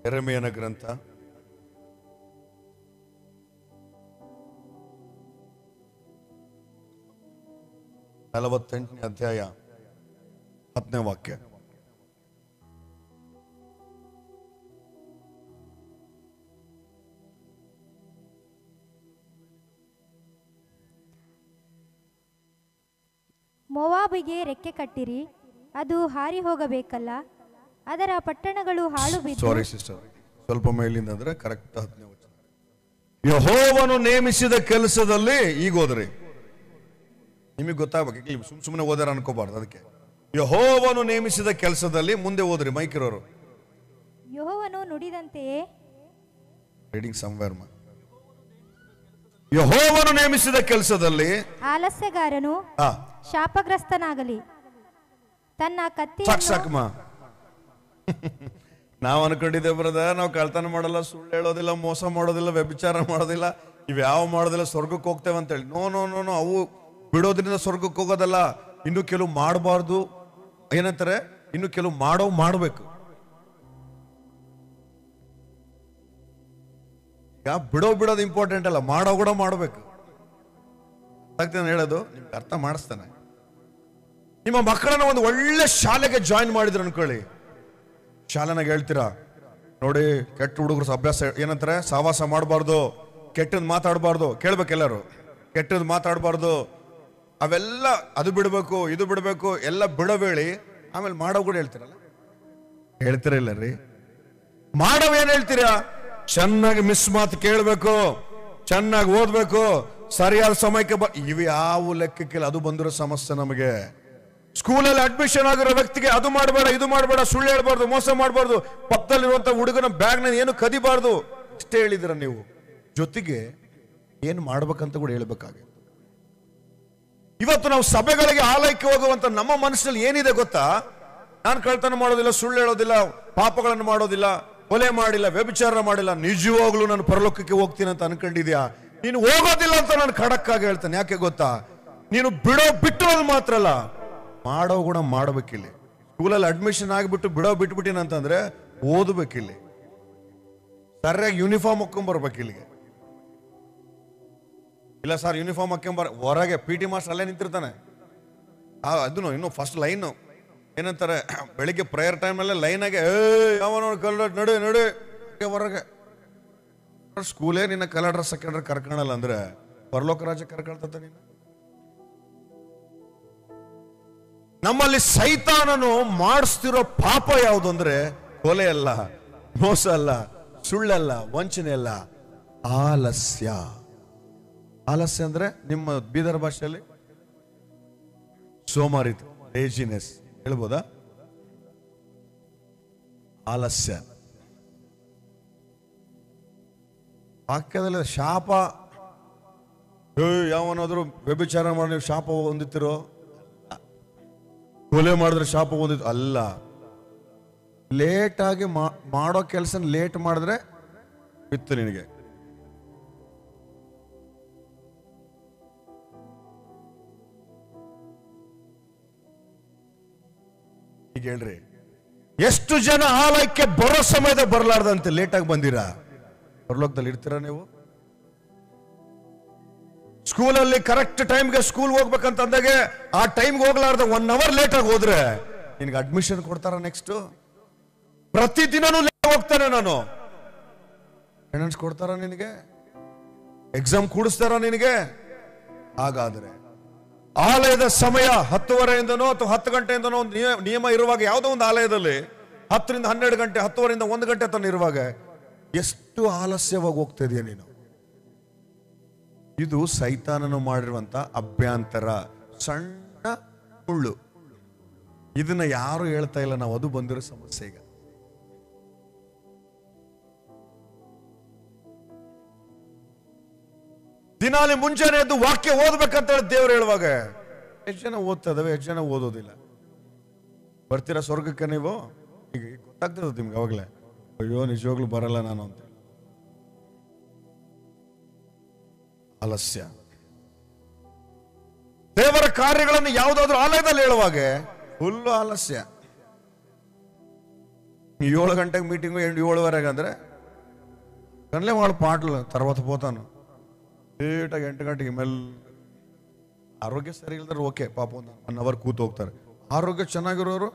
ಯೆರೆಮೀಯನ ಗ್ರಂಥ 48ನೇ ಅಧ್ಯಾಯ 10ನೇ ವಾಕ್ಯ. ಮೋವಾಬಿಗೆ ರೆಕ್ಕೆ ಕಟ್ಟಿರಿ, ಅದು ಹಾರಿ ಹೋಗಬೇಕಲ್ಲ, ಅದರ ಪಟ್ಟಣಗಳು ಹಾಳು ಬಿದ್ದು. ಸಾರಿ ಸಿಸ್ಟರ್, ಸ್ವಲ್ಪ ಮೇಲಿಂದ ಅಂದ್ರೆ ಕರೆಕ್ಟ್ 10ನೇ ವಚನ. ಯೆಹೋವನು ನೇಮಿಸಿದ ಕೆಲಸದಲ್ಲಿ, ಈಗ ಓದ್ರಿ, ನಿಮಗೆ ಗೊತ್ತಾಗಬೇಕು, ಸುಮ್ಮನೆ ಓದಾರ ಅನ್ಕೋಬಾರ್ದು. ಅದಕ್ಕೆ ಯೆಹೋವನು ನೇಮಿಸಿದ ಕೆಲಸದಲ್ಲಿ, ಮುಂದೆ ಓದ್ರಿ ಮೈಕಿರೋರು. ಯೆಹೋವನು ನುಡಿದಂತೆಯೇ, ರೀಡಿಂಗ್ ಸಮ್ವೇರ್. ಯೆಹೋವನು ನೇಮಿಸಿದ ಕೆಲಸದಲ್ಲಿ ಆಲಸ್ಯಗಾರನು ಶಾಪಗ್ರಸ್ತನಾಗಲಿ, ತನ್ನ ಕತ್ತಿಯನ್ನು. ಸಾಕಮ್ಮ, ನಾವು ಅನ್ಕೊಂಡಿದ್ದೆ ಬ್ರದರ್, ನಾವು ಕಳ್ತನ ಮಾಡಲ್ಲ, ಸುಳ್ಳು ಹೇಳೋದಿಲ್ಲ, ಮೋಸ ಮಾಡೋದಿಲ್ಲ, ವ್ಯಭಿಚಾರ ಮಾಡೋದಿಲ್ಲ, ಇವ್ಯಾವ ಮಾಡೋದಿಲ್ಲ, ಸ್ವರ್ಗಕ್ಕೆ ಹೋಗ್ತೇವೆ ಅಂತೇಳಿ. ನೋ ನೋ ನೋ ನೋ, ಅವು ಬಿಡೋದ್ರಿಂದ ಸ್ವರ್ಗಕ್ಕೆ ಹೋಗೋದಲ್ಲ. ಇನ್ನು ಕೆಲವು ಮಾಡಬಾರ್ದು, ಏನಂತಾರೆ, ಇನ್ನು ಕೆಲವು ಮಾಡಬೇಕು. ಬಿಡೋದು ಇಂಪಾರ್ಟೆಂಟ್ ಅಲ್ಲ, ಮಾಡೋ ಕೂಡ ಮಾಡಬೇಕು. ಆಗ್ತಾನೆ ಹೇಳೋದು, ನಿಮ್ಗೆ ಅರ್ಥ ಮಾಡಿಸ್ತಾನೆ. ನಿಮ್ಮ ಮಕ್ಕಳನ್ನ ಒಂದು ಒಳ್ಳೆ ಶಾಲೆಗೆ ಜಾಯಿನ್ ಮಾಡಿದ್ರು ಅನ್ಕೊಳ್ಳಿ, ಶಾಲೆನಾಗ ಹೇಳ್ತೀರಾ ನೋಡಿ ಕೆಟ್ಟ ಹುಡುಗರು ಅಭ್ಯಾಸ ಏನಂತಾರೆ, ಸಹವಾಸ ಮಾಡಬಾರ್ದು, ಕೆಟ್ಟದ್ ಮಾತಾಡಬಾರ್ದು. ಕೇಳ್ಬೇಕೆಲ್ಲರೂ, ಕೆಟ್ಟದ್ ಮಾತಾಡಬಾರ್ದು, ಅವೆಲ್ಲ ಅದು ಬಿಡಬೇಕು ಇದು ಬಿಡಬೇಕು ಎಲ್ಲ ಬಿಡಬೇಡಿ. ಆಮೇಲೆ ಮಾಡೋ ಕೂಡ ಹೇಳ್ತೀರಲ್ಲ, ಹೇಳ್ತೀರ ಇಲ್ಲ ರೀ? ಮಾಡವ್ ಏನ್ ಹೇಳ್ತೀರಾ? ಚೆನ್ನಾಗಿ ಮಿಸ್ ಮಾತು ಕೇಳಬೇಕು, ಚೆನ್ನಾಗಿ ಓದ್ಬೇಕು, ಸರಿಯಾದ ಸಮಯಕ್ಕೆ ಇವು ಯಾವ ಲೆಕ್ಕಕ್ಕಿಲ್ಲ. ಅದು ಬಂದಿರೋ ಸಮಸ್ಯೆ ನಮಗೆ. ಸ್ಕೂಲಲ್ಲಿ ಅಡ್ಮಿಷನ್ ಆಗಿರೋ ವ್ಯಕ್ತಿಗೆ ಅದು ಮಾಡಬೇಡ ಇದು ಮಾಡಬೇಡ, ಸುಳ್ಳು ಹೇಳ್ಬಾರ್ದು, ಮೋಸ ಮಾಡಬಾರ್ದು, ಪಕ್ಕದಲ್ಲಿರುವಂತ ಹುಡುಗನ ಬ್ಯಾಗ್ನ ಏನು ಕದಿಬಾರ್ದು, ಇಷ್ಟೇ ಹೇಳಿದ್ರ ನೀವು. ಜೊತೆಗೆ ಏನು ಮಾಡ್ಬೇಕಂತ ಕೂಡ ಹೇಳ್ಬೇಕಾಗಿತ್ತು. ಇವತ್ತು ನಾವು ಸಭೆಗಳಿಗೆ ಆಲಯಕ್ಕೆ ಹೋಗುವಂತ ನಮ್ಮ ಮನಸ್ಸಿನಲ್ಲಿ ಏನಿದೆ ಗೊತ್ತಾ? ನಾನು ಕಳ್ತನ ಮಾಡೋದಿಲ್ಲ, ಸುಳ್ಳು ಹೇಳೋದಿಲ್ಲ, ಪಾಪಗಳನ್ನು ಮಾಡೋದಿಲ್ಲ, ಕೊಲೆ ಮಾಡಿಲ್ಲ, ವ್ಯಭಿಚಾರ ಮಾಡಿಲ್ಲ, ನಿಜವಾಗ್ಲೂ ನಾನು ಪರಲೋಕಕ್ಕೆ ಹೋಗ್ತೀನಿ ಅಂತ ಅನ್ಕೊಂಡಿದ್ಯಾ? ನೀನು ಹೋಗೋದಿಲ್ಲ ಅಂತ ನಾನು ಖಡಕ್ ಆಗಿ ಹೇಳ್ತೇನೆ. ಯಾಕೆ ಗೊತ್ತಾ? ನೀನು ಬಿಟ್ಟಿರೋದು ಮಾತ್ರ ಅಲ್ಲ, ಮಾಡೋ ಕೂಡ ಮಾಡಬೇಕಿಲ್ಲಿ. ಸ್ಕೂಲಲ್ಲಿ ಅಡ್ಮಿಷನ್ ಆಗಿಬಿಟ್ಟು ಬಿಟ್ಬಿಟ್ಟಿನ ಅಂತಂದ್ರೆ ಓದಬೇಕಿಲ್ಲಿ, ಸರಿಯಾಗಿ ಯೂನಿಫಾರ್ಮ್ ಹಾಕೊಂಡ್ಬರ್ಬೇಕು ಇಲ್ಲಿಗೆ. ಇಲ್ಲ ಸರ್ ಯೂನಿಫಾರ್ಮ್ ಹಾಕೊಂಬರ್, ಹೊರಗೆ PT ಮಾಸ್ಟರ್ ಅಲ್ಲೇ ನಿಂತಿರ್ತಾನೆ. ಅದನ್ನು ಇನ್ನು ಫಸ್ಟ್ ಲೈನು ಏನಂತಾರೆ, ಬೆಳಿಗ್ಗೆ ಪ್ರೇಯರ್ ಟೈಮಲ್ಲೇ ಲೈನಾಗೆ ಯಾವನೋ ನಡು ನಡು ಹೊರಗೆ. ಸ್ಕೂಲೇ ನಿನ್ನ ಕಲರ್ ಡ್ರೆಸ್ ಹಾಕೊಂಡ್ರೆ ಕರ್ಕೊಳಲ್ಲ ಅಂದ್ರೆ ಪರಲೋಕ ರಾಜ್ಯ ಕರ್ಕೊಳ್ತದ ನೀನು? ನಮ್ಮಲ್ಲಿ ಸೈತಾನನು ಮಾಡಿಸ್ತಿರೋ ಪಾಪ ಯಾವುದು ಅಂದ್ರೆ ಕೊಲೆ ಅಲ್ಲ, ಮೋಸ ಅಲ್ಲ, ಸುಳ್ಳಲ್ಲ, ವಂಚನೆ ಅಲ್ಲ, ಆಲಸ್ಯ. ಆಲಸ್ಯ ಅಂದ್ರೆ ನಿಮ್ಮ ಬೀದರ್ ಭಾಷೆಯಲ್ಲಿ ಸೋಮಾರಿತ, ಲೇಜಿನೆಸ್ ಹೇಳ್ಬೋದಾ? ಆಲಸ್ಯ. ವಾಕ್ಯದಲ್ಲಿ ಶಾಪ, ಯಾವನಾದ್ರೂ ವ್ಯಭಿಚಾರ ಮಾಡಿ ನೀವು ಶಾಪ ಹೊಂದಿತ್ತಿರೋ, ಕೊಲೆ ಮಾಡಿದ್ರೆ ಶಾಪ ಹೊಂದಿತ್ತು ಅಲ್ಲ. ಲೇಟಾಗಿ ಮಾಡೋ ಕೆಲಸ ಲೇಟ್ ಮಾಡಿದ್ರೆ ಬಿತ್ತು ನಿನಗೆ. ಈಗ ಹೇಳ್ರಿ, ಎಷ್ಟು ಜನ ಆಲಯಕ್ಕೆ ಬರೋ ಸಮಯದ ಬರಲಾರ್ದಂತೆ ಲೇಟಾಗಿ ಬಂದಿರಾ? ಪರಲೋಕದಲ್ಲಿ ಇರ್ತೀರಾ ನೀವು? ಸ್ಕೂಲಲ್ಲಿ ಕರೆಕ್ಟ್ ಟೈಮ್ಗೆ ಸ್ಕೂಲ್ ಹೋಗ್ಬೇಕಂತ ಅಂದಾಗೆ ಆ ಟೈಮ್ಗೆ ಹೋಗ್ಲಾರ್ದ 1 hour ಲೇಟ್ ಆಗಿ ಹೋದ್ರೆ ನಿನ್ಗೆ ಅಡ್ಮಿಷನ್ ಕೊಡ್ತಾರ? ನೆಕ್ಸ್ಟ್ ಪ್ರತಿದಿನನೂ ಲೇಟ್ ಹೋಗ್ತಾನೆ ನಾನು, ಅಟೆಂಡೆನ್ಸ್ ಕೊಡ್ತಾರ ನಿನಗೆ? ಎಕ್ಸಾಮ್ ಕೂಡಿಸ್ತಾರ ನಿನಗೆ? ಹಾಗಾದ್ರೆ ಆಲಯದ ಸಮಯ 10:30 ಅಥವಾ 10 ಗಂಟೆಯಿಂದನೋ ಒಂದು ನಿಯಮ ಇರುವಾಗ, ಯಾವುದೋ ಒಂದು ಆಲಯದಲ್ಲಿ 10 ರಿಂದ 12 ಗಂಟೆ, 10:30 1 ಗಂಟೆ ತನಕ ಇರುವಾಗ ಎಷ್ಟು ಆಲಸ್ಯವಾಗಿ ಹೋಗ್ತಾ ಇದೆಯಾ ನೀನು? ಇದು ಸೈತಾನನು ಮಾಡಿರುವಂತ ಅಭ್ಯಂತರ, ಸಣ್ಣ ಮುಳ್ಳು. ಇದನ್ನ ಯಾರು ಹೇಳ್ತಾ ಇಲ್ಲ ನಾವು, ಅದು ಬಂದಿರೋ ಸಮಸ್ಯೆ. ಈಗ ದಿನಾಲಿ ಮುಂಜಾನೆ ಎದ್ದು ವಾಕ್ಯ ಓದ್ಬೇಕಂತ ಹೇಳಿ ದೇವ್ರು ಹೇಳುವಾಗ ಎಷ್ಟು ಜನ ಓದ್ತಾ ಇದಾವೆ, ಎಷ್ಟು ಜನ ಓದೋದಿಲ್ಲ? ಬರ್ತೀರಾ ಸ್ವರ್ಗಕ್ಕೆ ನೀವು? ಈಗ ಗೊತ್ತಾಗ್ತದ ನಿಮ್ಗೆ ಅವಾಗಲೇ, ಅಯ್ಯೋ ನಿಜವಾಗ್ಲೂ ಬರಲ್ಲ ನಾನು ಅಂತ. ಆಲಸ್ಯ. ದೇವರ ಕಾರ್ಯಗಳನ್ನು ಯಾವುದಾದ್ರೂ ಆಲಯದಲ್ಲಿ ಹೇಳುವಾಗ ಫುಲ್ ಆಲಸ್ಯ. 7 ಗಂಟೆಗೆ ಮೀಟಿಂಗು, 7:30 ಅಂದ್ರೆ ಕನ್ಲೆ ಮಾಡು ಪಾಟ್ಲು తర్వాత పోతాను. ಲೇಟಾಗಿ 8 ಗಂಟೆಗೆ ಮೇಲೆ. ಆರೋಗ್ಯ ಸರಿ ಇಲ್ದ್ರೆ ಓಕೆ, ಪಾಪ 1 hour ಕೂತು ಹೋಗ್ತಾರೆ. ಆರೋಗ್ಯ ಚೆನ್ನಾಗಿರೋರು,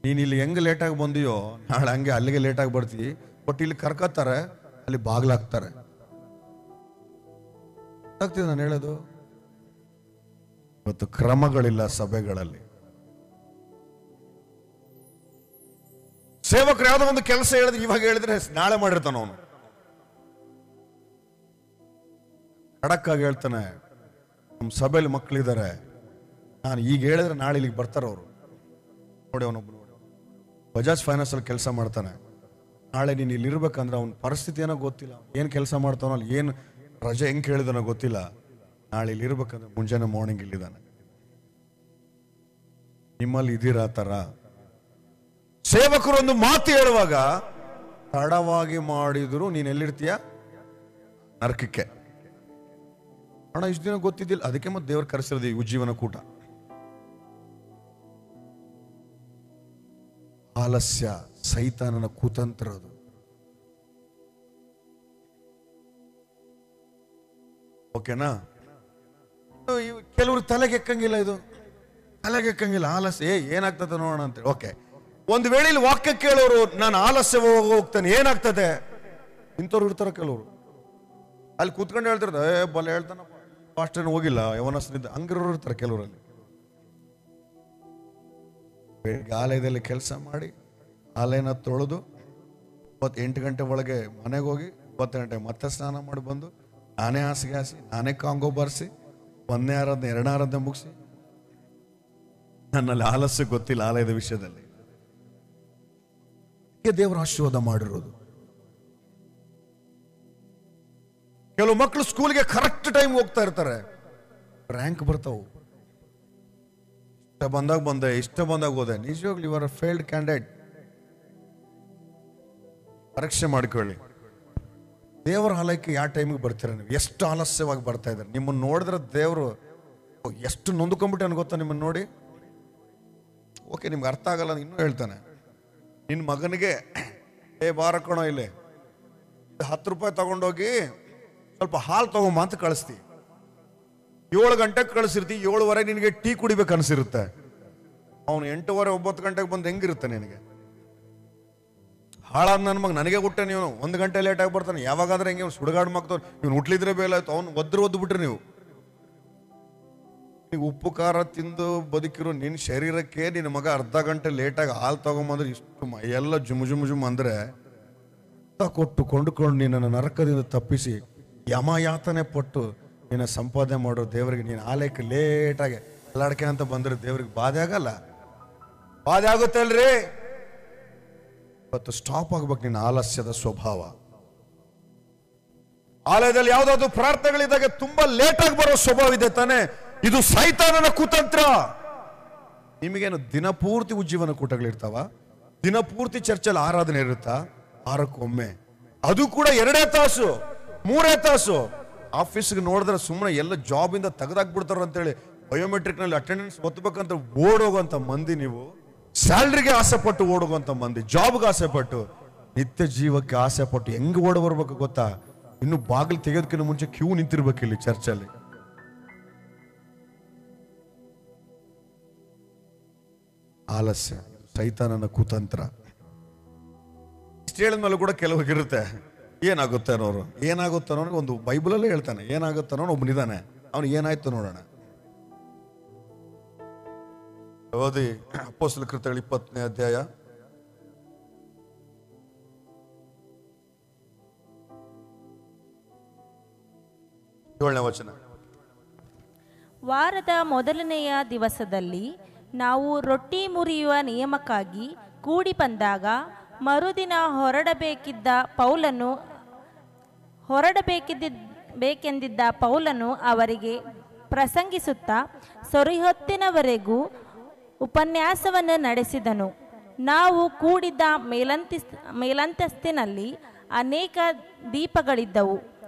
ನೀನ್ ಇಲ್ಲಿ ಹೆಂಗ್ ಲೇಟಾಗಿ ಬಂದಿಯೋ ನಾಳೆ ಹಂಗೆ ಅಲ್ಲಿಗೆ ಲೇಟಾಗಿ ಬರ್ತೀವಿ. ಬಟ್ ಇಲ್ಲಿ ಕರ್ಕತ್ತಾರೆ, ಅಲ್ಲಿ ಬಾಗ್ಲಾಕ್ತಾರೆ. ಆಗ್ತಿದೆ ನಾನು ಹೇಳೋದು. ಇವತ್ತು ಕ್ರಮಗಳಿಲ್ಲ ಸಭೆಗಳಲ್ಲಿ. ಸೇವಕರು ಯಾವುದೋ ಒಂದು ಕೆಲಸ ಹೇಳಿದ್ರೆ ಇವಾಗ ಹೇಳಿದ್ರೆ ನಾಳೆ ಮಾಡಿರ್ತಾನ ಅವನು. ಖಡಕ್ಕಾಗಿ ಹೇಳ್ತಾನೆ, ನಮ್ಮ ಸಭೆಯಲ್ಲಿ ಮಕ್ಕಳಿದ್ದಾರೆ, ನಾನು ಈಗ ಹೇಳಿದ್ರೆ ನಾಳೆ ಇಲ್ಲಿಗೆ ಬರ್ತಾರೆ ಅವರು. ನೋಡಿ ಅವನೊಬ್ಬನು ಬಜಾಜ್ ಫೈನಾನ್ಸ್ ಅಲ್ಲಿ ಕೆಲಸ ಮಾಡ್ತಾನೆ. ನಾಳೆ ನೀನು ಇಲ್ಲಿ ಇರ್ಬೇಕಂದ್ರೆ ಅವನ ಪರಿಸ್ಥಿತಿ ಏನೋ ಗೊತ್ತಿಲ್ಲ, ಏನು ಕೆಲಸ ಮಾಡ್ತಾನೋ ಅಲ್ಲಿ, ಏನು ರಜೆ ಹೆಂಗೆ ಕೇಳಿದಾನೋ ಗೊತ್ತಿಲ್ಲ. ನಾಳೆ ಇಲ್ಲಿ ಇರ್ಬೇಕಂದ್ರೆ ಮುಂಜಾನೆ ಮಾರ್ನಿಂಗ್ ಇಲ್ಲಿದ್ದಾನೆ. ನಿಮ್ಮಲ್ಲಿ ಇದೀರಾ ತರ? ಸೇವಕರು ಒಂದು ಮಾತು ಹೇಳುವಾಗ ತಡವಾಗಿ ಮಾಡಿದ್ರು ನೀನ್ ಎಲ್ಲಿರ್ತೀಯ? ನರಕಕ್ಕೆ. ಅಣ್ಣ ಇಷ್ಟು ದಿನ ಗೊತ್ತಿದ್ದಿಲ್ಲ, ಅದಕ್ಕೆ ಮತ್ತೆ ದೇವ್ರು ಕರೆಸಿರೋದು ಈ ಉಜ್ಜೀವನ ಕೂಟ. ಆಲಸ್ಯ ಸೈತಾನನ ಕುತಂತ್ರ ಅದು. ಓಕೆನಾ? ಕೆಲವ್ರು ತಲೆಗೆ ಎಕ್ಕಂಗಿಲ್ಲ, ಇದು ತಲೆಗೆ ಎಕ್ಕಂಗಿಲ್ಲ. ಆಲಸ್ಯ ಏನಾಗ್ತದೆ ನೋಡೋಣ ಅಂತೇಳಿ. ಓಕೆ, ಒಂದು ವೇಳೆ ಇಲ್ಲಿ ವಾಕ್ಯ ಕೇಳೋರು ನಾನು ಆಲಸ್ಯ ಹೋಗ್ತಾನೆ ಏನಾಗ್ತದೆ ಇಂಥವ್ರು ಇರ್ತಾರೆ. ಕೆಲವರು ಅಲ್ಲಿ ಕೂತ್ಕೊಂಡು ಹೇಳ್ತಿರ್ತಾರೆ, ಬಲ್ಲ ಹೇಳ್ತಾನಪ್ಪ, ಫಾಸ್ಟ್ ಏನು ಹೋಗಿಲ್ಲ ಯವನಸ್ನಿದ್ದ, ಹಂಗಿರೋರು ಇರ್ತಾರೆ ಕೆಲವರಲ್ಲಿ. ಬೆಳಿಗ್ಗೆ ಆಲಯದಲ್ಲಿ ಕೆಲಸ ಮಾಡಿ ಆಲಯನ ತೊಳೆದು 8 ಗಂಟೆ ಒಳಗೆ ಮನೆಗೆ ಹೋಗಿ 9 ಗಂಟೆ ಮತ್ತೆ ಸ್ನಾನ ಮಾಡಿ ಬಂದು ನಾನೇ ಹಾಸಿಗೆ ಹಾಸಿ ನಾನೇ ಕಾಂಗೋ ಬಾರಿಸಿ 1ನೇ ಆರಾಧನೆ 2ನೇ ಆರಾಧನೆ ಮುಗಿಸಿ, ನನ್ನಲ್ಲಿ ಆಲಸ್ಯ ಗೊತ್ತಿಲ್ಲ ಆಲಯದ ವಿಷಯದಲ್ಲಿ. ದೇವರ ಆಶೀರ್ವಾದ ಮಾಡಿರೋದು. ಕೆಲವು ಮಕ್ಕಳು ಸ್ಕೂಲ್ಗೆ ಕರೆಕ್ಟ್ ಟೈಮ್ ಹೋಗ್ತಾ ಇರ್ತಾರೆ, ರ್ಯಾಂಕ್ ಬರ್ತಾವು. ಇಷ್ಟ ಬಂದಾಗ ಬಂದೆ, ಇಷ್ಟ ಬಂದಾಗ ಹೋದೆ. ನಿಜವಾಗ್ಲೂ ಇವರ ಫೇಲ್ಡ್ ಕ್ಯಾಂಡಿಡೇಟ್. ಪರೀಕ್ಷೆ ಮಾಡಿಕೊಳ್ಳಿ. ದೇವರ ಆಲಯಕ್ಕೆ ಯಾವ ಟೈಮಿಗೆ ಬರ್ತೀರ ನೀವು? ಎಷ್ಟು ಆಲಸ್ಯವಾಗಿ ಬರ್ತಾ ಇದ್ದಾರೆ. ನಿಮ್ಮನ್ನು ನೋಡಿದ್ರೆ ದೇವರು ಎಷ್ಟು ನೊಂದ್ಕೊಂಡ್ಬಿಟ್ಟೆ ಗೊತ್ತಾ ನಿಮ್ಮನ್ನು ನೋಡಿ? ಓಕೆ, ನಿಮ್ಗೆ ಅರ್ಥ ಆಗಲ್ಲ, ಇನ್ನೂ ಹೇಳ್ತಾನೆ. ನಿನ್ನ ಮಗನಿಗೆ ಬಾರಕೋಣ ಇಲ್ಲಿ 10 ರೂಪಾಯಿ ತಗೊಂಡೋಗಿ ಸ್ವಲ್ಪ ಹಾಲು ತಗೊಂಬ ಅಂತ ಕಳಿಸ್ತಿ. 7 ಗಂಟೆಗೆ ಕಳಿಸಿರ್ತಿ, 7:15 ನಿನಗೆ ಟೀ ಕುಡಿಬೇಕು ಅನ್ಸಿರುತ್ತೆ. ಅವನು 8:15 9 ಗಂಟೆಗೆ ಬಂದು ಹೆಂಗಿರುತ್ತೆ ನಿನಗೆ? ಹಾಳಾದ ನನ್ನ ಮಗ, ನನಗೆ ಹುಟ್ಟೆ ನೀವು 1 ಗಂಟೆ ಲೇಟಾಗಿ ಬರ್ತಾನೆ. ಯಾವಾಗಾದ್ರೆ ಹೆಂಗೆ ಸುಡುಗಾಡು ಮಗ್ತವ್ರು, ಇವ್ನು ಹುಟ್ಲಿದ್ರೆ ಬೇಲ ಆಯ್ತು. ಅವ್ನು ಒದ್ದು ಬಿಟ್ರಿ ನೀವು. ಉಪ್ಪು ಖಾರ ತಿಂದು ಬದುಕಿರೋ ನಿನ್ನ ಶರೀರಕ್ಕೆ ನಿನ್ನ ಮಗ ಅರ್ಧ ಗಂಟೆ ಲೇಟಾಗಿ ಹಾಲು ತಗೊಂಬಂದ್ರೆ ಇಷ್ಟು ಎಲ್ಲ ಜುಮ್ ಅಂದ್ರೆ ಕೊಟ್ಟು ಕೊಂಡುಕೊಂಡು ನಿನ್ನನ್ನು ನರಕದಿಂದ ತಪ್ಪಿಸಿ ಯಮಯಾತನೆ ಪಟ್ಟು ನಿನ್ನ ಸಂಪಾದನೆ ಮಾಡೋ ದೇವರಿಗೆ ನೀನು ಆಲಯಕ್ಕೆ ಲೇಟಾಗಿ ಅಲ್ಲಾಡ್ಕೆ ಅಂತ ಬಂದ್ರೆ ದೇವ್ರಿಗೆ ಬಾಧೆ ಆಗಲ್ಲ? ಬಾಧೆ ಆಗುತ್ತೆ ಅಲ್ರಿ? ಇವತ್ತು ಸ್ಟಾಪ್ ಆಗ್ಬೇಕು ನಿನ್ನ ಆಲಸ್ಯದ ಸ್ವಭಾವ. ಆಲಯದಲ್ಲಿ ಯಾವ್ದಾದ್ರು ಪ್ರಾರ್ಥನೆಗಳಿದ್ದಾಗ ತುಂಬಾ ಲೇಟಾಗಿ ಬರೋ ಸ್ವಭಾವ ಇದೆ ತಾನೆ? ಇದು ಸೈತಾನನ ಕುತಂತ್ರ. ನಿಮಗೇನು ದಿನಪೂರ್ತಿ ಉಜ್ಜೀವನ ಕೂಟಗಳಿರ್ತಾವ? ದಿನಪೂರ್ತಿ ಚರ್ಚಲ್ಲಿ ಆರಾಧನೆ ಇರುತ್ತಾ? 6ಕ್ಕೊಮ್ಮೆ, ಅದು ಕೂಡ 2 ತಾಸು 3 ತಾಸು. ಆಫೀಸ್ಗೆ ನೋಡಿದ್ರೆ ಸುಮ್ಮನೆ ಎಲ್ಲ ಜಾಬ್ ಇಂದ ತೆಗೆದಾಕ್ಬಿಡ್ತಾರ ಅಂತೇಳಿ ಬಯೋಮೆಟ್ರಿಕ್ ನಲ್ಲಿ ಅಟೆಂಡೆನ್ಸ್ ಒತ್ತಬೇಕಂತ ಓಡೋಗುವಂತ ಮಂದಿ ನೀವು. ಸ್ಯಾಲ್ರಿಗೆ ಆಸೆ ಪಟ್ಟು ಓಡೋಗುವಂತ ಮಂದಿ, ಜಾಬ್ಗೆ ಆಸೆ ಪಟ್ಟು, ನಿತ್ಯ ಜೀವಕ್ಕೆ ಆಸೆ ಪಟ್ಟು ಹೆಂಗ್ ಓಡ ಬರ್ಬೇಕು ಗೊತ್ತಾ? ಇನ್ನು ಬಾಗಿಲು ತೆಗೆಯೋದಕ್ಕಿಂತ ಮುಂಚೆ ಕ್ಯೂ ನಿಂತಿರ್ಬೇಕು ಇಲ್ಲಿ ಚರ್ಚಲ್ಲಿ. ಆಲಸ್ಯ ಸೈತಾನನ ಕುತಂತ್ರ. ಇಷ್ಟು ಹೇಳಿದ್ಮೇಲೆ ಕೂಡ ಕೆಲವರಿಗಿರುತ್ತೆ ಏನಾಗುತ್ತೆ ಅನ್ನೋರು. ಏನಾಗುತ್ತೆ ಅನ್ನೋನಿಗೆ ಒಂದು ಬೈಬಲಲ್ಲೇ ಹೇಳ್ತಾನೆ. ಏನಾಗುತ್ತೆ ಅನ್ನೋನು ಒಬ್ಬನಿದ್ದಾನೆ, ಅವನು ಏನಾಯ್ತು ನೋಡೋಣ. ಓದಿ ಅಪೊಸ್ತಲರ ಕೃತ್ಯಗಳು 20ನೇ ಅಧ್ಯಾಯ 7ನೇ ವಚನ. ವಾರದ ಮೊದಲನೆಯ ದಿವಸದಲ್ಲಿ ನಾವು ರೊಟ್ಟಿ ಮುರಿಯುವ ನಿಯಮಕ್ಕಾಗಿ ಕೂಡಿ ಬಂದಾಗ ಮರುದಿನ ಹೊರಡಬೇಕೆಂದಿದ್ದ ಪೌಲನು ಅವರಿಗೆ ಪ್ರಸಂಗಿಸುತ್ತಾ ಸೊರಿಹೊತ್ತಿನವರೆಗೂ ಉಪನ್ಯಾಸವನ್ನು ನಡೆಸಿದನು. ನಾವು ಕೂಡಿದ್ದ ಮೇಲಂತಸ್ತಿನಲ್ಲಿ ಅನೇಕ ದೀಪಗಳಿದ್ದವು.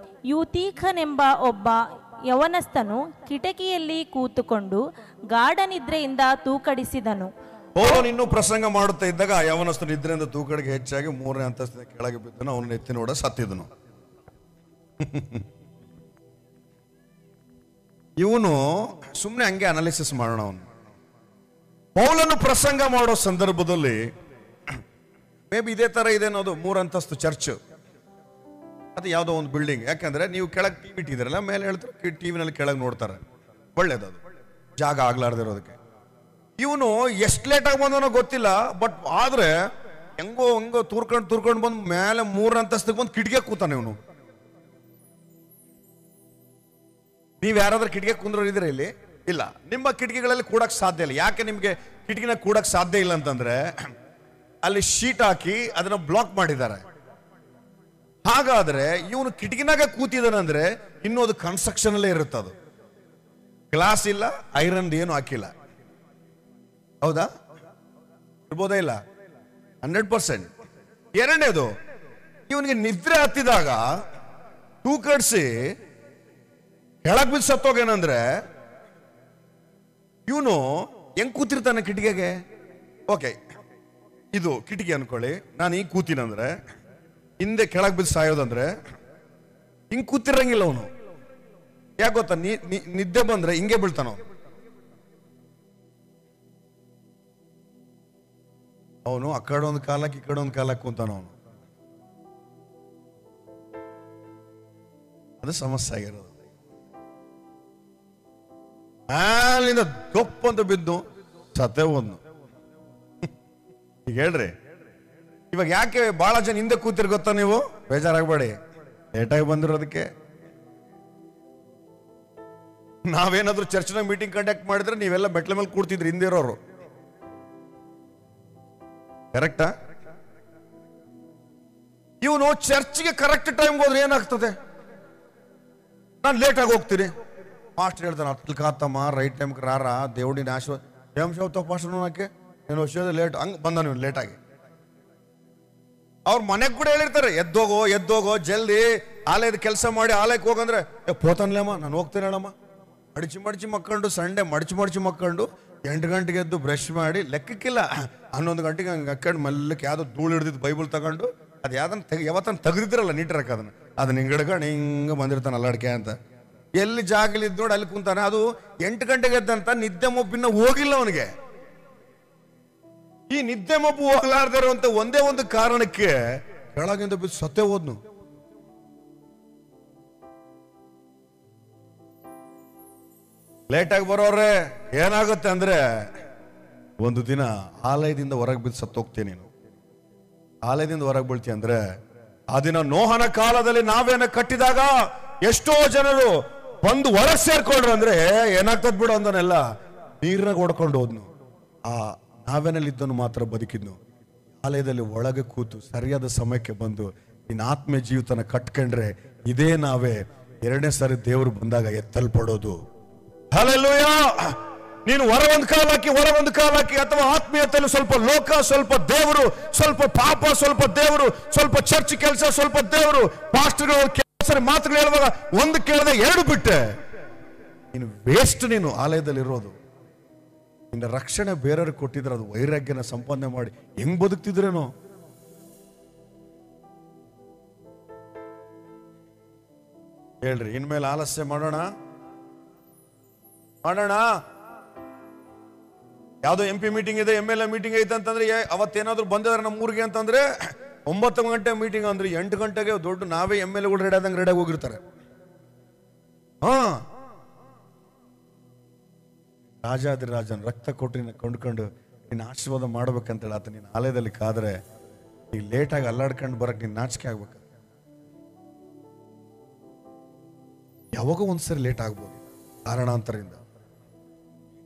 ಯೂತೀಖನೆಂಬ ಒಬ್ಬ ಯವನಸ್ಥನು ಕಿಟಕಿಯಲ್ಲಿ ಕೂತುಕೊಂಡು ಗಾಢನಿದ್ರೆಯಿಂದ ತೂಕಡಿಸಿದನು. ಪೌಲನು ಇನ್ನೂ ಪ್ರಸಂಗ ಮಾಡುತ್ತಾ ಇದ್ದಾಗ ಯವನಸ್ಥನು ನಿದ್ರೆಯಿಂದ ತೂಕಡಿಗೆ ಹೆಚ್ಚಾಗಿ 3ನೇ ಅಂತಸ್ತಿನ ಕೆಳಗೆ ಬಿದ್ದನು. ಅವನು ಎತ್ತಿ ನೋಡ ಸತ್ತಿದನು. ಇವನು ಸುಮ್ಮನೆ ಹಂಗೆ ಅನಾಲಿಸಿಸ್ ಮಾಡೋಣ. ಅವನು ಪೌಲನು ಪ್ರಸಂಗ ಮಾಡೋ ಸಂದರ್ಭದಲ್ಲಿ ಮೇ ಬಿ ಇದೇ ತರ ಇದೆ ಅನ್ನೋದು. 3 ಅಂತಸ್ತು ಚರ್ಚ್, ಅದು ಯಾವುದೋ ಒಂದು ಬಿಲ್ಡಿಂಗ್. ಯಾಕಂದ್ರೆ ನೀವು ಕೆಳಗೆ ಟಿವಿ ಇಟ್ಟಿದ್ದೀರಲ್ಲ, ಮೇಲೆ ಹೇಳ್ತಾರೆ ಟಿವಿನಲ್ಲಿ ಕೆಳಗೆ ನೋಡ್ತಾರೆ. ಒಳ್ಳೇದದು, ಜಾಗ ಆಗ್ಲಾರ್ದಿರೋದಕ್ಕೆ. ಇವನು ಎಷ್ಟು ಲೇಟಾಗಿ ಬಂದನೋ ಗೊತ್ತಿಲ್ಲ, ಬಟ್ ಆದ್ರೆ ಹೆಂಗೋ ತೂರ್ಕೊಂಡು ಬಂದು ಮೇಲೆ 3 ಅಂತಸ್ತಿಗೆ ಬಂದು ಕಿಟಕಿ ಕೂತಾನೆ ಇವನು. ನೀವ್ ಯಾರಾದ್ರೂ ಕಿಟಕಿ ಕುಂದ್ರೋರು ಇದ್ರೆ ಇಲ್ಲಿ? ಇಲ್ಲ. ನಿಮ್ಮ ಕಿಟಕಿಗಳಲ್ಲಿ ಕೂಡಕ್ ಸಾಧ್ಯ ಇಲ್ಲ. ಯಾಕೆ ನಿಮ್ಗೆ ಕಿಟಕಿನ ಕೂಡಕ್ ಸಾಧ್ಯ ಇಲ್ಲ ಅಂತಂದ್ರೆ ಅಲ್ಲಿ ಶೀಟ್ ಹಾಕಿ ಅದನ್ನ ಬ್ಲಾಕ್ ಮಾಡಿದ್ದಾರೆ. ಹಾಗಾದ್ರೆ ಇವನು ಕಿಟಕಿನಾಗ ಕೂತಿದಾನಂದ್ರೆ ಇನ್ನೂ ಅದು ಕನ್ಸ್ಟ್ರಕ್ಷನ್ ಅಲ್ಲೇ ಇರುತ್ತೆ. ಅದು ಗ್ಲಾಸ್ ಇಲ್ಲ, ಐರನ್ ಏನು ಹಾಕಿಲ್ಲ. ಹೌದಾ? ಇರ್ಬೋದಾ? ಇಲ್ಲ, 100%. ಎರಡನೇದು, ಇವನಿಗೆ ನಿದ್ರೆ ಹತ್ತಿದಾಗ ತೂಕಡಿಸಿ ಕೆಳಗ್ ಬಿದ್ದು ಸತ್ತೋಗೇನಂದ್ರೆ ಇವನು ಹೆಂಗ್ ಕೂತಿರ್ತಾನೆ ಕಿಟಕಿಗೆ? ಓಕೆ, ಇದು ಕಿಟಕಿ ಅನ್ಕೊಳ್ಳಿ. ನಾನು ಈಗ ಕೂತೀನಂದ್ರೆ ಹಿಂದೆ ಕೆಳಗ್ ಬಿದ್ದು ಸಾಯೋದಂದ್ರೆ ಹಿಂಗ್ ಕೂತಿರಂಗಿಲ್ಲ ಅವನು. ಯಾಕೆ ಗೊತ್ತಾ, ನಿದ್ದೆ ಬಂದ್ರೆ ಹಿಂಗೆ ಬೀಳ್ತಾನ ಅವನು. ಆ ಕಡೆ ಒಂದು ಕಾಲಕ್ಕೆ ಈ ಕಡೆ ಒಂದು ಕಾಲಕ್ಕೆ ಕುಂತಾನ ಅವನು. ಅದು ಸಮಸ್ಯೆ ಆಗಿರೋದು. ಅಲ್ಲಿಂದ ದೊಪ್ಪಂತ ಬಿದ್ದು ಸತ್ತೇ ಹೋದ್ನು. ಈಗ ಹೇಳ್ರಿ, ಇವಾಗ ಯಾಕೆ ಬಹಳ ಜನ ಹಿಂದೆ ಕೂತಿರ್ ಗೊತ್ತಾ ನೀವು? ಬೇಜಾರಾಗಬೇಡಿ, ಲೇಟಾಗಿ ಬಂದಿರೋದಕ್ಕೆ. ನಾವೇನಾದ್ರೂ ಚರ್ಚ್ನ ಮೀಟಿಂಗ್ ಕಂಡಕ್ಟ್ ಮಾಡಿದ್ರೆ ನೀವೆಲ್ಲ ಮೆಟ್ಲ ಮೇಲೆ ಕೂಡ್ತಿದ್ರಿ ಹಿಂದೆ ಇರೋರು. ಕರೆಕ್ಟಾ? ಇವನು ಚರ್ಚ್ಗೆ ಕರೆಕ್ಟ್ ಟೈಮ್ಗೆ ಹೋದ್ರೆ ಏನಾಗ್ತದೆ? ನಾನು ಲೇಟಾಗಿ ಹೋಗ್ತೀನಿ. ಮಾಸ್ಟರ್ ಹೇಳ್ತಾನೆ, ಹತ್ತು ಕಾತಮ್ಮ ರೈಟ್ ಟೈಮ್ಗೆ ರಾರ ದೇವಡಿನ ಆಶೀರ್ವಾದ ಏಮ್ ಶೌತ ಪಾಸ್ಟರ್ ನೋಡಕ್ಕೆ ಏನು ವರ್ಷದ ಲೇಟ್ ಹಂಗೆ ಬಂದ ನೀವು ಲೇಟಾಗಿ. ಅವ್ರ ಮನೆಗೆ ಕೂಡ ಹೇಳಿರ್ತಾರೆ, ಎದ್ದೋಗೋ ಜಲ್ದಿ ಆಲಯದ ಕೆಲಸ ಮಾಡಿ ಆಲಯಕ್ಕೆ ಹೋಗಂದ್ರೆ ಪೋತಾನ್ಲೇಮ್ಮ ನಾನು ಹೋಗ್ತೀನಿ ಹೇಳಮ್ಮ. ಮಡಿಚಿ ಮಕ್ಕೊಂಡು ಸಂಡೆ ಮಡಿಚಿ ಮಕ್ಕೊಂಡು 8 ಗಂಟೆಗೆ ಎದ್ದು ಬ್ರಷ್ ಮಾಡಿ ಲೆಕ್ಕಕ್ಕಿಲ್ಲ 11 ಗಂಟೆಗೆ ಹಂಗೆ ಹಾಕೊಂಡು ಮೆಲ್ಲಕ್ಕೆ ಯಾವುದೋ ಧೂಳು ಹಿಡಿದಿದ್ದು ಬೈಬಲ್ ತಗೊಂಡು ಅದು ಯಾವತ್ತನ್ನು ತೆಗೆದಿದ್ರಲ್ಲ ನೀಟ್ರಕ್ಕೆ ಅದನ್ನ ಹಿಂಗೆ ಹಿಡ್ಕೊಂಡು ಹಿಂಗೆ ಬಂದಿರ್ತಾನೆ ಅಲ್ಲಾಡ್ಕೆ ಅಂತ. ಎಲ್ಲಿ ಜಾಗಲಿದ್ದು ನೋಡಿ ಅಲ್ಲಿ ಕುಂತಾನೆ. ಅದು 8 ಗಂಟೆಗೆ ಎದ್ದಂತ ನಿದ್ದೆ ಮೊಬ್ಬಿನ ಹೋಗಿಲ್ಲ ಅವನಿಗೆ. ಈ ನಿದ್ದೆ ಮೊಬ್ಬು ಹೋಗ್ಲಾರ್ದೇ ಇರುವಂತ ಒಂದೇ ಒಂದು ಕಾರಣಕ್ಕೆ ಕೆಳಗಿಂದ ಬಿದ್ದು ಸತ್ತೇ ಹೋದ್ನು. ಲೇಟಾಗಿ ಬರೋರೆ ಏನಾಗುತ್ತೆ ಅಂದ್ರೆ, ಒಂದು ದಿನ ಆಲಯದಿಂದ ಹೊರಗೆ ಬಿದ್ದು ಸತ್ತೋಗ್ತೀನಿ. ನೀನು ಆಲಯದಿಂದ ಹೊರಗೆ ಬೀಳ್ತಿ ಅಂದ್ರೆ, ಆ ದಿನ ನೋಹನ ಕಾಲದಲ್ಲಿ ನಾವೇನ ಕಟ್ಟಿದಾಗ ಎಷ್ಟೋ ಜನರು ಬಂದು ಹೊರಗೆ ಸೇರ್ಕೊಂಡ್ರು ಅಂದ್ರೆ ಏನಾಗ್ತದ್ ಬಿಡು ಅಂದನೆಲ್ಲ ನೀರಾಗ ಹೊಡ್ಕೊಂಡು ಹೋದ್ನು. ಆ ನಾವೇನಲ್ಲಿ ಇದ್ದನು ಮಾತ್ರ ಬದುಕಿದ್ನು. ಆಲಯದಲ್ಲಿ ಒಳಗೆ ಕೂತು ಸರಿಯಾದ ಸಮಯಕ್ಕೆ ಬಂದು ನಿನ್ನ ಆತ್ಮೀಯ ಜೀವಿತನ ಕಟ್ಕೊಂಡ್ರೆ ಇದೇ ನಾವೇ 2ನೇ ಸಾರಿ ದೇವರು ಬಂದಾಗ ಎತ್ತಲ್ಪಡೋದು. ಹಲ್ಲೆಲೂಯಾ. ನೀನು ಹೊರ ಒಂದು ಕಾಲಕ್ಕೆ ಅಥವಾ ಆತ್ಮೀಯತೆಯಲ್ಲಿ ಸ್ವಲ್ಪ ಲೋಕ, ಸ್ವಲ್ಪ ದೇವರು, ಸ್ವಲ್ಪ ಪಾಪ, ಸ್ವಲ್ಪ ದೇವರು, ಸ್ವಲ್ಪ ಚರ್ಚ್ ಕೆಲಸ, ಸ್ವಲ್ಪ ದೇವರು, ಪಾಸ್ಟರ್ಗಳು ಕೆಲಸ ಮಾತುಗಳು ಹೇಳುವಾಗ ಒಂದು ಕೇಳದೆ 2 ಬಿಟ್ಟೆ, ನೀನು ವೇಸ್ಟ್. ನೀನು ಆಲಯದಲ್ಲಿ ಇರೋದು. ನಿನ್ನ ರಕ್ಷಣೆ ಬೇರೆಯವ್ರಿಗೆ ಕೊಟ್ಟಿದ್ರೆ ಅದು ವೈರಾಗ್ಯನ ಸಂಪಾದನೆ ಮಾಡಿ ಹೆಂಗ್ ಬದುಕ್ತಿದ್ರೇನೋ. ಹೇಳ್ರಿ, ಇನ್ಮೇಲೆ ಆಲಸ್ಯ ಮಾಡೋಣ. ಯಾವ್ದೋ MP ಮೀಟಿಂಗ್ ಇದೆ, MLA ಮೀಟಿಂಗ್ ಐತೆ ಅಂತಂದ್ರೆ ಅವತ್ತೇನಾದ್ರು ಬಂದಿದ್ದಾರೆ ನಮ್ಮ ಊರಿಗೆ ಅಂತಂದ್ರೆ 9 ಗಂಟೆ ಮೀಟಿಂಗ್ ಅಂದ್ರೆ 8 ಗಂಟೆಗೆ ದೊಡ್ಡ ನಾವೇ MLAಗಳು ರೆಡಿಯಾದಂಗೆ ರೆಡಿಯಾಗಿ ಹೋಗಿರ್ತಾರೆ. ರಾಜಾದಿರಾಜನ್ ರಕ್ತ ಕೊಟ್ಟು ಕೊಂಡ್ಕೊಂಡು ನಿನ್ನ ಆಶೀರ್ವಾದ ಮಾಡ್ಬೇಕಂತೇಳಿ ಆತ ನಿನ್ನ ಆಲಯದಲ್ಲಿ ಕಾದ್ರೆ ಈಗ ಲೇಟಾಗಿ ಅಲ್ಲಾಡ್ಕೊಂಡು ಬರಕ್ ನೀನ್ ನಾಚಿಕೆ ಆಗ್ಬೇಕು. ಯಾವಾಗ ಒಂದ್ಸರಿ ಲೇಟ್ ಆಗ್ಬೋದು, ಕಾರಣಾಂತರದಿಂದ.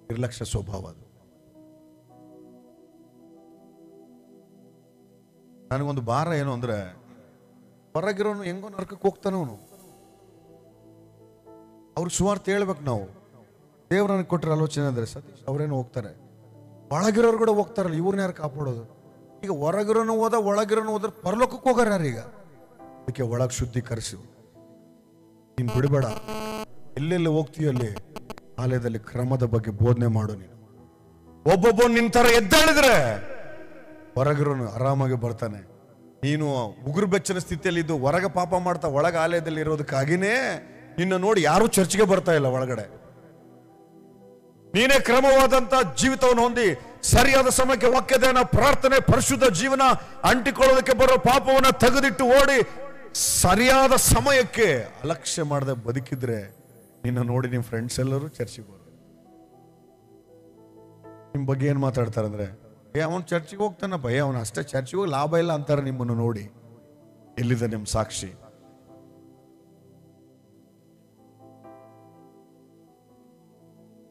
ನಿರ್ಲಕ್ಷ್ಯ ಸ್ವಭಾವ ಅದು. ನನಗೊಂದು ಭಾರ ಏನು ಅಂದ್ರೆ, ಹೊರಗಿರೋನು ಹೆಂಗೋ ನರಕಕ್ಕೆ ಹೋಗ್ತಾನೆ ಅವನು. ಅವ್ರಿಗೆ ಸುವಾರ್ತೆ ಹೇಳ್ಬೇಕು ನಾವು. ದೇವ್ರ ನನಗೆ ಕೊಟ್ಟರೆ ಆಲೋಚನೆ ಅಂದ್ರೆ, ಸತೀಶ್ ಅವ್ರೇನು ಹೋಗ್ತಾರೆ, ಒಳಗಿರೋರು ಕೂಡ ಹೋಗ್ತಾರಲ್ಲ, ಇವ್ರನ್ನ ಯಾರು ಕಾಪಾಡೋದು? ಈಗ ಹೊರಗಿರೋನು ಒಳಗಿರೋನು ಹೋದ್ರೆ ಪರಲೋಕಕ್ಕೆ ಹೋಗಾರ ಯಾರೀಗ? ಅದಕ್ಕೆ ಒಳಗೆ ಶುದ್ಧೀಕರಿಸು. ನೀನ್ ಬಿಡಬೇಡ. ಎಲ್ಲೆಲ್ಲಿ ಹೋಗ್ತೀಯ ಅಲ್ಲಿ ಆಲಯದಲ್ಲಿ ಕ್ರಮದ ಬಗ್ಗೆ ಬೋಧನೆ ಮಾಡು. ನೀನು ಒಬ್ಬೊಬ್ಬ ನಿನ್ ತರ ಎದ್ದಾಳಿದ್ರೆ ಹೊರಗಿರೋನು ಆರಾಮಾಗಿ ಬರ್ತಾನೆ. ನೀನು ಉಗುರು ಬೆಚ್ಚನ ಸ್ಥಿತಿಯಲ್ಲಿ ಇದ್ದು ಹೊರಗೆ ಪಾಪ ಮಾಡ್ತಾ ಒಳಗೆ ಆಲಯದಲ್ಲಿ ಇರೋದಕ್ಕಾಗಿನೇ ನಿನ್ನ ನೋಡಿ ಯಾರು ಚರ್ಚ್ಗೆ ಬರ್ತಾ ಇಲ್ಲ ಒಳಗಡೆ. ನೀನೇ ಕ್ರಮವಾದಂತ ಜೀವಿತವನ್ನು ಹೊಂದಿ ಸರಿಯಾದ ಸಮಯಕ್ಕೆ ವಾಕ್ಯದಾನ, ಪ್ರಾರ್ಥನೆ, ಪರಿಶುದ್ಧ ಜೀವನ, ಅಂಟಿಕೊಳ್ಳೋದಕ್ಕೆ ಬರೋ ಪಾಪವನ್ನ ತೆಗೆದಿಟ್ಟು ಓಡಿ ಸರಿಯಾದ ಸಮಯಕ್ಕೆ ಅಲಕ್ಷ್ಯ ಮಾಡದೆ ಬದುಕಿದ್ರೆ ನಿನ್ನ ನೋಡಿ ನಿಮ್ ಫ್ರೆಂಡ್ಸ್ ಎಲ್ಲರೂ ಚರ್ಚಿಗೆ ಬರೋದು. ನಿಮ್ ಬಗ್ಗೆ ಏನ್ ಮಾತಾಡ್ತಾರೆ ಅಂದ್ರೆ, ಅವನು ಚರ್ಚಿಗೆ ಹೋಗ್ತಾನಪ್ಪ, ಅವನು ಅಷ್ಟೇ ಚರ್ಚಿಗೆ ಹೋಗಿ ಲಾಭ ಇಲ್ಲ ಅಂತಾರೆ. ನಿಮ್ಮನ್ನು ನೋಡಿ ಎಲ್ಲಿದೆ ನಿಮ್ ಸಾಕ್ಷಿ?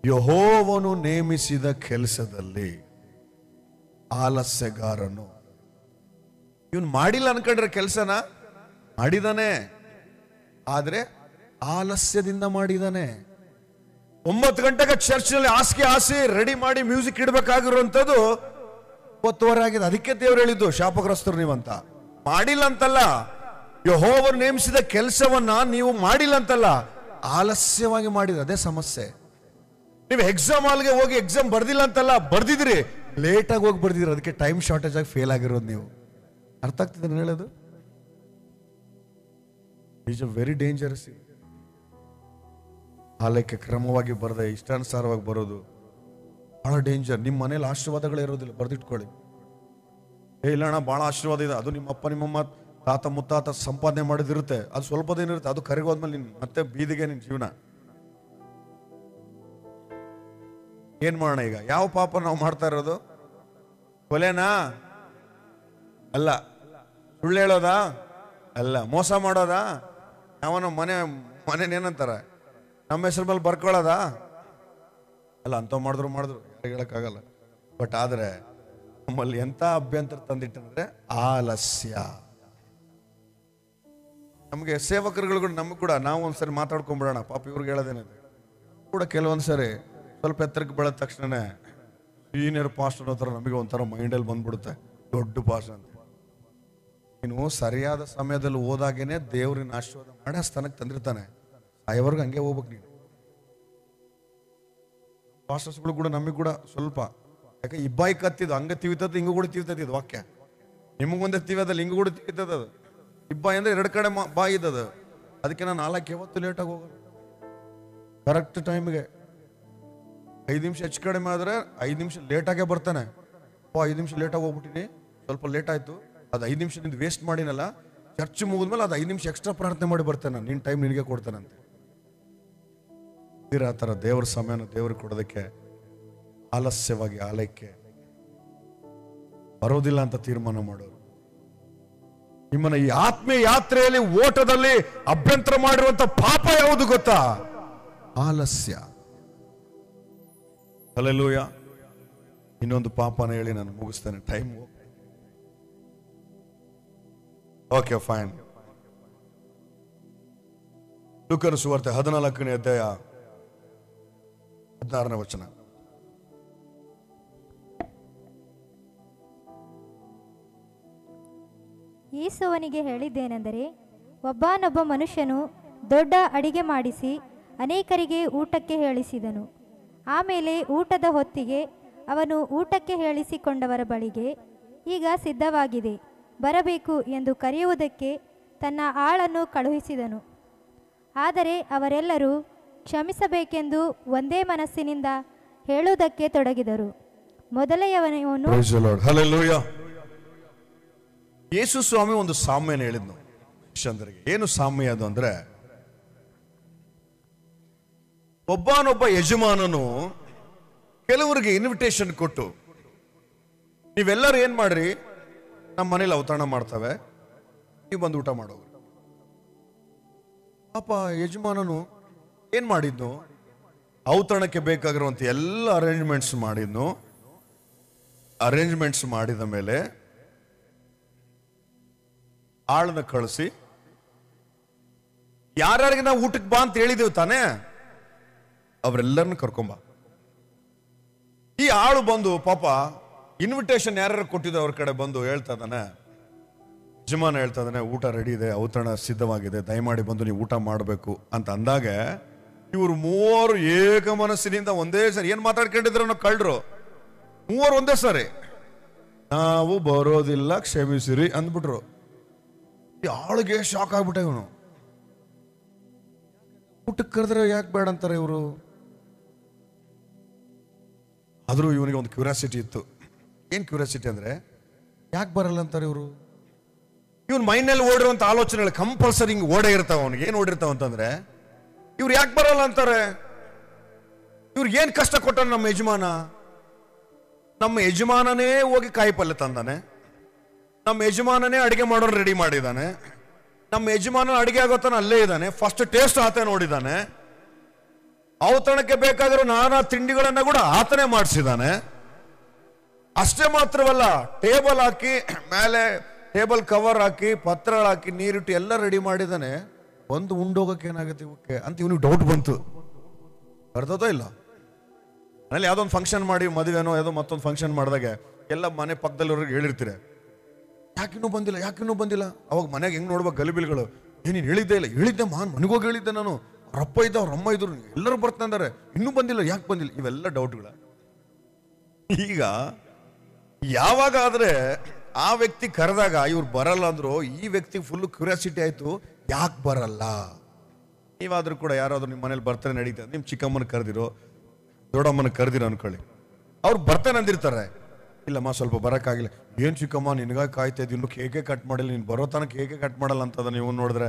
ಯೆಹೋವನು ನೇಮಿಸಿದ ಕೆಲಸದಲ್ಲಿ ಆಲಸ್ಯಗಾರನು. ಇವನು ಮಾಡಿಲ್ಲ ಅನ್ಕೊಂಡ್ರೆ ಕೆಲಸನ ಮಾಡಿದಾನೆ, ಆದ್ರೆ ಆಲಸ್ಯದಿಂದ ಮಾಡಿದಾನೆ. 9 ಗಂಟೆಗೆ ಚರ್ಚ್ನಲ್ಲಿ ಹಾಸಿ ರೆಡಿ ಮಾಡಿ ಮ್ಯೂಸಿಕ್ ಇಡಬೇಕಾಗಿರುವಂತದ್ದು 9:30 ಆಗಿದೆ. ಅದಕ್ಕೆ ದೇವ್ರು ಹೇಳಿದ್ದು ಶಾಪಗ್ರಸ್ತರು ನೀವಂತ. ಮಾಡಿಲ್ಲ ಅಂತಲ್ಲ, ಯೆಹೋವನು ನೇಮಿಸಿದ ಕೆಲಸವನ್ನ ನೀವು ಮಾಡಿಲ್ಲ ಅಂತಲ್ಲ, ಆಲಸ್ಯವಾಗಿ ಮಾಡಿದ್ರೆ ಅದೇ ಸಮಸ್ಯೆ. ನೀವು ಎಕ್ಸಾಮ್ ಹಾಲ್ಗೆ ಹೋಗಿ ಎಕ್ಸಾಮ್ ಬರ್ದಿಲ್ಲ ಅಂತಲ್ಲ, ಬರ್ದಿದ್ರಿ, ಲೇಟಾಗಿ ಹೋಗಿ ಬರ್ದಿದ್ರಿ, ಅದಕ್ಕೆ ಟೈಮ್ ಶಾರ್ಟೇಜ್ ಆಗಿ ಫೇಲ್ ಆಗಿರೋದು. ನೀವು ಅರ್ಥ ಆಗ್ತದೆ ನಾನು ಹೇಳೋದು? Is a very dangerous. ಆಲಯಕ್ಕೆ ಕ್ರಮವಾಗಿ ಬರದೆ ಇಷ್ಟಾನುಸಾರವಾಗಿ ಬರೋದು ಬಹಳ ಡೇಂಜರ್. ನಿಮ್ಮ ಮನೇಲಿ ಆಶೀರ್ವಾದಗಳೇ ಇರೋದಿಲ್ಲ, ಬರೆದಿಟ್ಕೊಳ್ಳಿ. ಇಲ್ಲ ಅಣ್ಣ ಭಾಳ ಆಶೀರ್ವಾದ ಇದೆ, ಅದು ನಿಮ್ಮಪ್ಪ ನಿಮ್ಮಮ್ಮ ತಾತ ಮುತ್ತಾತ ಸಂಪಾದನೆ ಮಾಡೋದಿರುತ್ತೆ, ಅದು ಸ್ವಲ್ಪ ದಿನ ಇರುತ್ತೆ, ಅದು ಕರಗೋದ್ಮೇಲೆ ನಿನ್ ಮತ್ತೆ ಬೀದಿಗೆ ನಿನ್ನ ಜೀವನ. ಏನ್ ಮಾಡೋಣ ಈಗ? ಯಾವ ಪಾಪ ನಾವು ಮಾಡ್ತಾ ಇರೋದು? ಕೊಲೆನಾ ಅಲ್ಲ, ಸುಳ್ಳು ಹೇಳೋದಾ ಅಲ್ಲ, ಮೋಸ ಮಾಡೋದಾ, ಯಾವನ ಮನೇನೇನಂತಾರ ನಮ್ಮ ಹೆಸರು ಮೇಲೆ ಬರ್ಕೊಳ್ಳೋದಾ ಅಲ್ಲ. ಅಂಥವು ಮಾಡಿದ್ರು ಯಾರಿಗೆ ಹೇಳಕ್ಕಾಗಲ್ಲ. ಬಟ್ ಆದ್ರೆ ನಮ್ಮಲ್ಲಿ ಎಂತ ಅಭ್ಯಂತರ ತಂದಿಟ್ಟಂದ್ರೆ ಆಲಸ್ಯ. ನಮಗೆ ಸೇವಕರುಗಳು ನಮಗ್ ಕೂಡ ನಾವು ಒಂದ್ಸರಿ ಮಾತಾಡ್ಕೊಂಡ್ಬಿಡೋಣ, ಪಾಪ ಇವ್ರಿಗೆ ಹೇಳೋದೇನಿದೆ ಕೂಡ. ಕೆಲವೊಂದ್ಸರಿ ಸ್ವಲ್ಪ ಎತ್ತರಕ್ಕೆ ಬೆಳೆದ ತಕ್ಷಣನೇ ಸೀನಿಯರ್ ಪಾಸ್ಟರ್ ಹತ್ರ ನಮಗೆ ಒಂಥರ ಮೈಂಡಲ್ಲಿ ಬಂದ್ಬಿಡುತ್ತೆ, ದೊಡ್ಡ ಪಾಸ್ಟರ್ ಅಂತ. ನೀನು ಸರಿಯಾದ ಸಮಯದಲ್ಲಿ ಹೋದಾಗೇನೆ ದೇವ್ರಿನ ಆಶೀರ್ವಾದ ಮಾಡಿ ಆ ಸ್ಥಾನಕ್ಕೆ ತಂದಿರ್ತಾನೆ. ಸಾಯವರೆಗೂ ಹಂಗೆ ಹೋಗ್ಬೇಕು ನೀನು. ಪಾಸ್ಟರ್ಸ್ಗಳು ಕೂಡ ನಮಗೆ ಕೂಡ ಸ್ವಲ್ಪ, ಯಾಕೆ ಇಬ್ಬಾಯಿ ಕತ್ತಿದ್ದು ಹಂಗೆ ತಿವಿತದ್ದು ಹಿಂಗೂ ಕೂಡ ತಿವಿತದ್ದು ವಾಕ್ಯ. ನಿಮಗೊಂದೇ ತಿವಿಯೋದಲ್ಲ, ಹಿಂಗೂ ಕೂಡ ತಿವಿತದ. ಇಬ್ಬಾಯಿ ಅಂದ್ರೆ 2 ಕಡೆ ಬಾಯಿ ಇದ್ದದು. ಅದಕ್ಕೆ ನಾನು 4 ಯಾವತ್ತು ಲೇಟಾಗಿ ಹೋಗೋದು, ಕರೆಕ್ಟ್ ಟೈಮ್ಗೆ. 5 ನಿಮಿಷ ಹೆಚ್ಚು ಕಡಿಮೆ ಆದ್ರೆ 5 ನಿಮಿಷ ಲೇಟಾಗೇ ಬರ್ತಾನೆ. 5 ನಿಮಿಷ ಲೇಟಾಗಿ ಹೋಗ್ಬಿಟ್ಟಿನಿ, ಸ್ವಲ್ಪ ಲೇಟ್ ಆಯ್ತು, ಅದು 5 ನಿಮಿಷ ನಿಂದು ವೇಸ್ಟ್ ಮಾಡಿನಲ್ಲ, ಚರ್ಚ್ ಮುಗಿದ್ಮೇಲೆ ಅದು 5 ನಿಮಿಷ ಎಕ್ಸ್ಟ್ರಾ ಪ್ರಾರ್ಥನೆ ಮಾಡಿ ಬರ್ತೇನೆ, ನಿನ್ನ ಟೈಮ್ ನಿನಗೆ ಕೊಡ್ತಾನಂತೆ. ಆ ಥರ ದೇವರ ಸಮಯನ ದೇವ್ರಿಗೆ ಕೊಡೋದಕ್ಕೆ ಆಲಸ್ಯವಾಗಿ ಆಲಯಕ್ಕೆ ಬರೋದಿಲ್ಲ ಅಂತ ತೀರ್ಮಾನ ಮಾಡೋರು. ನಿಮ್ಮನ್ನ ಈ ಆತ್ಮೀಯ ಯಾತ್ರೆಯಲ್ಲಿ ಓಟದಲ್ಲಿ ಅಭ್ಯಂತರ ಮಾಡಿರುವಂತ ಪಾಪ ಯಾವುದು ಗೊತ್ತಾ? ಆಲಸ್ಯ. ಹಲ್ಲೆಲೂಯಾ. ಇನ್ನೊಂದು ಪಾಪನ ಹೇಳಿ ನಾನು ಮುಗಿಸ್ತೇನೆ, ಟೈಮ್. Okay fine. ಲೂಕನ ಸುವಾರ್ತೆ 14ನೇ ಅಧ್ಯಾಯ 16ನೇ ವಚನ. ಯೇಸುವನಿಗೆ ಹೇಳಿದ್ದೇನೆಂದರೆ, ಒಬ್ಬನೊಬ್ಬ ಮನುಷ್ಯನು ದೊಡ್ಡ ಅಡಿಗೆ ಮಾಡಿಸಿ ಅನೇಕರಿಗೆ ಊಟಕ್ಕೆ ಹೇಳಿಸಿದನು. ಆಮೇಲೆ ಊಟದ ಹೊತ್ತಿಗೆ ಅವನು ಊಟಕ್ಕೆ ಹೇಳಿಸಿಕೊಂಡವರ ಬಳಿಗೆ, ಈಗ ಸಿದ್ಧವಾಗಿದೆ, ಬರಬೇಕು ಎಂದು ಕರೆಯುವುದಕ್ಕೆ ತನ್ನ ಆಳನ್ನು ಕಳುಹಿಸಿದನು. ಆದರೆ ಅವರೆಲ್ಲರೂ ಕ್ಷಮಿಸಬೇಕೆಂದು ಒಂದೇ ಮನಸ್ಸಿನಿಂದ ಹೇಳುವುದಕ್ಕೆ ತೊಡಗಿದರು. ಮೊದಲೆಯವನು ಯೇಸು ಸ್ವಾಮಿ ಒಂದು ಸಾಮ್ಯನ ಹೇಳಿದ್ನು ಶಿಷ್ಯಂದರಿಗೆ. ಏನು ಸಾಮ್ಯ ಅದು ಅಂದ್ರೆ, ಒಬ್ಬನೊಬ್ಬ ಯಜಮಾನನು ಕೆಲವರಿಗೆ ಇನ್ವಿಟೇಷನ್ ಕೊಟ್ಟು, ನೀವೆಲ್ಲರೂ ಏನ್ ಮಾಡ್ರಿ, ನಮ್ಮ ಮನೇಲಿ ಔತಣ ಮಾಡ್ತವೆ, ನೀವು ಬಂದು ಊಟ ಮಾಡೋರು. ಪಾಪ ಯಜಮಾನನು ಏನ್ ಮಾಡಿದ್ನು, ಔತಣಕ್ಕೆ ಬೇಕಾಗಿರುವಂತ ಎಲ್ಲ ಅರೇಂಜ್ಮೆಂಟ್ಸ್ ಮಾಡಿದ್ನು. ಅರೇಂಜ್ಮೆಂಟ್ಸ್ ಮಾಡಿದ ಮೇಲೆ ಆಳನ್ನ ಕಳಿಸಿ, ಯಾರ್ಯಾರಿಗೆ ನಾವು ಊಟಕ್ಕೆ ಬಾ ಅಂತ ಹೇಳಿದೇವು ತಾನೇ, ಅವರೆಲ್ಲರನ್ನು ಕರ್ಕೊಂಬ. ಈ ಆಳು ಬಂದು ಪಾಪ ಇನ್ವಿಟೇಷನ್ ಯಾರ್ಯಾರು ಕೊಟ್ಟಿದ್ದು ಅವ್ರ ಕಡೆ ಬಂದು ಹೇಳ್ತಾ ಇದ್ದಾನೆ, ಯಜಮಾನ ಹೇಳ್ತಾ ಇದ್ದಾನೆ, ಊಟ ರೆಡಿ ಇದೆ, ಔತಣ ಸಿದ್ಧವಾಗಿದೆ, ದಯಮಾಡಿ ಬಂದು ನೀವು ಊಟ ಮಾಡಬೇಕು ಅಂತ ಅಂದಾಗ, ಇವರು 3 ಏಕ ಮನಸ್ಸಿನಿಂದ ಒಂದೇ ಸರಿ ಏನ್ ಮಾತಾಡ್ಕೊಂಡಿದ್ರು ಅನ್ನೋ ಕಳ್ರು 3 ಒಂದೇ ಸರಿ, ನಾವು ಬರೋದಿಲ್ಲ ಕ್ಷಮಿಸಿರಿ ಅಂದ್ಬಿಟ್ರು. ಈ ಆಳಿಗೆ ಶಾಕ್ ಆಗ್ಬಿಟ್ಟ. ಇವನು ಊಟಕ್ಕೆ ಕರೆದ್ರೆ ಯಾಕೆ ಬೇಡ ಅಂತಾರೆ ಇವರು. ಆದ್ರೂ ಇವನಿಗೆ ಒಂದು ಕ್ಯೂರಿಯಾಸಿಟಿ ಇತ್ತು. ಏನ್ ಕ್ಯೂರಿಯಾಸಿಟಿ ಅಂದ್ರೆ, ಯಾಕೆ ಬರಲ್ಲ ಅಂತಾರೆ ಇವರು. ಇವನ್ ಮೈಂಡ್ನಲ್ಲಿ ಓಡಿರುವಂತ ಆಲೋಚನೆಗಳು ಕಂಪಲ್ಸರಿ ಹಿಂಗ್ ಓಡೇ ಇರ್ತಾವ. ಅವನಿಗೆ ಏನ್ ಓಡಿರ್ತಾವ ಅಂತಂದ್ರೆ, ಇವ್ರು ಯಾಕೆ ಬರಲ್ಲ ಅಂತಾರೆ, ಇವ್ರಿಗೆ ಏನ್ ಕಷ್ಟ ಕೊಟ್ಟ ನಮ್ಮ ಯಜಮಾನ. ನಮ್ಮ ಯಜಮಾನನೇ ಹೋಗಿ ಕಾಯಿ ಪಲ್ಯ ತಂದಾನೆ, ನಮ್ಮ ಯಜಮಾನನೇ ಅಡಿಗೆ ಮಾಡೋರು ರೆಡಿ ಮಾಡಿದ್ದಾನೆ, ನಮ್ಮ ಯಜಮಾನ ಅಡಿಗೆ ಆಗೋತಾನ ಅಲ್ಲೇ ಇದ್ದಾನೆ, ಫಸ್ಟ್ ಟೇಸ್ಟ್ ಆತ ನೋಡಿದ್ದಾನೆ, ಔತಣಕ್ಕೆ ಬೇಕಾಗಿರೋ ನಾನಾ ತಿಂಡಿಗಳನ್ನ ಕೂಡ ಆತನೇ ಮಾಡಿಸಿದ್ದಾನೆ. ಅಷ್ಟೇ ಮಾತ್ರವಲ್ಲ, ಟೇಬಲ್ ಹಾಕಿ ಮೇಲೆ ಟೇಬಲ್ ಕವರ್ ಹಾಕಿ ಪತ್ರ ಹಾಕಿ ನೀರಿಟ್ಟು ಎಲ್ಲ ರೆಡಿ ಮಾಡಿದ್ದಾನೆ. ಒಂದು ಉಂಡೋಗಕ್ಕೆ ಏನಾಗುತ್ತೆ ಇವಕ್ಕೆ ಅಂತ ಇವನಿಗೆ ಡೌಟ್ ಬಂತು. ಬರ್ತದೋ ಇಲ್ಲ. ಮನೇಲಿ ಯಾವುದೋ ಒಂದು ಫಂಕ್ಷನ್ ಮಾಡಿ, ಮದುವೆನೋ ಯಾವುದೋ ಮತ್ತೊಂದು ಫಂಕ್ಷನ್ ಮಾಡಿದಾಗ ಎಲ್ಲ ಮನೆ ಪಕ್ಕದಲ್ಲಿರೋರಿಗೆ ಹೇಳಿರ್ತೀರ, ಯಾಕಿನ್ನೂ ಬಂದಿಲ್ಲ, ಯಾಕಿನ್ನೂ ಬಂದಿಲ್ಲ. ಅವಾಗ ಮನೆಗೆ ಹೆಂಗ್ ನೋಡ್ಬೇಕು ಗಲಿಬಿಲಿಗಳು. ಏನೇನು ಹೇಳಿದ್ದೆ ಇಲ್ಲ, ಹೇಳಿದ್ದೆ ಮನೆಗೋಗಿ ಹೇಳಿದ್ದೆ ನಾನು, ಅವ್ರಪ್ಪ ಇದ್ದ ಅವ್ರ ಅಮ್ಮ ಇದ್ರು, ಎಲ್ಲರೂ ಬರ್ತಾರೆ, ಇನ್ನೂ ಬಂದಿಲ್ಲ, ಯಾಕೆ ಬಂದಿಲ್ಲ, ಇವೆಲ್ಲ ಡೌಟ್ಗಳ. ಈಗ ಯಾವಾಗ ಆದ್ರೆ ಆ ವ್ಯಕ್ತಿ ಕರೆದಾಗ ಇವ್ರು ಬರಲ್ಲ ಅಂದ್ರು, ಈ ವ್ಯಕ್ತಿ ಫುಲ್ ಕ್ಯೂರಿಯಾಸಿಟಿ ಆಯ್ತು, ಯಾಕೆ ಬರಲ್ಲ, ನೀವಾದ್ರೂ ಕೂಡ ಯಾರಾದ್ರೂ ನಿಮ್ಮ ಮನೇಲಿ ಬರ್ತಾರೆ ನಡೀತಾರೆ, ನಿಮ್ಮ ಚಿಕ್ಕಮ್ಮನ ಕರೆದಿರೋ ದೊಡ್ಡಮ್ಮನ ಕರೆದಿರೋ ಅನ್ಕೊಳ್ಳಿ, ಅವ್ರು ಬರ್ತಾನೆ ಅಂದಿರ್ತಾರೆ, ಇಲ್ಲಮ್ಮ ಸ್ವಲ್ಪ ಬರೋಕ್ಕಾಗಿಲ್ಲ. ಏನು ಚಿಕ್ಕಮ್ಮ ನಿನಗಾಗಿ ಕಾಯ್ತಾ ಇದ್ದೀನಿ, ಕೇಕೆ ಕಟ್ ಮಾಡಿಲ್ಲ, ನೀನು ಬರೋ ತನಕ ಕೇಕೆ ಕಟ್ ಮಾಡಲ್ಲ ಅಂತದ. ನೀವು ನೋಡಿದ್ರೆ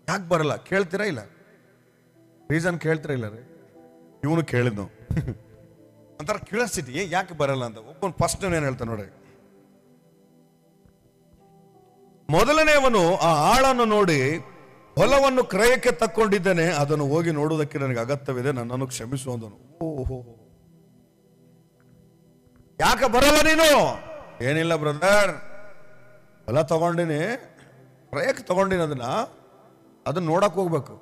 ಯಾಕೆ ಬರಲ್ಲ ಕೇಳ್ತೀರಾ? ಇಲ್ಲ ರೀಸನ್ ಕೇಳ್ತೀರಾ? ಇಲ್ಲ ರೀ, ಇವನು ಕೇಳಿದ್ನು ಒಂಥರ ಕ್ಯೂರಿಯಾಸಿಟಿ, ಯಾಕೆ ಬರಲ್ಲ ಅಂತ. ಒಬ್ಬನು ಫಸ್ಟ್ ಏನು ಹೇಳ್ತಾನೆ ನೋಡ್ರಿ, ಮೊದಲನೇವನು ಆ ಆಳನ್ನು ನೋಡಿ ಹೊಲವನ್ನು ಕ್ರಯಕ್ಕೆ ತಕ್ಕೊಂಡಿದ್ದೇನೆ, ಅದನ್ನು ಹೋಗಿ ನೋಡುವುದಕ್ಕೆ ನನಗೆ ಅಗತ್ಯವಿದೆ, ನನ್ನನ್ನು ಕ್ಷಮಿಸು ಅಂದನು. ಓಹೋ, ಯಾಕೆ ಬರಲ್ಲ ನೀನು? ಏನಿಲ್ಲ ಬ್ರದರ್, ಹೊಲ ತಗೊಂಡಿನಿ, ಕ್ರಯಕ್ಕೆ ತಗೊಂಡಿನಿ, ಅದನ್ನ ನೋಡಕ್ ಹೋಗ್ಬೇಕು.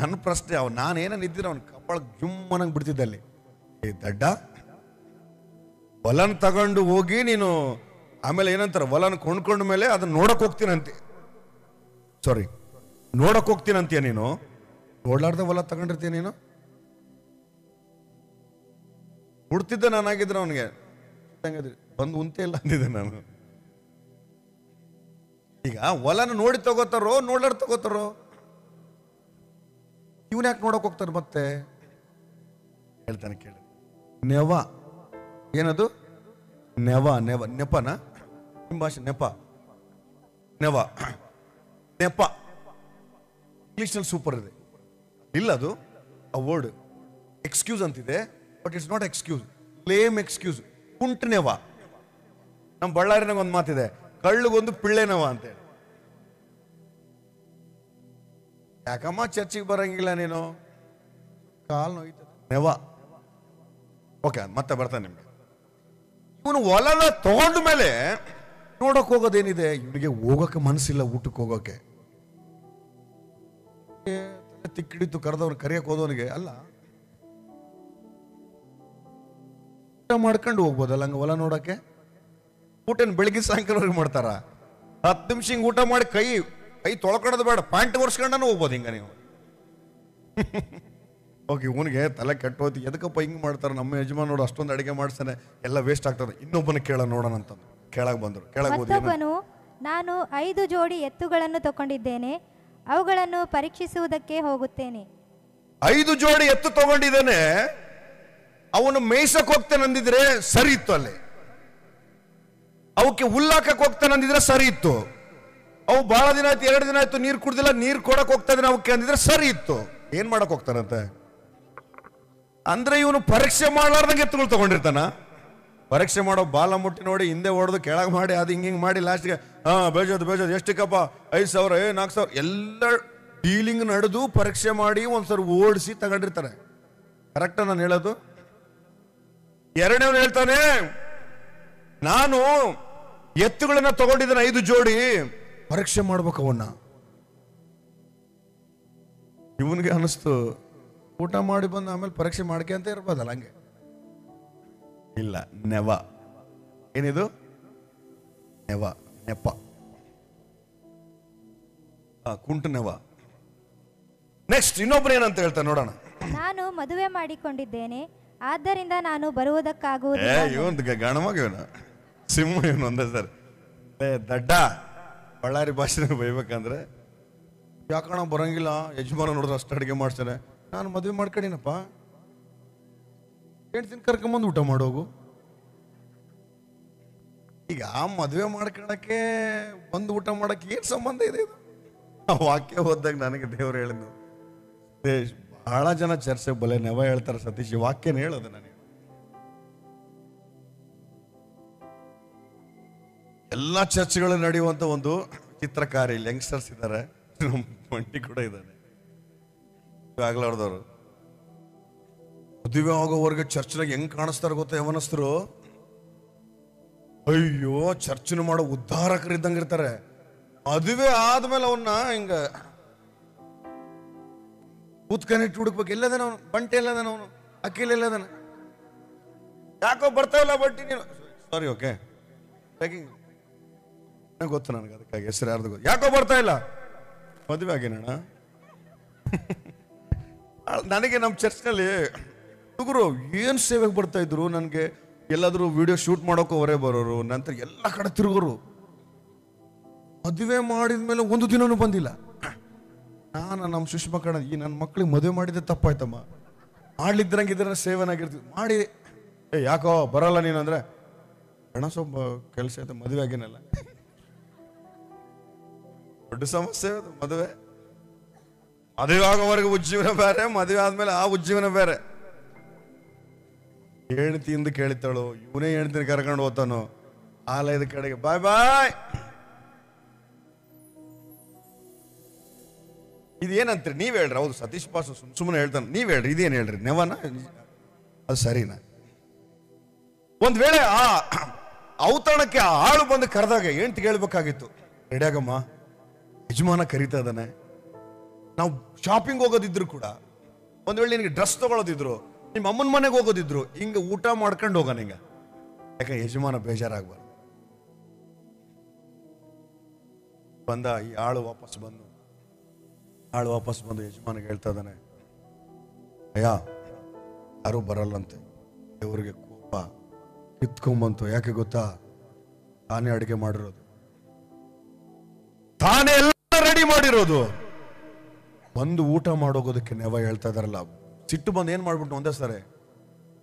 ನನ್ನ ಪ್ರಶ್ನೆ, ನಾನೇನ ಇದ್ದೀರ ಅವನ ಕಪ್ಪಳ ಜುಮ್ಮನಂಗೆ ಬಿಡ್ತಿದ್ದೆ ಅಲ್ಲಿ. ಏ ದಡ್ಡ, ಹೊಲನ್ ತಗೊಂಡು ಹೋಗಿ ನೀನು ಆಮೇಲೆ ಏನಂತಾರ, ಹೊಲನ ಕೊಂಡ್ಕೊಂಡ ಮೇಲೆ ಅದನ್ನ ನೋಡಕ್ ಹೋಗ್ತೀನಂತೆ. ಸಾರಿ, ನೋಡಕ್ ಹೋಗ್ತೀನಂತೀಯ ನೀನು? ನೋಡ್ಲಾರ್ದ ಹೊಲ ತಗೊಂಡಿರ್ತೀಯ ನೀನು? ಹುಡ್ತಿದ್ದೆ ನಾನಾಗಿದ್ರೆ ಅವನಿಗೆ ಬಂದು ಉಂತೆ ಇಲ್ಲ ಅಂದಿದ್ದೆ ನಾನು. ಈಗ ಹೊಲನ ನೋಡಿ ತಗೋತಾರೋ ನೋಡ್ಲಾರ ತಗೋತಾರೋ? ಇವನ್ ಯಾಕೆ ನೋಡಕ್ ಹೋಗ್ತಾರ ಮತ್ತೆ? ಹೇಳ್ತಾನೆ ಕೇಳಿ. ನೆವ, ಏನದು? ನೆವ, ನೆವ, ನೆಪನ ನಿಮ್ಮ ಭಾಷೆ? ನೆಪ, ನೆವ, ನೆಪ ಇಂಗ್ಲಿಷ್ನಲ್ಲಿ ಸೂಪರ್ ಇದೆ. ಇಲ್ಲ ಅದು ಆ ವರ್ಡ್ ಎಕ್ಸ್ಕ್ಯೂಸ್ ಅಂತಿದೆ, but it's not excuse, ಲೇಮ್ excuse. ಕುಂಟು ನೆವ. ನಮ್ಮ ಬಳ್ಳಾರಿನಾಗ ಒಂದು ಮಾತಿದೆ, ಕಳ್ಳಿಗೊಂದು ಪಿಳ್ಳೆ ನೆವ ಅಂತೇಳಿ. ಯಾಕಮ್ಮ ಚರ್ಚಿಗೆ ಬರಂಗಿಲ್ಲ ನೀನು? ಕಾಲು ನೋಯ್ತದೆ, ನೆವ. ಓಕೆ, ಮತ್ತೆ ಬರ್ತಾನೆ ನಿಮ್ಗೆ. ಇವನು ಹೊಲನ ತಗೊಂಡ ಮೇಲೆ ನೋಡಕ್ ಹೋಗೋದೇನಿದೆ? ಇವನಿಗೆ ಹೋಗೋಕೆ ಮನಸ್ಸಿಲ್ಲ, ಊಟಕ್ಕೆ ಹೋಗೋಕೆ. ತಿಕ್ಕಿಡಿತು ಕರೆದವ್ರು ಕರಿಯಕ್ಕೆ ಹೋದವನಿಗೆ ಅಲ್ಲ, ಊಟ ಮಾಡ್ಕೊಂಡು ಹೋಗ್ಬೋದಲ್ಲ ಹಂಗ ಹೊಲ ನೋಡಕ್ಕೆ. ಊಟನ ಬೆಳಿಗ್ಗೆ ಸಾಯಂಕಾಲವರೆಗೆ ಮಾಡ್ತಾರ? 10 ನಿಮಿಷ ಹಿಂಗೆ ಊಟ ಮಾಡಿ ಕೈ ತೊಳ್ಕೊಳ್ಳೋದು ಬೇಡ, ಪ್ಯಾಂಟ್ ಒರೆಸ್ಕೊಂಡೂ ಹೋಗ್ಬೋದು ಹಿಂಗ ನೀವು. ಓಕೆ, ಇವನಿಗೆ ತಲೆ ಕೆಟ್ಟೋಯ್ತು, ಎದಕ್ಕಪ್ಪ ಹಿಂಗೆ ಮಾಡ್ತಾರೆ ನಮ್ಮ ಯಜಮಾನ್, ನೋಡು ಅಷ್ಟೊಂದು ಅಡಿಗೆ ಮಾಡ್ತಾನೆ, ಎಲ್ಲ ವೇಸ್ಟ್ ಆಗ್ತದೆ, ಇನ್ನೊಬ್ಬನ ಕೇಳ ನೋಡೋಣ ಅಂತ ಕೇಳಕ್ ಬಂದ್ರು. ಮತ್ತೊಬ್ಬನು, ನಾನು 5 ಜೋಡಿ ಎತ್ತುಗಳನ್ನು ತಗೊಂಡಿದ್ದೇನೆ, ಅವುಗಳನ್ನು ಪರೀಕ್ಷಿಸುವುದಕ್ಕೆ ಹೋಗುತ್ತೇನೆ. 5 ಜೋಡಿ ಎತ್ತು ತಗೊಂಡಿದ್ದೇನೆ, ಅವನು ಮೇಯ್ಸಕ್ ಹೋಗ್ತಾನೆ ಅಂದಿದ್ರೆ ಸರಿ ಇತ್ತು, ಅಲ್ಲಿ ಅವಕ್ಕೆ ಹುಲ್ಲಾಕಕ್ ಹೋಗ್ತಾನೆ ಅಂದಿದ್ರೆ ಸರಿ ಇತ್ತು. ಅವು ಬಹಳ ದಿನ ಆಯ್ತು, 2 ದಿನ ಆಯ್ತು ನೀರು ಕುಡ್ದಿಲ್ಲ, ನೀರು ಕೊಡಕ್ ಹೋಗ್ತಾ ಇದ್ದಾನೆ ಅವಕ್ಕೆ ಅಂದಿದ್ರೆ ಸರಿ ಇತ್ತು. ಏನ್ ಮಾಡಕ್ ಹೋಗ್ತಾನಂತೆ ಅಂದ್ರೆ, ಇವನು ಪರೀಕ್ಷೆ ಮಾಡ್ಲಾರ್ದಂಗೆ ಎತ್ತುಗಳು ತಗೊಂಡಿರ್ತಾನ. ಪರೀಕ್ಷೆ ಮಾಡೋ ಬಾಲ ಮುಟ್ಟಿ ನೋಡಿ ಹಿಂದೆ ಹೊಡೆದು ಕೆಳಗೆ ಮಾಡಿ ಅದು ಹಿಂಗೆ ಮಾಡಿ ಲಾಸ್ಟ್ಗೆ ಬೇಜೋದು ಎಷ್ಟಕ್ಕಪ್ಪ 5,000 4,000 ಎಲ್ಲ ಡೀಲಿಂಗ್ ನಡೆದು ಪರೀಕ್ಷೆ ಮಾಡಿ ಒಂದ್ಸರಿ ಓಡಿಸಿ ತಗೊಂಡಿರ್ತಾರೆ. ಕರೆಕ್ಟಾ ನಾನು ಹೇಳೋದು? ಎರಡನೇವನು ಹೇಳ್ತಾನೆ, ನಾನು ಎತ್ತುಗಳನ್ನ ತಗೊಂಡಿದ್ದೇನೆ 5 ಜೋಡಿ, ಪರೀಕ್ಷೆ ಮಾಡ್ಬೇಕು ಅವನ್ನ. ಇವನಿಗೆ ಅನಿಸ್ತು, ಊಟ ಮಾಡಿ ಬಂದು ಆಮೇಲೆ ಪರೀಕ್ಷೆ ಮಾಡ್ಕೆ ಅಂತ ಇರ್ಬೋದಲ್ಲ, ಹಂಗೆ ಇಲ್ಲ. ನೆವ, ಏನಿದು? ನೆವ, ನೆಪ, ಕುಂಟು ನೆವ. ನೆಕ್ಸ್ಟ್ ಇನ್ನೊಬ್ರು ಏನಂತ ಹೇಳ್ತಾನೆ ನೋಡೋಣ. ನಾನು ಮದುವೆ ಮಾಡಿಕೊಂಡಿದ್ದೇನೆ, ಆದ್ದರಿಂದ ನಾನು ಬರುವುದಕ್ಕಾಗುವುದಿಲ್ಲ. ಇವನು ಗಣಮಗ, ಇವನು ಸಿಂಹ, ಇವನು ಒಂದೇ ಸರ್. ದಡ್ಡ, ಬಳ್ಳಾರಿ ಭಾಷೆ ಬೈಬೇಕಂದ್ರೆ, ಯಾಕಣ ಬರಂಗಿಲ್ಲ, ಯಜಮಾನ ನೋಡಿದ್ರೆ ಅಷ್ಟು ಅಡಿಗೆ ಮಾಡ್ತಾರೆ, ನಾನು ಮದುವೆ ಮಾಡ್ಕೊಂಡಿನಪ್ಪ, ಹೆಂಡ್ತಿನ ಕರ್ಕೊಂಬಂದು ಊಟ ಮಾಡೋಗು. ಈಗ ಮದುವೆ ಮಾಡ್ಕೊಳಕ್ಕೆ ಬಂದು ಊಟ ಮಾಡಕ್ಕೆ ಏನ್ ಸಂಬಂಧ ಇದೆ? ಇದು ವಾಕ್ಯ ಓದ್ದಾಗ ನನಗೆ ದೇವ್ರು ಹೇಳಿದ್ದು, ಬಹಳ ಜನ ಚರ್ಚೆ ಬಲೆ ನೆವ ಹೇಳ್ತಾರೆ ಸತೀಶ್, ವಾಕ್ಯನ ಹೇಳೋದು ನನಗೆ. ಎಲ್ಲಾ ಚರ್ಚ್ಗಳಲ್ಲಿ ನಡೆಯುವಂತ ಒಂದು ಚಿತ್ರಕಾರಿ, ಯಂಗ್ಸ್ಟರ್ಸ್ ಇದ್ದಾರೆ, ನಮ್ಮ ಮಂಟಿ ಕೂಡ ಇದ್ದಾನೆ, ಆಗ್ಲಾರ್ದವ್ರು. ಮದುವೆ ಆಗೋವರೆಗೆ ಚರ್ಚ್ನಾಗ ಹೆಂಗ್ ಕಾಣಿಸ್ತಾರ ಗೊತ್ತಾ ಯವನಸ್ಥರು? ಅಯ್ಯೋ, ಚರ್ಚ್ ಮಾಡೋ ಉದ್ಧಾರಕರಿದ್ದಂಗೆ ಇರ್ತಾರೆ. ಮದುವೆ ಆದ್ಮೇಲೆ ಅವನ್ನ ಹಿಂಗ ಕೂತ್ಕನಿಟ್ಟು ಹುಡುಕ್ಬೇಕು, ಎಲ್ಲದಾನ ಅವನು, ಬಂಟೆ ಎಲ್ಲದಾನ ಅವನು, ಅಕ್ಕಿಲ್ ಎಲ್ಲದಾನ, ಯಾಕೋ ಬರ್ತಾ ಇಲ್ಲ ಬಟ್ಟಿ ನೀನು, ಸಾರಿ ಓಕೆ ಗೊತ್ತು ನನಗೆ, ಅದಕ್ಕಾಗಿ ಹೆಸರು ಯಾರ್ದು ಗೊತ್ತು, ಯಾಕೋ ಬರ್ತಾ ಇಲ್ಲ, ಮದುವೆ ಆಗೇನಣ್ಣ. ನನಗೆ ನಮ್ಮ ಚರ್ಚ್ನಲ್ಲಿ ಹುಡುಗರು ಏನ್ ಸೇವೆಗೆ ಬರ್ತಾ ಇದ್ರು, ನನಗೆ ಎಲ್ಲಾದ್ರೂ ವಿಡಿಯೋ ಶೂಟ್ ಮಾಡೋಕೆ ಹೊರೇ ಬರೋರು, ನಂತರ ಎಲ್ಲ ಕಡೆ ತಿರುಗೋರು. ಮದುವೆ ಮಾಡಿದ್ಮೇಲೆ 1 ದಿನನೂ ಬಂದಿಲ್ಲ. ನಾನು ನಮ್ಮ ಸುಷ್ಮಾ ಕಣ ಈ ನನ್ನ ಮಕ್ಳಿಗೆ ಮದುವೆ ಮಾಡಿದ್ದೆ ತಪ್ಪಾಯ್ತಮ್ಮ, ಮಾಡ್ಲಿದ್ರಂಗೆ ಇದ್ರ ಸೇವನಾಗಿರ್ತೀವಿ ಮಾಡಿ. ಯಾಕೋ ಬರಲ್ಲ ನೀನು ಅಂದ್ರೆ, ಗಣ ಸ್ವಲ್ಪ ಕೆಲಸ ಐತೆ, ಮದುವೆ ಆಗಿನಲ್ಲ. ದೊಡ್ಡ ಸಮಸ್ಯೆ ಅದು ಮದುವೆ. ಮದುವೆ ಆಗೋವರೆಗೆ ಉಜ್ಜೀವನ ಬೇರೆ, ಮದುವೆ ಆದ್ಮೇಲೆ ಆ ಉಜ್ಜೀವನ ಬೇರೆ. ಹೆಣ್ತಿಯಿಂದ ಕೇಳಿತಾಳು, ಇವನೇ ಹೆಣ್ತೀನಿ ಕರ್ಕೊಂಡು ಹೋಗ್ತಾನು ಆಲಯದ ಕಡೆಗೆ, ಬಾಯ್ ಬಾಯ್. ಇದೇನಂತೀರಿ ನೀವ್ ಹೇಳ್ರಿ? ಹೌದು, ಸತೀಶ್ ಬಾಸು ಸುಮ್ಮನೆ ಹೇಳ್ತಾನೆ, ನೀವ್ ಹೇಳ್ರಿ ಇದೇನು ಹೇಳ್ರಿ? ನೆವನ ಅದು ಸರಿನಾ? ಒಂದ್ ವೇಳೆ ಆ ಔತಣಕ್ಕೆ ಆ ಆಳು ಬಂದು ಕರೆದಾಗ ಹೆಂಡ್ತಿ ಹೇಳ್ಬೇಕಾಗಿತ್ತು, ರೆಡಿಯಾಗಮ್ಮ ಯಜಮಾನ ಕರೀತಾ ಇದ್ದಾನೆ. ನಾವು ಶಾಪಿಂಗ್ ಹೋಗೋದಿದ್ರು ಕೂಡ, ಒಂದ್ ವೇಳೆ ನಿನಗೆ ಡ್ರೆಸ್ ತಗೊಳ್ಳೋದಿದ್ರು, ನಿಮ್ಮ ಅಮ್ಮನ ಮನೆಗೆ ಹೋಗೋದಿದ್ರು, ಹಿಂಗ ಊಟ ಮಾಡ್ಕೊಂಡು ಹೋಗೋಣ ಹಿಂಗ, ಯಾಕೆ ಯಜಮಾನ ಬೇಜಾರಾಗ್ಬಾರ್ದು. ಬಂದ ಈ ಆಳು ವಾಪಸ್ ಬಂದು ಯಜಮಾನಿಗೆ ಹೇಳ್ತಾ ಇದ್ದಾನೆ, ಅಯ್ಯ ಯಾರು ಬರಲ್ಲಂತೆ, ದೇವರಿಗೆ ಕೋಪ ಕಿತ್ಕೊಂಬಂತು. ಯಾಕೆ ಗೊತ್ತಾ? ತಾನೇ ಅಡಿಗೆ ಮಾಡಿರೋದು, ತಾನೇ ಎಲ್ಲ ರೆಡಿ ಮಾಡಿರೋದು. ಬಂದು ಊಟ ಮಾಡೋಗೋದಕ್ಕೆ ನೆವ ಹೇಳ್ತಾ ಇದಾರಲ್ಲ, ಸಿಟ್ಟು ಬಂದು ಏನ್ ಮಾಡ್ಬಿಟ್ಟು ಒಂದೇ ಸರಿ,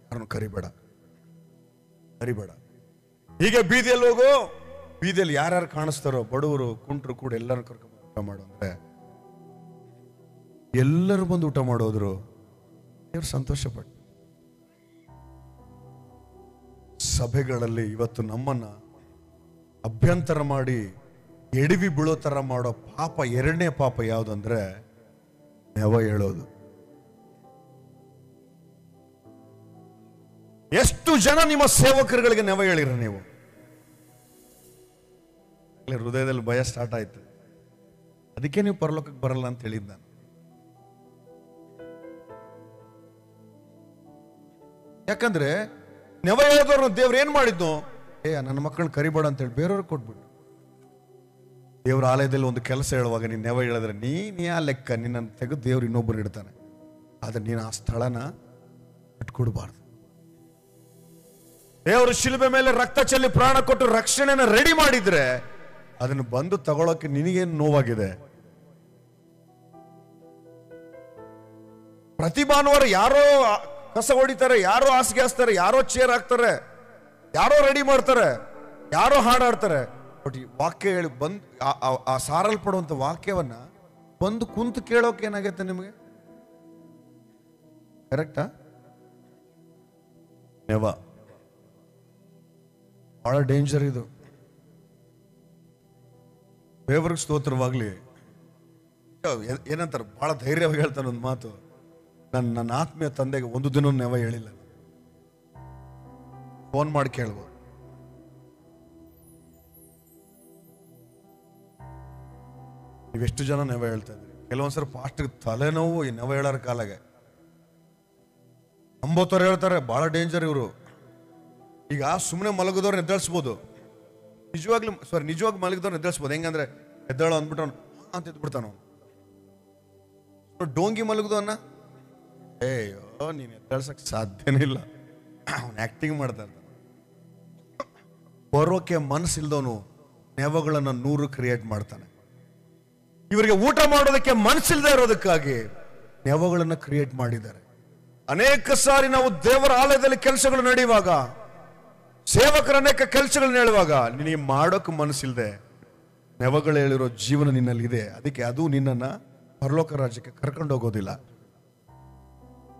ಯಾರನ್ನು ಕರಿಬೇಡ. ಹೀಗೆ ಬೀದಿಯಲ್ಲಿ ಹೋಗು, ಬೀದಿಯಲ್ಲಿ ಯಾರ್ಯಾರು ಕಾಣಿಸ್ತಾರೋ ಬಡವರು ಕುಂಟ್ರು ಕೂಡ ಎಲ್ಲರೂ ಕರ್ಕೊಂಡು ಊಟ ಮಾಡು ಅಂದ್ರೆ ಎಲ್ಲರೂ ಬಂದು ಊಟ ಮಾಡೋದ್ರು. ದೇವ್ರು ಸಂತೋಷಪಟ್ಟು. ಸಭೆಗಳಲ್ಲಿ ಇವತ್ತು ನಮ್ಮನ್ನ ಅಭ್ಯಂತರ ಮಾಡಿ ಎಡವಿ ಬೀಳೋ ತರ ಮಾಡೋ ಪಾಪ, ಎರಡನೇ ಪಾಪ ಯಾವುದಂದ್ರೆ ನೆವ ಹೇಳೋದು. ಎಷ್ಟು ಜನ ನಿಮ್ಮ ಸೇವಕರುಗಳಿಗೆ ನೆವ ಹೇಳಿರ ನೀವು? ಹೃದಯದಲ್ಲಿ ಭಯ ಸ್ಟಾರ್ಟ್ ಆಯ್ತು. ಅದಕ್ಕೆ ನೀವು ಪರಲೋಕಕ್ಕೆ ಬರಲ್ಲ ಅಂತ ಹೇಳಿದ್ದ ನಾನು. ಯಾಕಂದ್ರೆ ನೆವ ಹೇಳಿದವ್ರನ್ನ ದೇವ್ರು ಏನ್ ಮಾಡಿದ್ನು? ನನ್ನ ಮಕ್ಕಳನ್ನ ಕರಿಬೇಡ ಅಂತ ಹೇಳಿ ಬೇರೆಯವ್ರಿಗೆ ಕೊಟ್ಬಿಟ್ಟು, ದೇವ್ರ ಆಲಯದಲ್ಲಿ ಒಂದು ಕೆಲಸ ಹೇಳುವಾಗ ನೀನ್ ನೆವ ಹೇಳಿದ್ರೆ ನೀನ್ ಯಾ ಲೆಕ್ಕ, ನಿನ್ನನ್ನು ತೆಗೆದು ದೇವ್ರು ಇನ್ನೊಬ್ಬರು ಇಡ್ತಾನೆ. ಆದ್ರೆ ನೀನು ಆ ಸ್ಥಳನ ಬಿಟ್ಕೊಡ್ಬಾರ್ದು. ದೇವರು ಶಿಲುಬೆ ಮೇಲೆ ರಕ್ತ ಚೆಲ್ಲಿ ಪ್ರಾಣ ಕೊಟ್ಟು ರಕ್ಷಣೆನ ರೆಡಿ ಮಾಡಿದ್ರೆ ಅದನ್ನು ಬಂದು ತಗೊಳಕ್ಕೆ ನಿನಗೇನು ನೋವಾಗಿದೆ? ಪ್ರತಿ ಭಾನುವಾರ ಯಾರೋ ಕಸ ಹೊಡಿತಾರೆ, ಯಾರೋ ಹಾಸಿಗೆ ಹಾಸ್ತಾರೆ, ಯಾರೋ ಚೇರ್ ಹಾಕ್ತಾರೆ, ಯಾರೋ ರೆಡಿ ಮಾಡ್ತಾರೆ, ಯಾರೋ ಹಾಡಾಡ್ತಾರೆ. ಬಟ್ ಈ ವಾಕ್ಯ ಹೇಳಿ ಬಂದು ಆ ಸಾರಲ್ಪಡುವಂತ ವಾಕ್ಯವನ್ನ ಬಂದು ಕುಂತು ಕೇಳೋಕೆ ಏನಾಗೈತೆ ನಿಮಗೆ? ಕರೆಕ್ಟಾ? ನೆವ ಬಹಳ ಡೇಂಜರ್ ಇದು. ದೇವರಿಗೆ ಸ್ತೋತ್ರವಾಗ್ಲಿ. ಏನಂತಾರೆ, ಬಹಳ ಧೈರ್ಯವಾಗಿ ಹೇಳ್ತಾನೆ ಒಂದು ಮಾತು, ನನ್ನ ಆತ್ಮೀಯ ತಂದೆಗೆ ಒಂದು ದಿನ ನೆವ ಹೇಳಿಲ್ಲ. ಫೋನ್ ಮಾಡಿ ಕೇಳ್ಬೋದು. ನೀವೆಷ್ಟು ಜನ ನೆವ ಹೇಳ್ತಾ ಇದ್ರಿ? ಕೆಲವೊಂದ್ಸಲ ಪಾಸ್ಟ್ಗೆ ತಲೆನೋವು ಈ ನೆವ ಹೇಳೋರ ಕಾಲಾಗೆ. ಅಂಬೋತ್ತವ್ರು ಹೇಳ್ತಾರೆ ಬಹಳ ಡೇಂಜರ್ ಇವರು. ಈಗ ಸುಮ್ಮನೆ ಮಲಗಿದವ್ರನ್ನ ಎದ್ದೇಳಿಸ್ಬೋದು, ನಿಜವಾಗಿ ಮಲಗಿದವ್ರನ್ನ ಎದ್ದೇಳಿಸ್ಬೋದು. ಹೆಂಗಂದ್ರೆ ಎದ್ದೇಳೋ ಅಂದ್ಬಿಟ್ಟು ಅಂತ ಎದ್ಬಿಡ್ತಾನ. ಡೋಂಗಿ ಮಲಗಿದವನ್ನ ಏಯೋ ನೀನ್ ಎದ್ದೇಳ್ಸಕ್ ಸಾಧ್ಯನೇ ಇಲ್ಲ, ಅವನು ಆಕ್ಟಿಂಗ್ ಮಾಡ್ತಾ ಇರ್ತಾನೆ. ಬರೋಕೆ ಮನಸ್ಸಿಲ್ದವನು ನೆವಗಳನ್ನ 100 ಕ್ರಿಯೇಟ್ ಮಾಡ್ತಾನೆ. ಇವರಿಗೆ ಊಟ ಮಾಡೋದಕ್ಕೆ ಮನಸ್ಸಿಲ್ದೇ ಇರೋದಕ್ಕಾಗಿ ನೆವಗಳನ್ನ ಕ್ರಿಯೇಟ್ ಮಾಡಿದ್ದಾರೆ. ಅನೇಕ ಸಾರಿ ನಾವು ದೇವರ ಆಲಯದಲ್ಲಿ ಕೆಲಸಗಳು ನಡೆಯುವಾಗ, ಸೇವಕರ ಅನೇಕ ಕೆಲಸಗಳನ್ನ ಹೇಳುವಾಗ ನಿನಗೆ ಮಾಡೋಕೆ ಮನಸ್ಸಿಲ್ದೆ ನೆವಗಳು ಹೇಳಿರೋ ಜೀವನ ನಿನ್ನಲ್ಲಿದೆ. ಅದಕ್ಕೆ ಅದು ನಿನ್ನನ್ನ ಪರಲೋಕ ರಾಜ್ಯಕ್ಕೆ ಕರ್ಕೊಂಡು ಹೋಗೋದಿಲ್ಲ.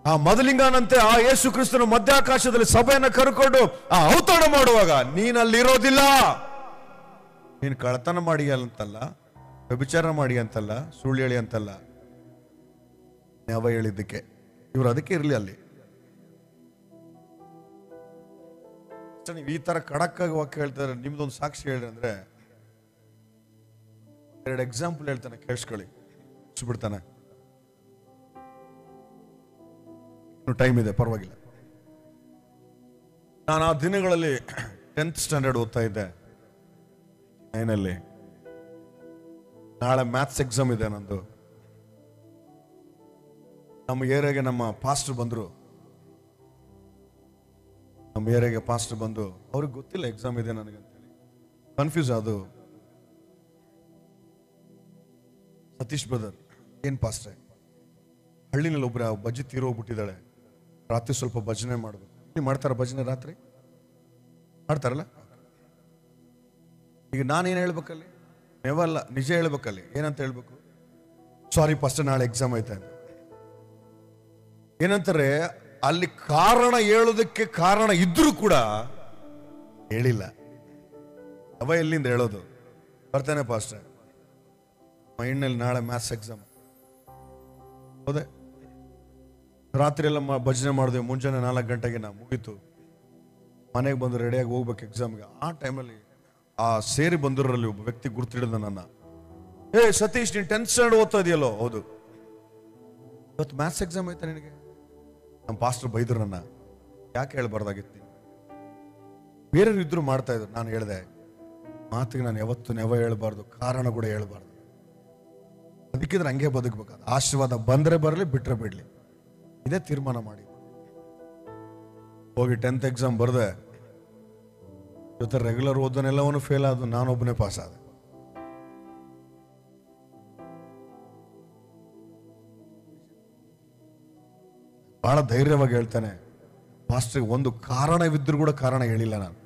ಆ ಮೊದಲಿಂಗನಂತೆ ಆ ಯೇಸು ಕ್ರಿಸ್ತನ ಮಧ್ಯಾಕಾಶದಲ್ಲಿ ಸಭೆಯನ್ನ ಕರ್ಕೊಂಡು ಆ ಔತಣ ಮಾಡುವಾಗ ನೀನಲ್ಲಿರೋದಿಲ್ಲ. ನೀನು ಕಳತನ ಮಾಡಿ ಅಂತಲ್ಲ, ವ್ಯಭಿಚಾರ ಮಾಡಿ ಅಂತಲ್ಲ, ಸುಳ್ಳು ಹೇಳಿ ಅಂತಲ್ಲ, ನೆವ ಹೇಳಿದ್ದಕ್ಕೆ. ಇವರು ಅದಕ್ಕೆ ಇರಲಿ ಅಲ್ಲಿ. ನೀವು ಈ ತರ ಖಡಕ್ಕಾಗಿ ವಾಕ್ಯ ಹೇಳ್ತಾರೆ, ನಿಮ್ದೊಂದು ಸಾಕ್ಷಿ ಹೇಳ್ರಿ ಅಂದ್ರೆ 2 ಎಕ್ಸಾಂಪಲ್ ಹೇಳ್ತಾನೆ, ಕೇಳಿಸ್ಕೊಳ್ಳಿ. ಬಿಡ್ತಾನೆ, ಟೈಮ್ ಇದೆ ಪರವಾಗಿಲ್ಲ. ನಾನು ಆ ದಿನಗಳಲ್ಲಿ 10th ಸ್ಟ್ಯಾಂಡರ್ಡ್ ಓದ್ತಾ ಇದ್ದೆ. 9ಲ್ಲಿ ನಾಳೆ ಮ್ಯಾಥ್ಸ್ ಎಕ್ಸಾಮ್ ಇದೆ ನಂದು. ನಮ್ಮ ಏರಿಯಾಗೆ ನಮ್ಮ ಪಾಸ್ಟರ್ ಬಂದ್ರು. ಅವ್ರಿಗೆ ಗೊತ್ತಿಲ್ಲ ಎಕ್ಸಾಮ್ ಇದೆ ನನಗಂತೇಳಿ, ಕನ್ಫ್ಯೂಸ್ ಅದು. ಸತೀಶ್ ಬ್ರದರ್ ಏನು ಪಾಸ್ಟ್ರೆ, ಹಳ್ಳಿನಲ್ಲಿ ಒಬ್ಬರ ಬಜ್ಜಿ ತೀರೋಗ್ಬಿಟ್ಟಿದ್ದಾಳೆ, ರಾತ್ರಿ ಸ್ವಲ್ಪ ಭಜನೆ ಮಾಡಬೇಕು. ನೀವು ಮಾಡ್ತಾರ ಭಜನೆ ರಾತ್ರಿ? ಮಾಡ್ತಾರಲ್ಲ. ಈಗ ನಾನೇನು ಹೇಳ್ಬೇಕಲ್ಲಿ? ನೆವಲ್ಲ, ನಿಜ ಹೇಳ್ಬೇಕಲ್ಲಿ. ಏನಂತ ಹೇಳ್ಬೇಕು? ಸಾರಿ ಫಸ್ಟ್ ನಾಳೆ ಎಕ್ಸಾಮ್ ಐತೆ ಅಂತ. ಏನಂತಾರೆ ಅಲ್ಲಿ? ಕಾರಣ ಹೇಳೋದಕ್ಕೆ ಕಾರಣ ಇದ್ರೂ ಕೂಡ ಹೇಳಿಲ್ಲ. ಅವ ಎಲ್ಲಿಂದ ಹೇಳೋದು? ಬರ್ತಾನೆ ಪಾಸ್ಟರ್, ಮೈಂಡ್ನಲ್ಲಿ ನಾಳೆ ಮ್ಯಾಥ್ಸ್ ಎಕ್ಸಾಮ್. ಹೌದೇ, ರಾತ್ರಿ ಎಲ್ಲ ಭಜನೆ ಮಾಡಿದೆ, ಮುಂಜಾನೆ 4 ಗಂಟೆಗೆ ನಾ ಮುಗೀತು. ಮನೆಗೆ ಬಂದು ರೆಡಿಯಾಗಿ ಹೋಗ್ಬೇಕು ಎಕ್ಸಾಮ್ಗೆ. ಆ ಟೈಮಲ್ಲಿ ಆ ಸೇರಿ ಬಂದಿರೋರಲ್ಲಿ ಒಬ್ಬ ವ್ಯಕ್ತಿ ಗುರ್ತಿಡಿದ ನನ್ನ. ಏ ಸತೀಶ್, ನೀನು 10th ಸ್ಟ್ಯಾಂಡರ್ಡ್ ಓದ್ತಾ ಇದೆಯಲ್ಲೋ? ಹೌದು. ಇವತ್ತು ಮ್ಯಾಥ್ಸ್ ಎಕ್ಸಾಮ್ ಐತೆ ನಿನಗೆ? ನಮ್ಮ ಪಾಸ್ಟರ್ ಬೈದ್ರು ನನ್ನ. ಯಾಕೆ ಹೇಳ್ಬಾರ್ದಾಗಿತ್ತು ನೀನು? ಬೇರೆಯವ್ರು ಇದ್ರು ಮಾಡ್ತಾ ಇದ್ರು. ನಾನು ಹೇಳಿದೆ, ಮಾತಿಗೆ ನಾನು ಯಾವತ್ತು ನೆವ ಹೇಳ್ಬಾರ್ದು, ಕಾರಣ ಕೂಡ ಹೇಳ್ಬಾರ್ದು. ಅದಕ್ಕಿದ್ರೆ ಹಂಗೆ ಬದುಕಬೇಕಾದ. ಆಶೀರ್ವಾದ ಬಂದ್ರೆ ಬರಲಿ, ಬಿಟ್ರೆ ಬಿಡ್ಲಿ, ಇದೇ ತೀರ್ಮಾನ ಮಾಡಿ ಹೋಗಿ 10th ಎಕ್ಸಾಮ್ ಬರ್ದೆ. ಜೊತೆ ರೆಗ್ಯುಲರ್ ಓದನೆಲ್ಲವನು ಫೇಲ್ ಆದ, ನಾನೊಬ್ಬನೇ ಪಾಸ್ ಆದೆ. ಬಹಳ ಧೈರ್ಯವಾಗಿ ಹೇಳ್ತಾನೆ, ಪಾಸ್ಟ್ರಿಗೆ ಒಂದು ಕಾರಣವಿದ್ರೂ ಕೂಡ ಕಾರಣ ಹೇಳಿಲ್ಲ ನಾನು.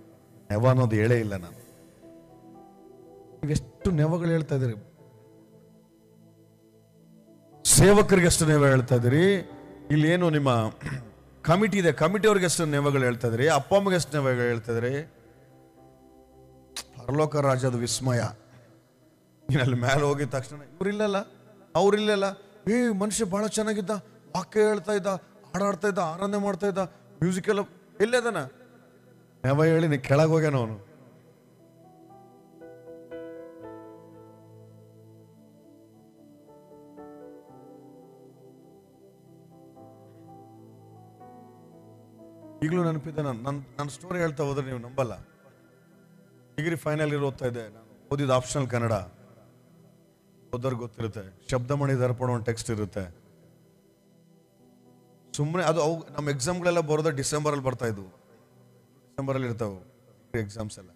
ನೆವ ಅನ್ನೋದು ಹೇಳೇ ಇಲ್ಲ ನಾನು. ಎಷ್ಟು ನೆವಗಳು ಹೇಳ್ತಾ ಇದ್ದೀರಿ, ಸೇವಕರಿಗೆ ಎಷ್ಟು ನೆವ ಹೇಳ್ತಾ ಇದ್ದೀರಿ. ಇಲ್ಲಿ ಏನು ನಿಮ್ಮ ಕಮಿಟಿ ಇದೆ, ಕಮಿಟಿಯವ್ರಿಗೆ ಎಷ್ಟು ನೆವಗಳು ಹೇಳ್ತಾ ಇದ್ರಿ, ಅಪ್ಪ ಅಮ್ಮಗೆ ಎಷ್ಟು ನೆವಗಳು ಹೇಳ್ತಾ ಇದ್ರಿ. ಪರಲೋಕ ರಾಜ್ಯದ ವಿಸ್ಮಯ. ಅಲ್ಲಿ ಮೇಲೆ ಹೋಗಿದ ತಕ್ಷಣ ಇವ್ರಿಲ್ಲಲ್ಲ, ಅವ್ರಿಲ್ಲಲ್ಲ, ಮನುಷ್ಯ ಬಹಳ ಚೆನ್ನಾಗಿದ್ದ, ವಾಕ್ಯ ಹೇಳ್ತಾ ಇದ್ದ, ಹಾಡಾಡ್ತಾ ಇದ್ದ, ಆರಾಧನೆ ಮಾಡ್ತಾ ಇದ್ದ, ಮ್ಯೂಸಿಕ್ ಎಲ್ಲ ಎಲ್ಲದನ ನೆವ ಹೇಳಿ ನೀ ಕೆಳಗೆ ಹೋಗ್ಯಾನ ಅವನು. ಈಗಲೂ ನೆನಪಿದ್ದೆ. ನನ್ನ ಸ್ಟೋರಿ ಹೇಳ್ತಾ ಹೋದ್ರೆ ನೀವು ನಂಬಲ್ಲ. ಡಿಗ್ರಿ ಫೈನಲ್ ಇಯರ್ ಓದ್ತಾ ಇದ್ದೆ ನಾನು. ಓದಿದ ಆಪ್ಷನಲ್ ಕನ್ನಡ. ಓದೋರ್ಗೆ ಗೊತ್ತಿರುತ್ತೆ, ಶಬ್ದಮಣಿ ದರ್ಪಣ ಒಂದು ಟೆಕ್ಸ್ಟ್ ಇರುತ್ತೆ. ಸುಮ್ಮನೆ ಅದು ಅವು ನಮ್ಮ ಎಕ್ಸಾಮ್ಗಳೆಲ್ಲ ಬರೋದು ಡಿಸೆಂಬರಲ್ಲಿ ಬರ್ತಾ ಇದ್ವು. ಡಿಸೆಂಬರಲ್ಲಿ ಇರ್ತಾವೆ ಎಕ್ಸಾಮ್ಸ್ ಎಲ್ಲ.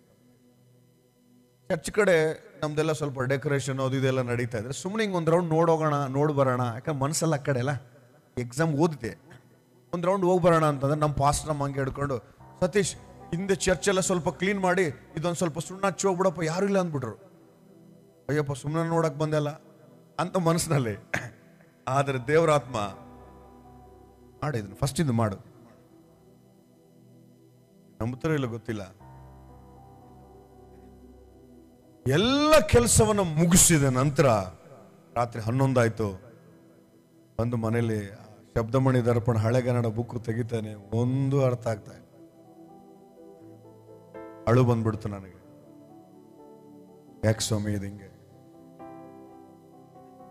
ಚರ್ಚ್ ಕಡೆ ನಮ್ದೆಲ್ಲ ಸ್ವಲ್ಪ ಡೆಕೋರೇಷನ್ ಅದು ಇದೆಲ್ಲ ನಡೀತಾ ಇದ್ರೆ ಸುಮ್ಮನೆ ಹಿಂಗೆ ಒಂದು ರೌಂಡ್ ನೋಡೋಗೋಣ, ನೋಡಿ ಬರೋಣ. ಯಾಕಂದ್ರೆ ಮನಸ್ಸೆಲ್ಲ ಆ ಕಡೆ ಅಲ್ಲ, ಎಕ್ಸಾಮ್ ಓದಿದೆ, ಒಂದು ರೌಂಡ್ ಹೋಗಿ ಬರೋಣ ಅಂತಂದ್ರೆ ನಮ್ಮ ಪಾಸ್ಟರ್ ನಮ್ಮ ಹಂಗೆ ಹಿಡ್ಕೊಂಡು, ಸತೀಶ್ ಹಿಂದೆ ಚರ್ಚ್ ಎಲ್ಲ ಸ್ವಲ್ಪ ಕ್ಲೀನ್ ಮಾಡಿ ಇದೊಂದು ಸ್ವಲ್ಪ ಸುಣ್ಣ ಹಚ್ಚಿ ಹೋಗ್ಬಿಡಪ್ಪ, ಯಾರು ಇಲ್ಲ ಅಂದ್ಬಿಟ್ರು. ಅಯ್ಯಪ್ಪ ಸುಮ್ಮನೆ ನೋಡಕ್ ಬಂದೆಲ್ಲ ಅಂತ ಮನಸ್ಸಿನಲ್ಲಿ. ಆದರೆ ದೇವರ ಆತ್ಮ ಮಾಡಿದ್ನು, ಫಸ್ಟ್ ಇದು ಮಾಡು. ನಂಬುತ್ತರ ಇಲ್ಲ ಗೊತ್ತಿಲ್ಲ. ಎಲ್ಲ ಕೆಲಸವನ್ನ ಮುಗಿಸಿದ ನಂತರ ರಾತ್ರಿ 11 ಆಯ್ತು. ಬಂದು ಮನೇಲಿ ಶಬ್ದಮಣಿ ದರ್ಪಣ ಹಳೆಗನ್ನಡ ಬುಕ್ ತೆಗಿತಾನೆ, ಒಂದು ಅರ್ಥ ಆಗ್ತಾ ಇಲ್ಲ. ಅಳು ಬಂದ್ಬಿಡ್ತು ನನಗೆ. ಯಾಕೆ ಸ್ವಾಮಿ ಇದು ಹಿಂಗೆ?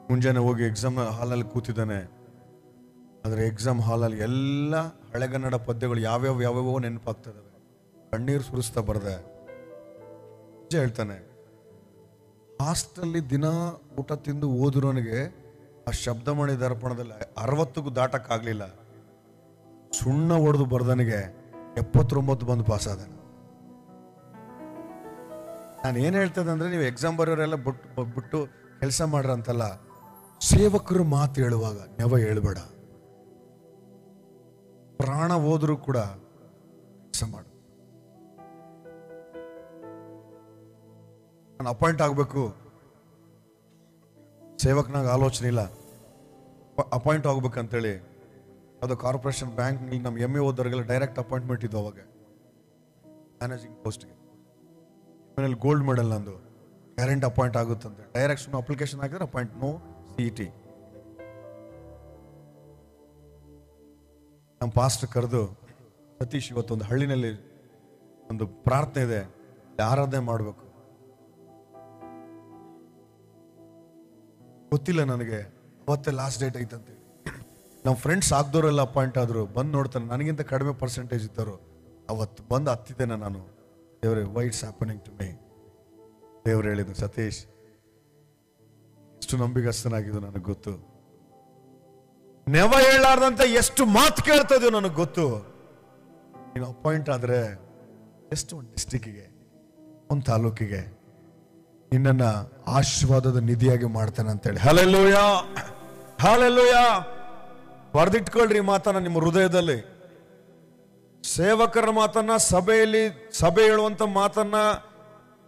ಮುಂಜಾನೆ ಹೋಗಿ ಎಕ್ಸಾಮ್ ಹಾಲಲ್ಲಿ ಕೂತಿದ್ದಾನೆ. ಆದರೆ ಎಕ್ಸಾಮ್ ಹಾಲಲ್ಲಿ ಎಲ್ಲ ಹಳೆಗನ್ನಡ ಪದ್ಯಗಳು ಯಾವ್ಯಾವೋ ನೆನಪಾಗ್ತದವೆ. ಕಣ್ಣೀರು ಸುರಿಸ್ತಾ ಬರ್ದೆ. ನಿಜ ಹೇಳ್ತಾನೆ, ಹಾಸ್ಟೆಲ್ಲಿ ದಿನ ಊಟ ತಿಂದು ಓದಿರೋನಿಗೆ ಆ ಶಬ್ದಮಣಿ ದರ್ಪಣದಲ್ಲಿ 60ಕ್ಕೂ ದಾಟಕ್ಕಾಗ್ಲಿಲ್ಲ. ಸುಣ್ಣ ಹೊಡೆದು ಬರ್ದನಿಗೆ 79 ಬಂದು ಪಾಸ್ ಆದ. ನಾನು ಏನು ಹೇಳ್ತದೆ ಅಂದ್ರೆ, ನೀವು ಎಕ್ಸಾಮ್ ಬರೋರೆಲ್ಲ ಬಿಟ್ಟು ಕೆಲಸ ಮಾಡ್ರಂತಲ್ಲ, ಸೇವಕರು ಮಾತು ಹೇಳುವಾಗ ನೆವ ಹೇಳ್ಬೇಡ. ಪ್ರಾಣ ಹೋದ್ರೂ ಕೂಡ ಕೆಲಸ ಮಾಡು. ನಾನು ಅಪಾಯಿಂಟ್ ಆಗಬೇಕು, ಸೇವಕನಾಗ ಆಲೋಚನೆ ಇಲ್ಲ, ಅಪಾಯಿಂಟ್ ಆಗ್ಬೇಕಂತೇಳಿ ಅದು ಕಾರ್ಪೊರೇಷನ್ ಬ್ಯಾಂಕ್ ನಮ್ಮ MA ಓದೋರಿಗೆಲ್ಲ ಡೈರೆಕ್ಟ್ ಅಪಾಯಿಂಟ್ಮೆಂಟ್ ಇದ್ದು ಅವಾಗ ಮ್ಯಾನೇಜಿಂಗ್ ಪೋಸ್ಟ್ಗೆ. ಆಮೇಲೆ ಗೋಲ್ಡ್ ಮೆಡಲ್ ನಂದು ಗ್ಯಾರಂಟಿ ಅಪಾಯಿಂಟ್ ಆಗುತ್ತಂತೆ. ಡೈರೆಕ್ಟ್ ಸುಮ್ಮನೆ ಅಪ್ಲಿಕೇಶನ್ ಹಾಕಿದ್ರೆ ಅಪಾಯಿಂಟ್, ನೋ CET. ನಮ್ಮ ಪಾಸ್ಟರ್ ಕರೆದು, ಸತೀಶ್ ಇವತ್ತೊಂದು ಹಳ್ಳಿನಲ್ಲಿ ಒಂದು ಪ್ರಾರ್ಥನೆ ಇದೆ, ಆರಾಧನೆ ಮಾಡಬೇಕು. ಗೊತ್ತಿಲ್ಲ ನನಗೆ, ಅವತ್ತೇ ಲಾಸ್ಟ್ ಡೇಟ್ ಐತಂತೇಳಿ. ನಮ್ಮ ಫ್ರೆಂಡ್ಸ್ ಆಗ್ದವರೆಲ್ಲ ಅಪಾಯಿಂಟ್ ಆದ್ರು. ಬಂದು ನೋಡ್ತಾನೆ, ನನಗಿಂತ ಕಡಿಮೆ ಪರ್ಸೆಂಟೇಜ್ ಇದ್ದರು. ಅವತ್ತು ಬಂದು ಹತ್ತಿದ್ದೇನೆ ನಾನು. ದೇವರೇ, why it's happening to me? ದೇವ್ರು ಹೇಳಿದ್ದು, ಸತೀಶ್ ಎಷ್ಟು ನಂಬಿಗಸ್ತನಾಗಿದ್ದು ನನಗೆ ಗೊತ್ತು. ನೆವ ಹೇಳಾರ್ದಂತ ಎಷ್ಟು ಮಾತು ಕೇಳ್ತಾ ಇದೆಯೋ ನನಗೆ ಗೊತ್ತು. ನೀನು ಅಪಾಯಿಂಟ್ ಆದ್ರೆ ಎಷ್ಟು ಒಂದು ಡಿಸ್ಟಿಕ್ಕಿಗೆ, ಒಂದು ತಾಲೂಕಿಗೆ ನಿನ್ನನ್ನ ಆಶೀರ್ವಾದದ ನಿಧಿಯಾಗಿ ಮಾಡ್ತಾನೆ ಅಂತೇಳಿ. ಹಲ್ಲೆಲೂಯಾ. ಹಾಲೆಲೂಯ. ಬರೆದಿಟ್ಕೊಳ್ರಿ ಮಾತನ್ನ ನಿಮ್ಮ ಹೃದಯದಲ್ಲಿ. ಸೇವಕರ ಮಾತನ್ನ, ಸಭೆ ಹೇಳುವಂತ ಮಾತನ್ನ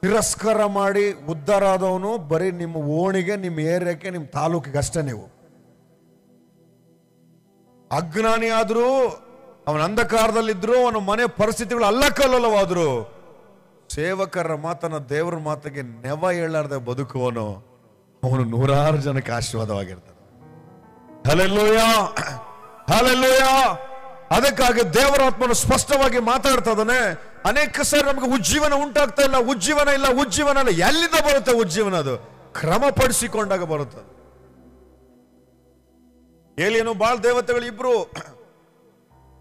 ತಿರಸ್ಕಾರ ಮಾಡಿ ಉದ್ಧಾರ ಆದವನು ಬರೀ ನಿಮ್ಮ ಓಣಿಗೆ, ನಿಮ್ಮ ಏರಿಯಾಕ್ಕೆ, ನಿಮ್ಮ ತಾಲೂಕಿಗೆ ಅಷ್ಟೇ. ನೀವು ಅಜ್ಞಾನಿ ಆದ್ರೂ, ಅವನ ಅಂಧಕಾರದಲ್ಲಿದ್ರು, ಅವನ ಮನೆ ಪರಿಸ್ಥಿತಿಗಳು ಅಲ್ಲಕಲ್ಲವಾದ್ರು, ಸೇವಕರ ಮಾತನ್ನ, ದೇವರ ಮಾತಿಗೆ ನೆವ ಹೇಳಾರ್ದೆ ಬದುಕುವನು, ಅವನು ನೂರಾರು ಜನಕ್ಕೆ ಆಶೀರ್ವಾದವಾಗಿರ್ತಾನೆ. Hallelujah, hallelujah. ಅದಕ್ಕಾಗಿ ದೇವರ ಆತ್ಮನು ಸ್ಪಷ್ಟವಾಗಿ ಮಾತಾಡ್ತಾ ಇದ್ದಾನೆ. ಅನೇಕ ಸಾರಿ ನಮಗೆ ಉಜ್ಜೀವನ ಉಂಟಾಗ್ತಾ ಇಲ್ಲ, ಉಜ್ಜೀವನ ಇಲ್ಲ, ಉಜ್ಜೀವನ ಇಲ್ಲ. ಎಲ್ಲಿಂದ ಬರುತ್ತೆ ಉಜ್ಜೀವನ? ಅದು ಕ್ರಮಪಡಿಸಿಕೊಂಡಾಗ ಬರುತ್ತೆ. ಏಲಿಯನು ಬಾಳ್ ದೇವತೆಗಳು ಇಬ್ರು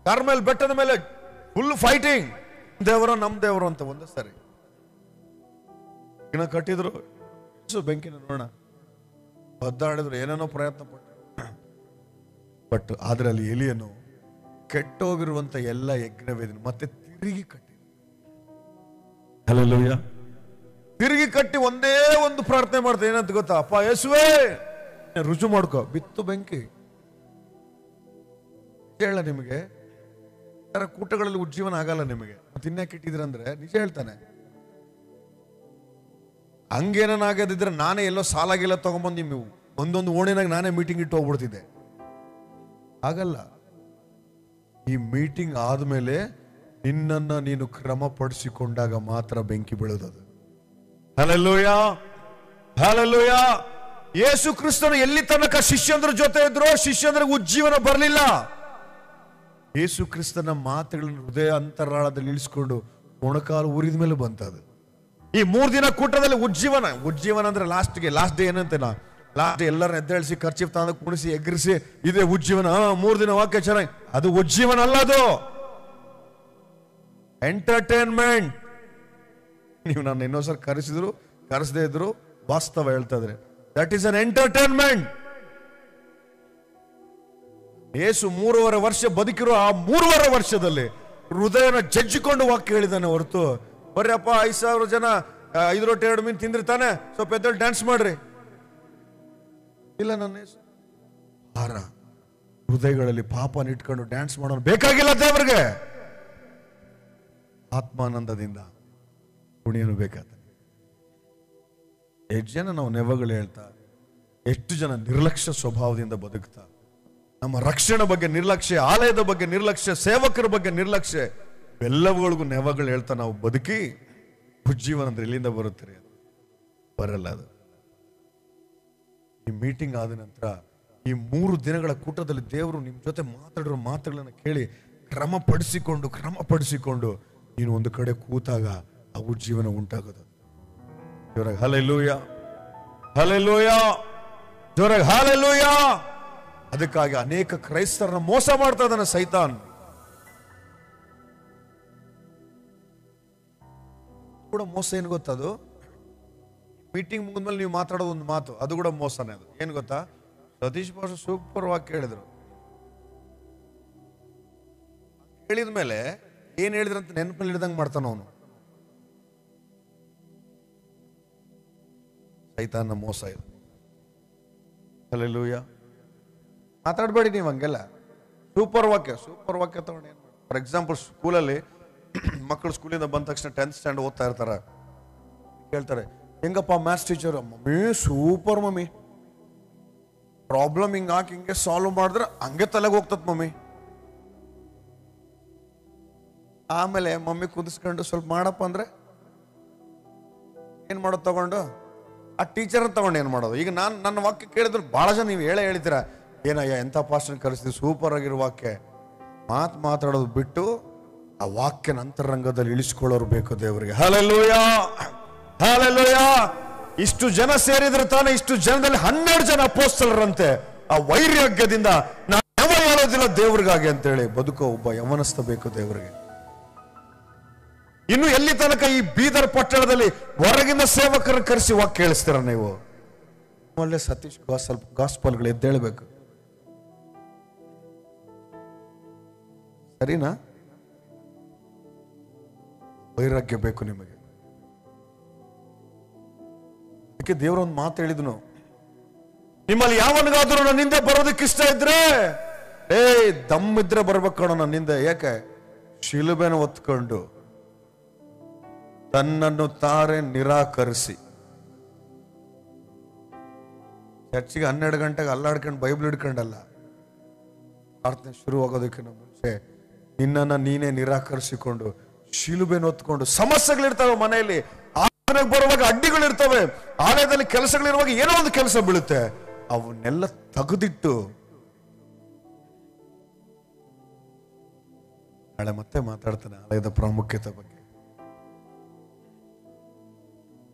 ಕಾರ್ಮೆಲ್ ಬೆಟ್ಟದ ಮೇಲೆ ಫುಲ್ ಫೈಟಿಂಗ್, ದೇವರು ನಮ್ ದೇವರು ಅಂತ ಒಂದೇ ಸರಿ ಕಟ್ಟಿದ್ರು. ಬೆಂಕಿನ ನೋಡೋಣ ಒದ್ದಾಡಿದ್ರು, ಏನೇನೋ ಪ್ರಯತ್ನ ಪಟ್ಟು ಆದ್ರೆ ಅಲ್ಲಿ ಎಲಿಯನು ಕೆಟ್ಟೋಗಿರುವಂತ ಎಲ್ಲ ಯಜ್ಞವೇದಿನ ಮತ್ತೆ ತಿರುಗಿ ಕಟ್ಟಿ, ಹಲ್ಲೆಲೂಯ, ತಿರುಗಿ ಕಟ್ಟಿ ಒಂದೇ ಒಂದು ಪ್ರಾರ್ಥನೆ ಮಾಡ್ತಾರೆ. ಏನಂತ ಗೊತ್ತಾ? ಅಪ್ಪ ಯೇಸುವೇ, ರುಜು ಮಾಡ್ಕೋ. ಬಿತ್ತು ಬೆಂಕಿ. ಹೇಳ, ನಿಮಗೆ ತರ ಕೂಟಗಳಲ್ಲಿ ಉಜ್ಜೀವನ ಆಗಲ್ಲ ನಿಮಗೆ. ತಿನ್ನಕ್ಕೆ ಇಟ್ಟಿದ್ರಂದ್ರೆ ನಿಜ ಹೇಳ್ತಾನೆ. ಹಂಗೇನಾಗದಿದ್ರೆ ನಾನೇ ಎಲ್ಲೋ ಸಾಲಾಗಿಲ್ಲ ತಗೊಂಬಂದು ನೀವು ಒಂದೊಂದು ಓಣಿನಾಗ ನಾನೇ ಮೀಟಿಂಗ್ ಇಟ್ಟು ಹೋಗ್ಬಿಡ್ತಿದ್ದೆ. ಆಗಲ್ಲ. ಈ ಮೀಟಿಂಗ್ ಆದ್ಮೇಲೆ ನಿನ್ನನ್ನ ನೀನು ಕ್ರಮಪಡಿಸಿಕೊಂಡಾಗ ಮಾತ್ರ ಬೆಂಕಿ ಬೀಳೋದದು. Hallelujah, hallelujah. ಯೇಸು ಕ್ರಿಸ್ತನು ಎಲ್ಲಿ ತನಕ ಶಿಷ್ಯಂದ್ರ ಜೊತೆ ಇದ್ರೋ ಶಿಷ್ಯಂದ್ರಿಗೆ ಉಜ್ಜೀವನ ಬರಲಿಲ್ಲ. ಯೇಸು ಕ್ರಿಸ್ತನ ಮಾತುಗಳನ್ನು ಹೃದಯ ಅಂತರಾಳದಲ್ಲಿ ಇಳಿಸ್ಕೊಂಡು ಮೊಣಕಾಲು ಊರಿದ ಮೇಲೆ ಬಂತದು. ಈ 3 ದಿನ ಕೂಟದಲ್ಲಿ ಉಜ್ಜೀವನ ಅಂದ್ರೆ ಲಾಸ್ಟ್ ಡೇ ಏನಂತೆ, ಲಾಸ್ಟ್ ಎಲ್ಲರನ್ನ ಎದ್ದೇಳಿಸಿ ಖರ್ಚು ತಂದ ಕುಣಿಸಿ ಎಗ್ರಿಸಿ ಇದೇ ಉಜ್ಜೀವನ. 3 ದಿನ ವಾಕ್ಯ ಚೆನ್ನಾಗಿ, ಅದು ಉಜ್ಜೀವನ ಅಲ್ಲ, ಅದು ಎಂಟರ್ಟೈನ್ಮೆಂಟ್. ನೀವು ನಾನು ಇನ್ನೊಂದ್ಸರಿ ಕರೆಸದೇ ಇದ್ರು ವಾಸ್ತವ ಹೇಳ್ತಾ ಇದ್ರೆ ದಟ್ ಈಸ್ ಅನ್ ಎಂಟರ್ಟೈನ್ಮೆಂಟ್. ಯೇಸು 3.5 ವರ್ಷ ಬದುಕಿರೋ ಆ 3.5 ವರ್ಷದಲ್ಲಿ ಹೃದಯನ ಜಜ್ಜಿಕೊಂಡು ವಾಕ್ಯ ಹೇಳಿದಾನೆ ಹೊರತು ಬರ್ರಿ ಅಪ್ಪ 5,000 ಜನ 5 ರೊಟ್ಟಿ 2 ಮೀನು ತಿಂದ್ರಿ ತಾನೆ, ಸ್ವಲ್ಪ ಎದ್ದೇಳಿ ಡ್ಯಾನ್ಸ್ ಮಾಡ್ರಿ ಇಲ್ಲ. ನನ್ನ ಭಾರ ಹೃದಯಗಳಲ್ಲಿ ಪಾಪನ ಇಟ್ಕೊಂಡು ಡ್ಯಾನ್ಸ್ ಮಾಡೋನು ಬೇಕಾಗಿಲ್ಲ ದೇವರಿಗೆ. ಆತ್ಮಾನಂದದಿಂದ ಕುಣಿಯನು ಬೇಕಾದ. ಎಷ್ಟು ಜನ ನಾವು ನೆವಗಳು ಹೇಳ್ತಾ, ಎಷ್ಟು ಜನ ನಿರ್ಲಕ್ಷ್ಯ ಸ್ವಭಾವದಿಂದ ಬದುಕ್ತಾ, ನಮ್ಮ ರಕ್ಷಣೆ ಬಗ್ಗೆ ನಿರ್ಲಕ್ಷ್ಯ, ಆಲಯದ ಬಗ್ಗೆ ನಿರ್ಲಕ್ಷ್ಯ, ಸೇವಕರ ಬಗ್ಗೆ ನಿರ್ಲಕ್ಷ್ಯ, ಎಲ್ಲವುಗಳಿಗೂ ನೆವಗಳು ಹೇಳ್ತಾ ನಾವು ಬದುಕಿ ಉಜ್ಜೀವನ ಅಂದ್ರೆ ಎಲ್ಲಿಂದ ಬರುತ್ತೀರಿ? ಬರಲ್ಲ. ಅದು ಈ ಮೀಟಿಂಗ್ ಆದ ನಂತರ ಈ 3 ದಿನಗಳ ಕೂಟದಲ್ಲಿ ದೇವರು ನಿಮ್ಮ ಜೊತೆ ಮಾತಾಡಿರೋ ಮಾತುಗಳನ್ನು ಕೇಳಿ ಕ್ರಮಪಡಿಸಿಕೊಂಡು ನೀನು ಒಂದು ಕಡೆ ಕೂತಾಗ ಆ ಉಜ್ಜೀವನ ಉಂಟಾಗೋದು. ಜೋರಾಗಿ ಹಲ್ಲೆಲೂಯ, ಹಲ್ಲೆಲೂಯ, ಜೋರಾಗಿ ಹಲ್ಲೆಲೂಯ. ಅದಕ್ಕಾಗಿ ಅನೇಕ ಕ್ರೈಸ್ತರನ್ನ ಮೋಸ ಮಾಡ್ತಾ ಇದ್ದಾನೆ ಸೈತಾನ್. ಕೂಡ ಮೋಸ ಏನು ಗೊತ್ತದು? ಮೀಟಿಂಗ್ ಮುಗಿದ್ಮೇಲೆ ನೀವು ಮಾತಾಡೋದು ಒಂದು ಮಾತು, ಅದು ಕೂಡ ಮೋಸನೇ. ಅದು ಏನು ಗೊತ್ತಾ? ಸತೀಶ್ ಭಾಷ ಸೂಪರ್ ವಾಕ್ಯ ಹೇಳಿದ್ರು. ಹೇಳಿದ್ಮೇಲೆ ಏನ್ ಹೇಳಿದ್ರಂತ ನೆನಪಲ್ಲಿ ಹಿಡ್ದಂಗೆ ಮಾಡ್ತಾನ ಅವನು. ಸೈತಾನ ಮೋಸ ಇದು. ಹಲ್ಲೆಲೂಯ. ಮಾತಾಡಬೇಡಿ ನೀವು ಹಂಗೆಲ್ಲ. ಸೂಪರ್ ವಾಕ್ಯ ತಗೊಂಡು ಏನು, ಫಾರ್ ಎಕ್ಸಾಂಪಲ್ ಸ್ಕೂಲಲ್ಲಿ ಮಕ್ಕಳು ಸ್ಕೂಲಿಂದ ಬಂದ ತಕ್ಷಣ 10th ಸ್ಟ್ಯಾಂಡರ್ಡ್ ಓದ್ತಾ ಇರ್ತಾರೆ. ಕೇಳ್ತಾರೆ, ಹೆಂಗಪ್ಪ maths teacher? Mummy super mummy, problem ಹಿಂಗೆ ಸಾಲ್ವ್ ಮಾಡಿದ್ರೆ ಹಂಗೆ ತಲೆಗೆ ಹೋಗ್ತದ ಮಮ್ಮಿ. ಆಮೇಲೆ ಮಮ್ಮಿ ಕುದಿಸ್ಕೊಂಡು ಸ್ವಲ್ಪ ಮಾಡಪ್ಪ ಅಂದ್ರೆ ಏನ್ ಮಾಡೋದು ತಗೊಂಡು? ಆ ಟೀಚರ್ ತಗೊಂಡು ಏನ್ ಮಾಡೋದು? ಈಗ ನನ್ನ ವಾಕ್ಯ ಕೇಳಿದ್ರು ಬಹಳ ಜನ ನೀವು ಹೇಳ್ತೀರಾ, ಏನಯ್ಯ ಎಂಥ ಪಾಸ್ಟರ್ ಕರೆಸ್ತೀವಿ, ಸೂಪರ್ ಆಗಿರೋ ವಾಕ್ಯ. ಮಾತಾಡೋದು ಬಿಟ್ಟು ಆ ವಾಕ್ಯನ ಅಂತರಂಗದಲ್ಲಿ ಇಳಿಸ್ಕೊಳ್ಳೋರು ಬೇಕು ದೇವರಿಗೆ. Hallelujah, hallelujah. ಇಷ್ಟು ಜನ ಸೇರಿದ್ರೆ ತಾನೆ, ಇಷ್ಟು ಜನದಲ್ಲಿ 12 ಜನ ಅಪೊಸ್ತಲರಂತೆ. ಆ ವೈರಾಗ್ಯದಿಂದ ನಾನು ಯಾವ ಹೇಳೋದಿಲ್ಲ ದೇವ್ರಿಗಾಗಿ ಅಂತೇಳಿ ಬದುಕೋ ಒಬ್ಬ ಯವನಸ್ಥ ಬೇಕು ದೇವರಿಗೆ. ಇನ್ನು ಎಲ್ಲಿ ತನಕ ಈ ಬೀದರ್ ಪಟ್ಟಣದಲ್ಲಿ ಹೊರಗಿನ ಸೇವಕರ ಕರೆಸಿ ವಾಕ್ಯ ಕೇಳಿಸ್ತೀರ ನೀವು? ಒಳ್ಳೆ ಸತೀಶ್ ಸ್ವಲ್ಪ ಗಾಸ್ಪಲ್ಗಳು ಎದ್ದೇಳಬೇಕು, ಸರಿನಾ? ವೈರಾಗ್ಯ ಬೇಕು ನಿಮಗೆ. ಅದಕ್ಕೆ ದೇವರೊಂದು ಮಾತು ಹೇಳಿದ್ನು, ನಿಮ್ಮಲ್ಲಿ ಯಾವನಿಗಾದ್ರೂ ನನ್ನಿಂದ ಬರೋದಕ್ಕೆ ಇಷ್ಟ ಇದ್ರೆ ದಮ್ಮಿದ್ರೆ ಬರ್ಬೇಕು ಕಣೋ ನನ್ನಿಂದ. ಯಾಕೆ? ಶಿಲುಬೆನ ಹೊತ್ಕೊಂಡು ತನ್ನನ್ನು ತಾರೆ ನಿರಾಕರಿಸಿ ಚರ್ಚಿಗೆ 12 ಗಂಟೆಗೆ ಅಲ್ಲಾಡ್ಕೊಂಡು ಬೈಬಲ್ ಹಿಡ್ಕೊಂಡಲ್ಲ, ಪ್ರಾರ್ಥನೆ ಶುರುವಾಗೋದಕ್ಕಿಂತ ಮುಂಚೆ ನಿನ್ನನ್ನ ನೀನೇ ನಿರಾಕರಿಸಿಕೊಂಡು ಶಿಲುಬೆನ ಹೊತ್ಕೊಂಡು. ಸಮಸ್ಯೆಗಳಿರ್ತವೆ ಮನೆಯಲ್ಲಿ, ಆರಾಧನೆಗೆ ಬರುವಾಗ ಅಡ್ಡಿಗಳಿರ್ತವೆ, ಆಲಯದಲ್ಲಿ ಕೆಲಸಗಳಿರುವಾಗ ಏನೋ ಒಂದು ಕೆಲಸ ಬೀಳುತ್ತೆ, ಅವನ್ನೆಲ್ಲ ತೆಗೆದಿಟ್ಟು ನಾಳೆ ಮತ್ತೆ ಮಾತಾಡ್ತಾನೆ ಆಲಯದ ಪ್ರಾಮುಖ್ಯತೆ ಬಗ್ಗೆ.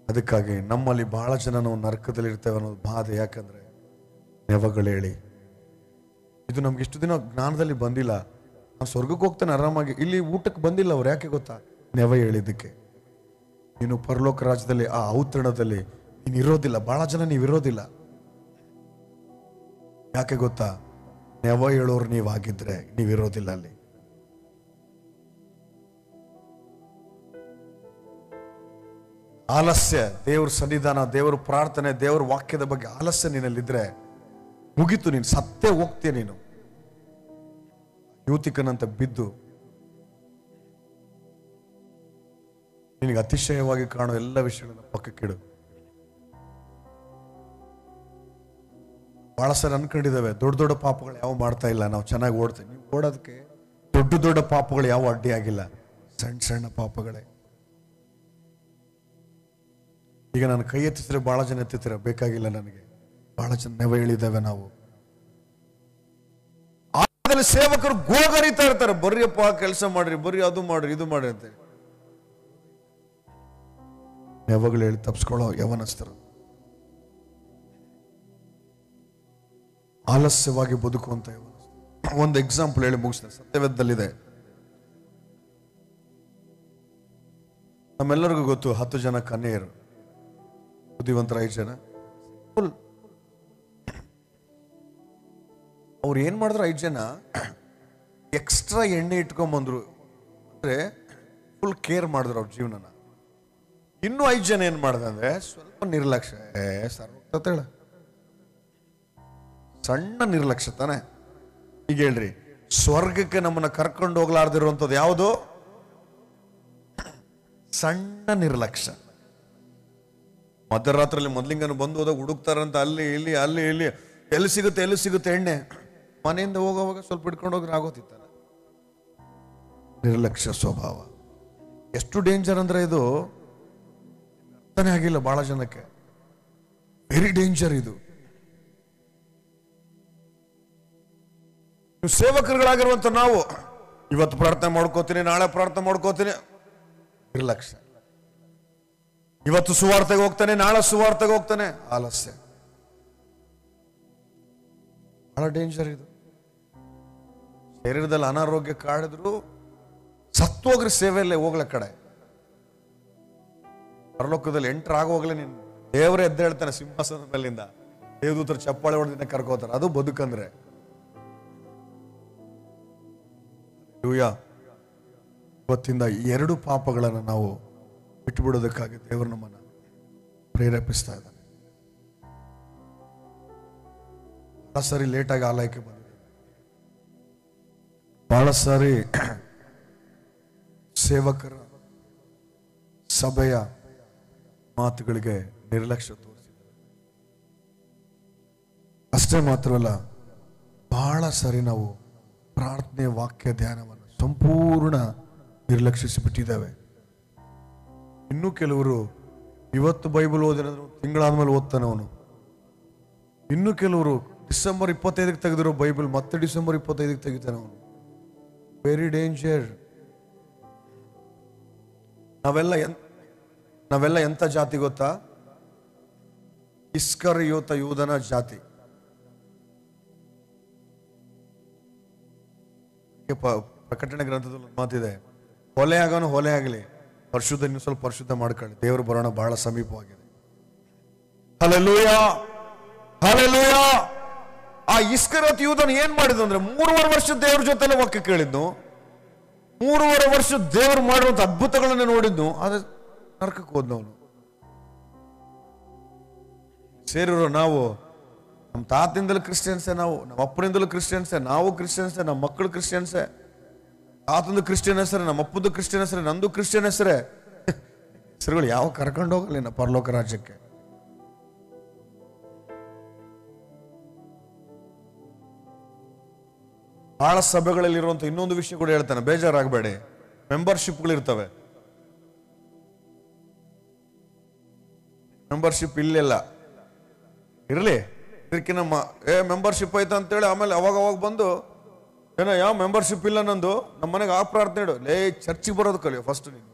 ಅದಕ್ಕಾಗಿ ನಮ್ಮಲ್ಲಿ ಬಹಳ ಜನ ನಾವು ನರಕದಲ್ಲಿ ಇರ್ತೇವೆ ಅನ್ನೋದು ಬಾಧೆ. ಯಾಕಂದ್ರೆ ನೆವಗಳೇಳಿ ಇದು ನಮ್ಗೆ ಇಷ್ಟು ದಿನ ಜ್ಞಾನದಲ್ಲಿ ಬಂದಿಲ್ಲ. ನಾವು ಸ್ವರ್ಗಕ್ಕೆ ಹೋಗ್ತಾನೆ ಆರಾಮಾಗಿ, ಇಲ್ಲಿ ಊಟಕ್ಕೆ ಬಂದಿಲ್ಲ ಅವ್ರು. ಯಾಕೆ ಗೊತ್ತಾ? ನೆವ ಹೇಳಿದ್ದಕ್ಕೆ. ನೀನು ಪರಲೋಕ ರಾಜ್ಯದಲ್ಲಿ ಆ ಔತಣದಲ್ಲಿ ನೀನು ಇರೋದಿಲ್ಲ. ಬಹಳ ಜನ ನೀವಿರೋದಿಲ್ಲ. ಯಾಕೆ ಗೊತ್ತಾ? ನೆವ ಹೇಳೋರು ನೀವಾಗಿದ್ರೆ ನೀವಿರೋದಿಲ್ಲ ಅಲ್ಲಿ. ಆಲಸ್ಯ, ದೇವ್ರ ಸನ್ನಿಧಾನ, ದೇವ್ರ ಪ್ರಾರ್ಥನೆ, ದೇವ್ರ ವಾಕ್ಯದ ಬಗ್ಗೆ ಆಲಸ್ಯ ನಿನ್ನಲ್ಲಿದ್ರೆ ಮುಗಿತು, ನೀನು ಸತ್ತೇ ಹೋಗ್ತೀಯ. ನೀನು ಯೂತಿಕನಂತ ಬಿದ್ದು ನಿನಗೆ ಅತಿಶಯವಾಗಿ ಕಾಣೋ ಎಲ್ಲ ವಿಷಯಗಳನ್ನ ಪಕ್ಕಕ್ಕಿಡು. ಬಹಳ ಸಲ ಅನ್ಕೊಂಡಿದ್ದೇವೆ ದೊಡ್ಡ ದೊಡ್ಡ ಪಾಪಗಳು ಯಾವ ಮಾಡ್ತಾ ಇಲ್ಲ, ನಾವು ಚೆನ್ನಾಗಿ ಓಡ್ತೇವೆ. ನೀವು ಓಡೋದಕ್ಕೆ ದೊಡ್ಡ ದೊಡ್ಡ ಪಾಪಗಳು ಯಾವ ಅಡ್ಡಿ ಆಗಿಲ್ಲ, ಸಣ್ಣ ಸಣ್ಣ ಪಾಪಗಳೇ. ಈಗ ನಾನು ಕೈ ಎತ್ತಿದ್ರೆ ಬಹಳ ಜನ ಎತ್ತಿದ್ರೆ ಬೇಕಾಗಿಲ್ಲ ನನಗೆ. ಬಹಳ ಜನ ನೆವ ಹೇಳಿದ್ದೇವೆ ನಾವು. ಆದಲ್ಲಿ ಸೇವಕರು ಗೋಗರಿತಾ ಇರ್ತಾರೆ, ಬರ್ರಿಯಪ್ಪ ಕೆಲಸ ಮಾಡ್ರಿ, ಬರ್ರಿ ಅದು ಮಾಡ್ರಿ ಇದು ಮಾಡ್ರಿ ಅಂತ. ನೆವಗಳು ಹೇಳಿ ತಪ್ಪಿಸ್ಕೊಳ್ಳೋ ಯವನಸ್ಥರು. ಆಲಸ್ಯವಾಗಿ ಬದುಕುವಂತ ಯವನಸ್ಥರು. ಒಂದು ಎಕ್ಸಾಂಪಲ್ ಹೇಳಿ ಮುಗಿಸ್ತೇನೆ, ಸತ್ಯವೇದದಲ್ಲಿದೆ. ನಮ್ಮೆಲ್ಲರಿಗೂ ಗೊತ್ತು 10 ಜನ ಕನ್ಯೆಯರು, ಬುದ್ಧಿವಂತರ 5 ಜನ. ಅವ್ರು ಏನ್ ಮಾಡಿದ್ರು, 5 ಜನ ಎಕ್ಸ್ಟ್ರಾ ಎಣ್ಣೆ ಇಟ್ಕೊಂಡ್ಬಂದ್ರು. ಅಂದ್ರೆ ಫುಲ್ ಕೇರ್ ಮಾಡಿದ್ರು ಅವ್ರ ಜೀವನನ. ಇನ್ನೂ 5 ಜನ ಏನ್ ಮಾಡ್ದ ಅಂದ್ರೆ ಸ್ವಲ್ಪ ನಿರ್ಲಕ್ಷ್ಯ. ಹೇಳ ಸಣ್ಣ ನಿರ್ಲಕ್ಷ್ಯ ತಾನೆ. ಈಗ ಹೇಳ್ರಿ, ಸ್ವರ್ಗಕ್ಕೆ ನಮ್ಮನ್ನ ಕರ್ಕೊಂಡು ಹೋಗ್ಲಾರ್ದಿರುವಂಥದ್ದು ಯಾವುದು? ಸಣ್ಣ ನಿರ್ಲಕ್ಷ್ಯ. ಮಧ್ಯರಾತ್ರಿಯಲ್ಲಿ ಮೊದ್ಲಿಂಗನ ಬಂದು ಹೋದಾಗ ಹುಡುಕ್ತಾರಂತ ಅಲ್ಲಿ ಇಲ್ಲಿ ಅಲ್ಲಿ ಇಲ್ಲಿ, ಎಲ್ಲಿ ಸಿಗುತ್ತೆ ಎಣ್ಣೆ. ಮನೆಯಿಂದ ಹೋಗೋವಾಗ ಸ್ವಲ್ಪ ಇಟ್ಕೊಂಡು ಹೋಗ್ರೆ ಆಗೋತಿತ್ತಲ್ಲ. ನಿರ್ಲಕ್ಷ್ಯ ಸ್ವಭಾವ ಎಷ್ಟು ಡೇಂಜರ್ ಅಂದ್ರೆ ಇದು ಅರ್ಥನೇ ಆಗಿಲ್ಲ ಬಹಳ ಜನಕ್ಕೆ. ವೆರಿ ಡೇಂಜರ್ ಇದು. ನೀವು ಸೇವಕರುಗಳಾಗಿರುವಂತ ನಾವು ಇವತ್ತು ಪ್ರಾರ್ಥನೆ ಮಾಡ್ಕೋತೀನಿ, ನಾಳೆ ಪ್ರಾರ್ಥನೆ ಮಾಡ್ಕೋತೀನಿ, ನಿರ್ಲಕ್ಷ್ಯ. ಇವತ್ತು ಸುವಾರ್ತೆಗೆ ಹೋಗ್ತಾನೆ, ನಾಳೆ ಸುವಾರ್ತೆಗೆ ಹೋಗ್ತಾನೆ, ಆಲಸ್ಯ. ಬಹಳ ಡೇಂಜರ್ ಇದು. ಶರೀರದಲ್ಲಿ ಅನಾರೋಗ್ಯ ಕಾಡಿದ್ರು ಸತ್ತೋಗ್ರಿ ಸೇವೆಯಲ್ಲೇ ಹೋಗ್ಲ ಕಡೆ. ಪರಲೋಕದಲ್ಲಿ ಎಂಟರ್ ಆಗೋಗ್ಲೇ ನೀನು ದೇವರೇ ಎದ್ದ ಹೇಳ್ತಾನೆ ಸಿಂಹಾಸನದ ಮೇಲಿಂದ, ದೇವದೂತರು ಚಪ್ಪಾಳೆ ಹೊಡೆದಿನ ಕರ್ಕೋತಾರೆ. ಅದು ಬದುಕಂದ್ರೆ. ಇವತ್ತಿಂದ 2 ಪಾಪಗಳನ್ನು ನಾವು ಬಿಟ್ಟುಬಿಡೋದಕ್ಕಾಗಿ ದೇವರು ನಮ್ಮನ್ನ ಪ್ರೇರೇಪಿಸ್ತಾ ಇದ್ದಾನೆ. ಬಹಳ ಸಾರಿ ಲೇಟಾಗಿ ಆಲಯಕ್ಕೆ ಬಂದಿದೆ, ಬಹಳ ಸಾರಿ ಸೇವಕರ ಸಭೆಯ ಮಾತುಗಳಿಗೆ ನಿರ್ಲಕ್ಷ್ಯ ತೋರಿಸಿದ್ದಾರೆ. ಅಷ್ಟೇ ಮಾತ್ರವಲ್ಲ, ಬಹಳ ಸಾರಿ ನಾವು ಪ್ರಾರ್ಥನೆ ವಾಕ್ಯ ಧ್ಯಾನವನ್ನು ಸಂಪೂರ್ಣ ನಿರ್ಲಕ್ಷಿಸಿ ಬಿಟ್ಟಿದ್ದೇವೆ. ಇನ್ನೂ ಕೆಲವರು ಇವತ್ತು ಬೈಬಲ್ ಓದಿರೋದು ತಿಂಗಳಾದ್ಮೇಲೆ ಓದ್ತಾನೆ ಅವನು. ಇನ್ನು ಕೆಲವರು ಡಿಸೆಂಬರ್ 25ಕ್ಕೆ ತೆಗೆದಿರೋ ಬೈಬಲ್ ಮತ್ತೆ ಡಿಸೆಂಬರ್ 25ಕ್ಕೆ ತೆಗಿತಾನೆ ಅವನು. Very danger. ನಾವೆಲ್ಲ ಎಂತ ಜಾತಿ ಗೊತ್ತಾ? ಇಸ್ಕರಿಯೋತ ಯೂದನ ಜಾತಿ. ಪ್ರಕಟಣೆ ಗ್ರಂಥದಲ್ಲಿ ಮಾತಿದೆ, ಹೊಲೆ ಆಗೋನು ಹೊಲೆ ಆಗಲಿ, ಪರಿಶುದ್ಧ ಇನ್ನು ಸ್ವಲ್ಪ ಪರಿಶುದ್ಧ ಮಾಡ್ಕೊಳ್ಳಿ, ದೇವರು ಬರೋಣ ಬಹಳ ಸಮೀಪವಾಗಿದೆ. Hallelujah, hallelujah. ಆ ಇಸ್ಕರಿಯೋತ ಯೂದನ ಏನ್ ಮಾಡಿದ್ರು ಅಂದ್ರೆ 3.5 ವರ್ಷ ದೇವ್ರ ಜೊತೆಲೆ ವಾಕ್ಯ ಕೇಳಿದ್ನು, 3.5 ವರ್ಷ ದೇವರು ಮಾಡಿರುವಂತ ಅದ್ಭುತಗಳನ್ನ ನೋಡಿದ್ನು. ಆದ್ರೆ ನರಕಕ್ಕೆ ಹೋದ್ನವನು. ಸೇರಿರೋ ನಾವು ನಮ್ಮ ತಾತದಿಂದಲೂ ಕ್ರಿಶ್ಚಿಯನ್ಸೇ, ನಮ್ಮ ಅಪ್ಪನಿಂದಲೂ ಕ್ರಿಶ್ಚಿಯನ್ಸೇ, ನಾವು ಕ್ರಿಶ್ಚಿಯನ್ಸೇ, ನಮ್ಮ ಮಕ್ಕಳು ಕ್ರಿಶ್ಚಿಯನ್ಸೇ. ತಾತಂದು ಕ್ರಿಶ್ಚಿಯನ್ ಹೆಸರೇ, ನಮ್ಮ ಅಪ್ಪದ್ದು ಕ್ರಿಶ್ಚಿಯನ್ ಹೆಸರೇ, ನಂದು ಕ್ರಿಶ್ಚಿಯನ್ ಹೆಸರೇ. ಹೆಸರುಗಳು ಯಾವ ಕರ್ಕೊಂಡು ಹೋಗಲಿಲ್ಲ ಪರಲೋಕ ರಾಜ್ಯಕ್ಕೆ. ಬಹಳ ಸಭೆಗಳಲ್ಲಿ ಇರುವಂತ ಇನ್ನೊಂದು ವಿಷಯ ಕೂಡ ಹೇಳ್ತಾನೆ, ಬೇಜಾರಾಗಬೇಡಿ. ಮೆಂಬರ್ಶಿಪ್ಗಳಿರ್ತವೆ. ಮೆಂಬರ್ಶಿಪ್ ಇಲ್ಲೆಲ್ಲ ಇರಲಿ, ಇದಕ್ಕೆ ನಮ್ಮ ಮೆಂಬರ್ಶಿಪ್ ಆಯ್ತು ಅಂತೇಳಿ ಆಮೇಲೆ ಅವಾಗ ಬಂದು ಏನೋ ಯಾವ ಮೆಂಬರ್ಶಿಪ್ ಇಲ್ಲ ನಂದು, ನಮ್ಮ ಮನೆಗೆ ಆ ಪ್ರಾರ್ಥನೆ ಇಡು, ಲೇ ಚರ್ಚಿಗೆ ಬರೋದು ಕಲಿಯೋ ಫಸ್ಟ್. ನೀನು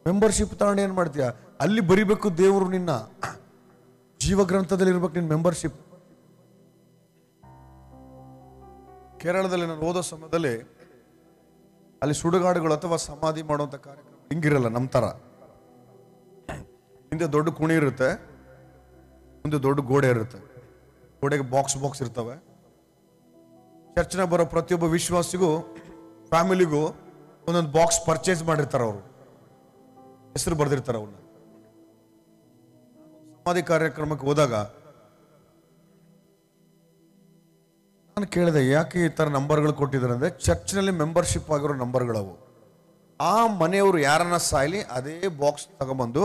ಮೆಂಬರ್ಶಿಪ್ ತಗೊಂಡು ಏನ್ ಮಾಡ್ತೀಯ? ಅಲ್ಲಿ ಬರಿಬೇಕು ದೇವರು ನಿನ್ನ ಜೀವ ಗ್ರಂಥದಲ್ಲಿ ಇರ್ಬೇಕು ನಿನ್ನ ಮೆಂಬರ್ಶಿಪ್. ಕೇರಳದಲ್ಲಿ ನಾನು ಓದೋ ಸಮಯದಲ್ಲಿ ಅಲ್ಲಿ ಸುಡುಗಾಡುಗಳು ಅಥವಾ ಸಮಾಧಿ ಮಾಡುವಂತ ಕಾರ್ಯಕ್ರಮ ಹಿಂಗಿರಲ್ಲ ನಮ್ಮ ತರ. ಹಿಂದೆ ದೊಡ್ಡ ಕುಣಿ ಇರುತ್ತೆ, ಮುಂದೆ ದೊಡ್ಡ ಗೋಡೆ ಇರುತ್ತೆ, ಗೋಡೆಗೆ ಬಾಕ್ಸ್ ಇರ್ತವೆ. ಚರ್ಚ್ನ ಬರೋ ಪ್ರತಿಯೊಬ್ಬ ವಿಶ್ವಾಸಿಗೂ ಫ್ಯಾಮಿಲಿಗೂ ಒಂದೊಂದು ಬಾಕ್ಸ್ ಪರ್ಚೇಸ್ ಮಾಡಿರ್ತಾರೆ, ಅವರು ಹೆಸರು ಬರೆದಿರ್ತಾರೆ. ಅವನ್ನ ಸಮಾಧಿ ಕಾರ್ಯಕ್ರಮಕ್ಕೆ ಹೋದಾಗ ನಾನು ಕೇಳಿದೆ, ಯಾಕೆ ಈ ತರ ನಂಬರ್ಗಳು ಕೊಟ್ಟಿದ್ದಾರೆ ಅಂದ್ರೆ, ಚರ್ಚ್ನಲ್ಲಿ ಮೆಂಬರ್ಶಿಪ್ ಆಗಿರೋ ನಂಬರ್ಗಳವು. ಆ ಮನೆಯವರು ಯಾರನ್ನ ಸಾಯ್ಲಿ ಅದೇ ಬಾಕ್ಸ್ ತಗೊಂಬಂದು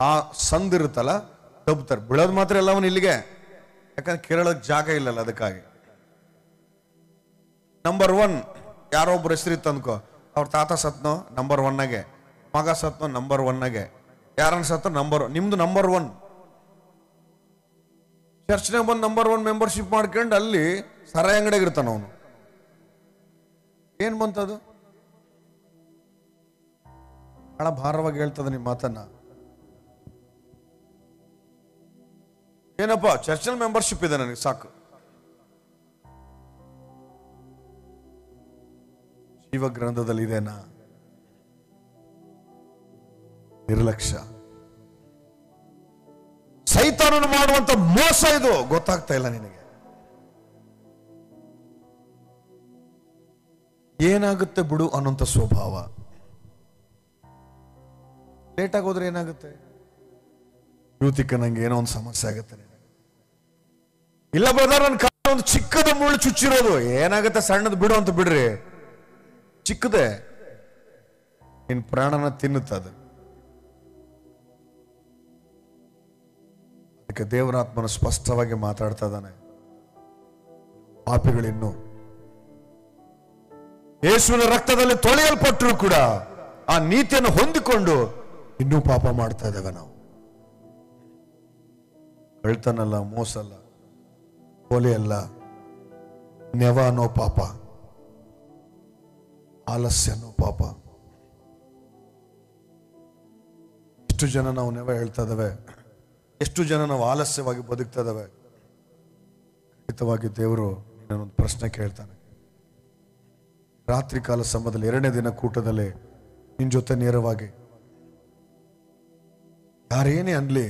ಆ ಸಂದಿರುತ್ತಲ್ಲ ತಬ್ತಾರೆ. ಬಿಡೋದು ಮಾತ್ರ ಎಲ್ಲ ಅವನು ಇಲ್ಲಿಗೆ, ಯಾಕಂದ್ರೆ ಕೇರಳಕ್ಕೆ ಜಾಗ ಇಲ್ಲಲ್ಲ, ಅದಕ್ಕಾಗಿ. ನಂಬರ್ 1 ಯಾರೋ ಒಬ್ರು ಹೆಸರಿತ್ತು ಅಂದ್ಕೋ, ಅವ್ರ ತಾತ ಸತ್ನೋ ನಂಬರ್ 1 ಮಗ ಸತ್ನೋ ನಂಬರ್ 1 ಯಾರನ್ನ ಸತ್ತೋ ನಿಮ್ದು ನಂಬರ್ 1. ಚರ್ಚ್ನಾಗ ಬಂದು ನಂಬರ್ 1 ಮೆಂಬರ್ಶಿಪ್ ಮಾಡ್ಕೊಂಡು ಅಲ್ಲಿ ಸರಾಯಿ ಅಂಗಡಿಯಾಗ ಇರ್ತಾನ ಅವನು. ಏನ್ ಬಂತದು? ಬಹಳ ಭಾರವಾಗಿ ಹೇಳ್ತದ ನಿಮ್ಮ ಮಾತನ್ನ. ಏನಪ್ಪ ಚರ್ಚಲ್ ಮೆಂಬರ್ಶಿಪ್ ಇದೆ ನನಗೆ ಸಾಕು. ಜೀವ ಗ್ರಂಥದಲ್ಲಿ ಇದೆನಾ? ನಿರ್ಲಕ್ಷ್ಯ. ಸೈತಾನನ ಮಾಡುವಂತ ಮೋಸ ಇದು, ಗೊತ್ತಾಗ್ತಾ ಇಲ್ಲ ನಿನಗೆ. ಏನಾಗುತ್ತೆ ಬಿಡು ಅನ್ನೋಂಥ ಸ್ವಭಾವ. ಲೇಟಾಗಿ ಹೋದ್ರೆ ಏನಾಗುತ್ತೆ? ಯೂತಿಕ ನಂಗೆ ಏನೋ ಒಂದು ಸಮಸ್ಯೆ ಆಗುತ್ತೆ. ಇಲ್ಲ ಬ್ರದರ್, ನನ್ನ ಕಾಲ ಒಂದು ಚಿಕ್ಕದ ಮುಳ್ಳು ಚುಚ್ಚಿರೋದು, ಏನಾಗುತ್ತೆ ಸಣ್ಣದು ಬಿಡು ಅಂತ ಬಿಡ್ರಿ. ಚಿಕ್ಕದೆ ನಿನ್ ಪ್ರಾಣನ ತಿನ್ನುತ್ತದೆ. ಅದಕ್ಕೆ ದೇವರಾತ್ಮನ ಸ್ಪಷ್ಟವಾಗಿ ಮಾತಾಡ್ತಾ ಇದ್ದಾನೆ, ಪಾಪಿಗಳಿನ್ನು ಯೇಸುವಿನ ರಕ್ತದಲ್ಲಿ ತೊಳೆಯಲ್ಪಟ್ಟರು ಕೂಡ ಆ ನೀತಿಯನ್ನು ಹೊಂದಿಕೊಂಡು ಇನ್ನೂ ಪಾಪ ಮಾಡ್ತಾ ಇದ್ದೇವೆ ನಾವು. ಕಳ್ತನಲ್ಲ, ಮೋಸಲ್ಲ, ಕೊಲೆ ಅಲ್ಲ, ನೆವ ಅನ್ನೋ ಪಾಪ, ಆಲಸ್ಯ ಅನ್ನೋ ಪಾಪ. ಎಷ್ಟು ಜನ ನಾವು ನೆವ ಹೇಳ್ತಾ ಇದ್ದೇವೆ, ಎಷ್ಟು ಜನ ನಾವು ಆಲಸ್ಯವಾಗಿ ಬದುಕ್ತಾ ಇದ್ದೇವೆ. ಖಂಡಿತವಾಗಿ ದೇವರು ನಿನ್ನೊಂದು ಪ್ರಶ್ನೆ ಕೇಳ್ತಾನೆ. ರಾತ್ರಿ ಕಾಲ ಸಮಯದಲ್ಲಿ 2ನೇ ದಿನ ಕೂಟದಲ್ಲಿ ನಿನ್ ಜೊತೆ ನೇರವಾಗಿ ಯಾರೇನೇ ಅನ್ಲಿ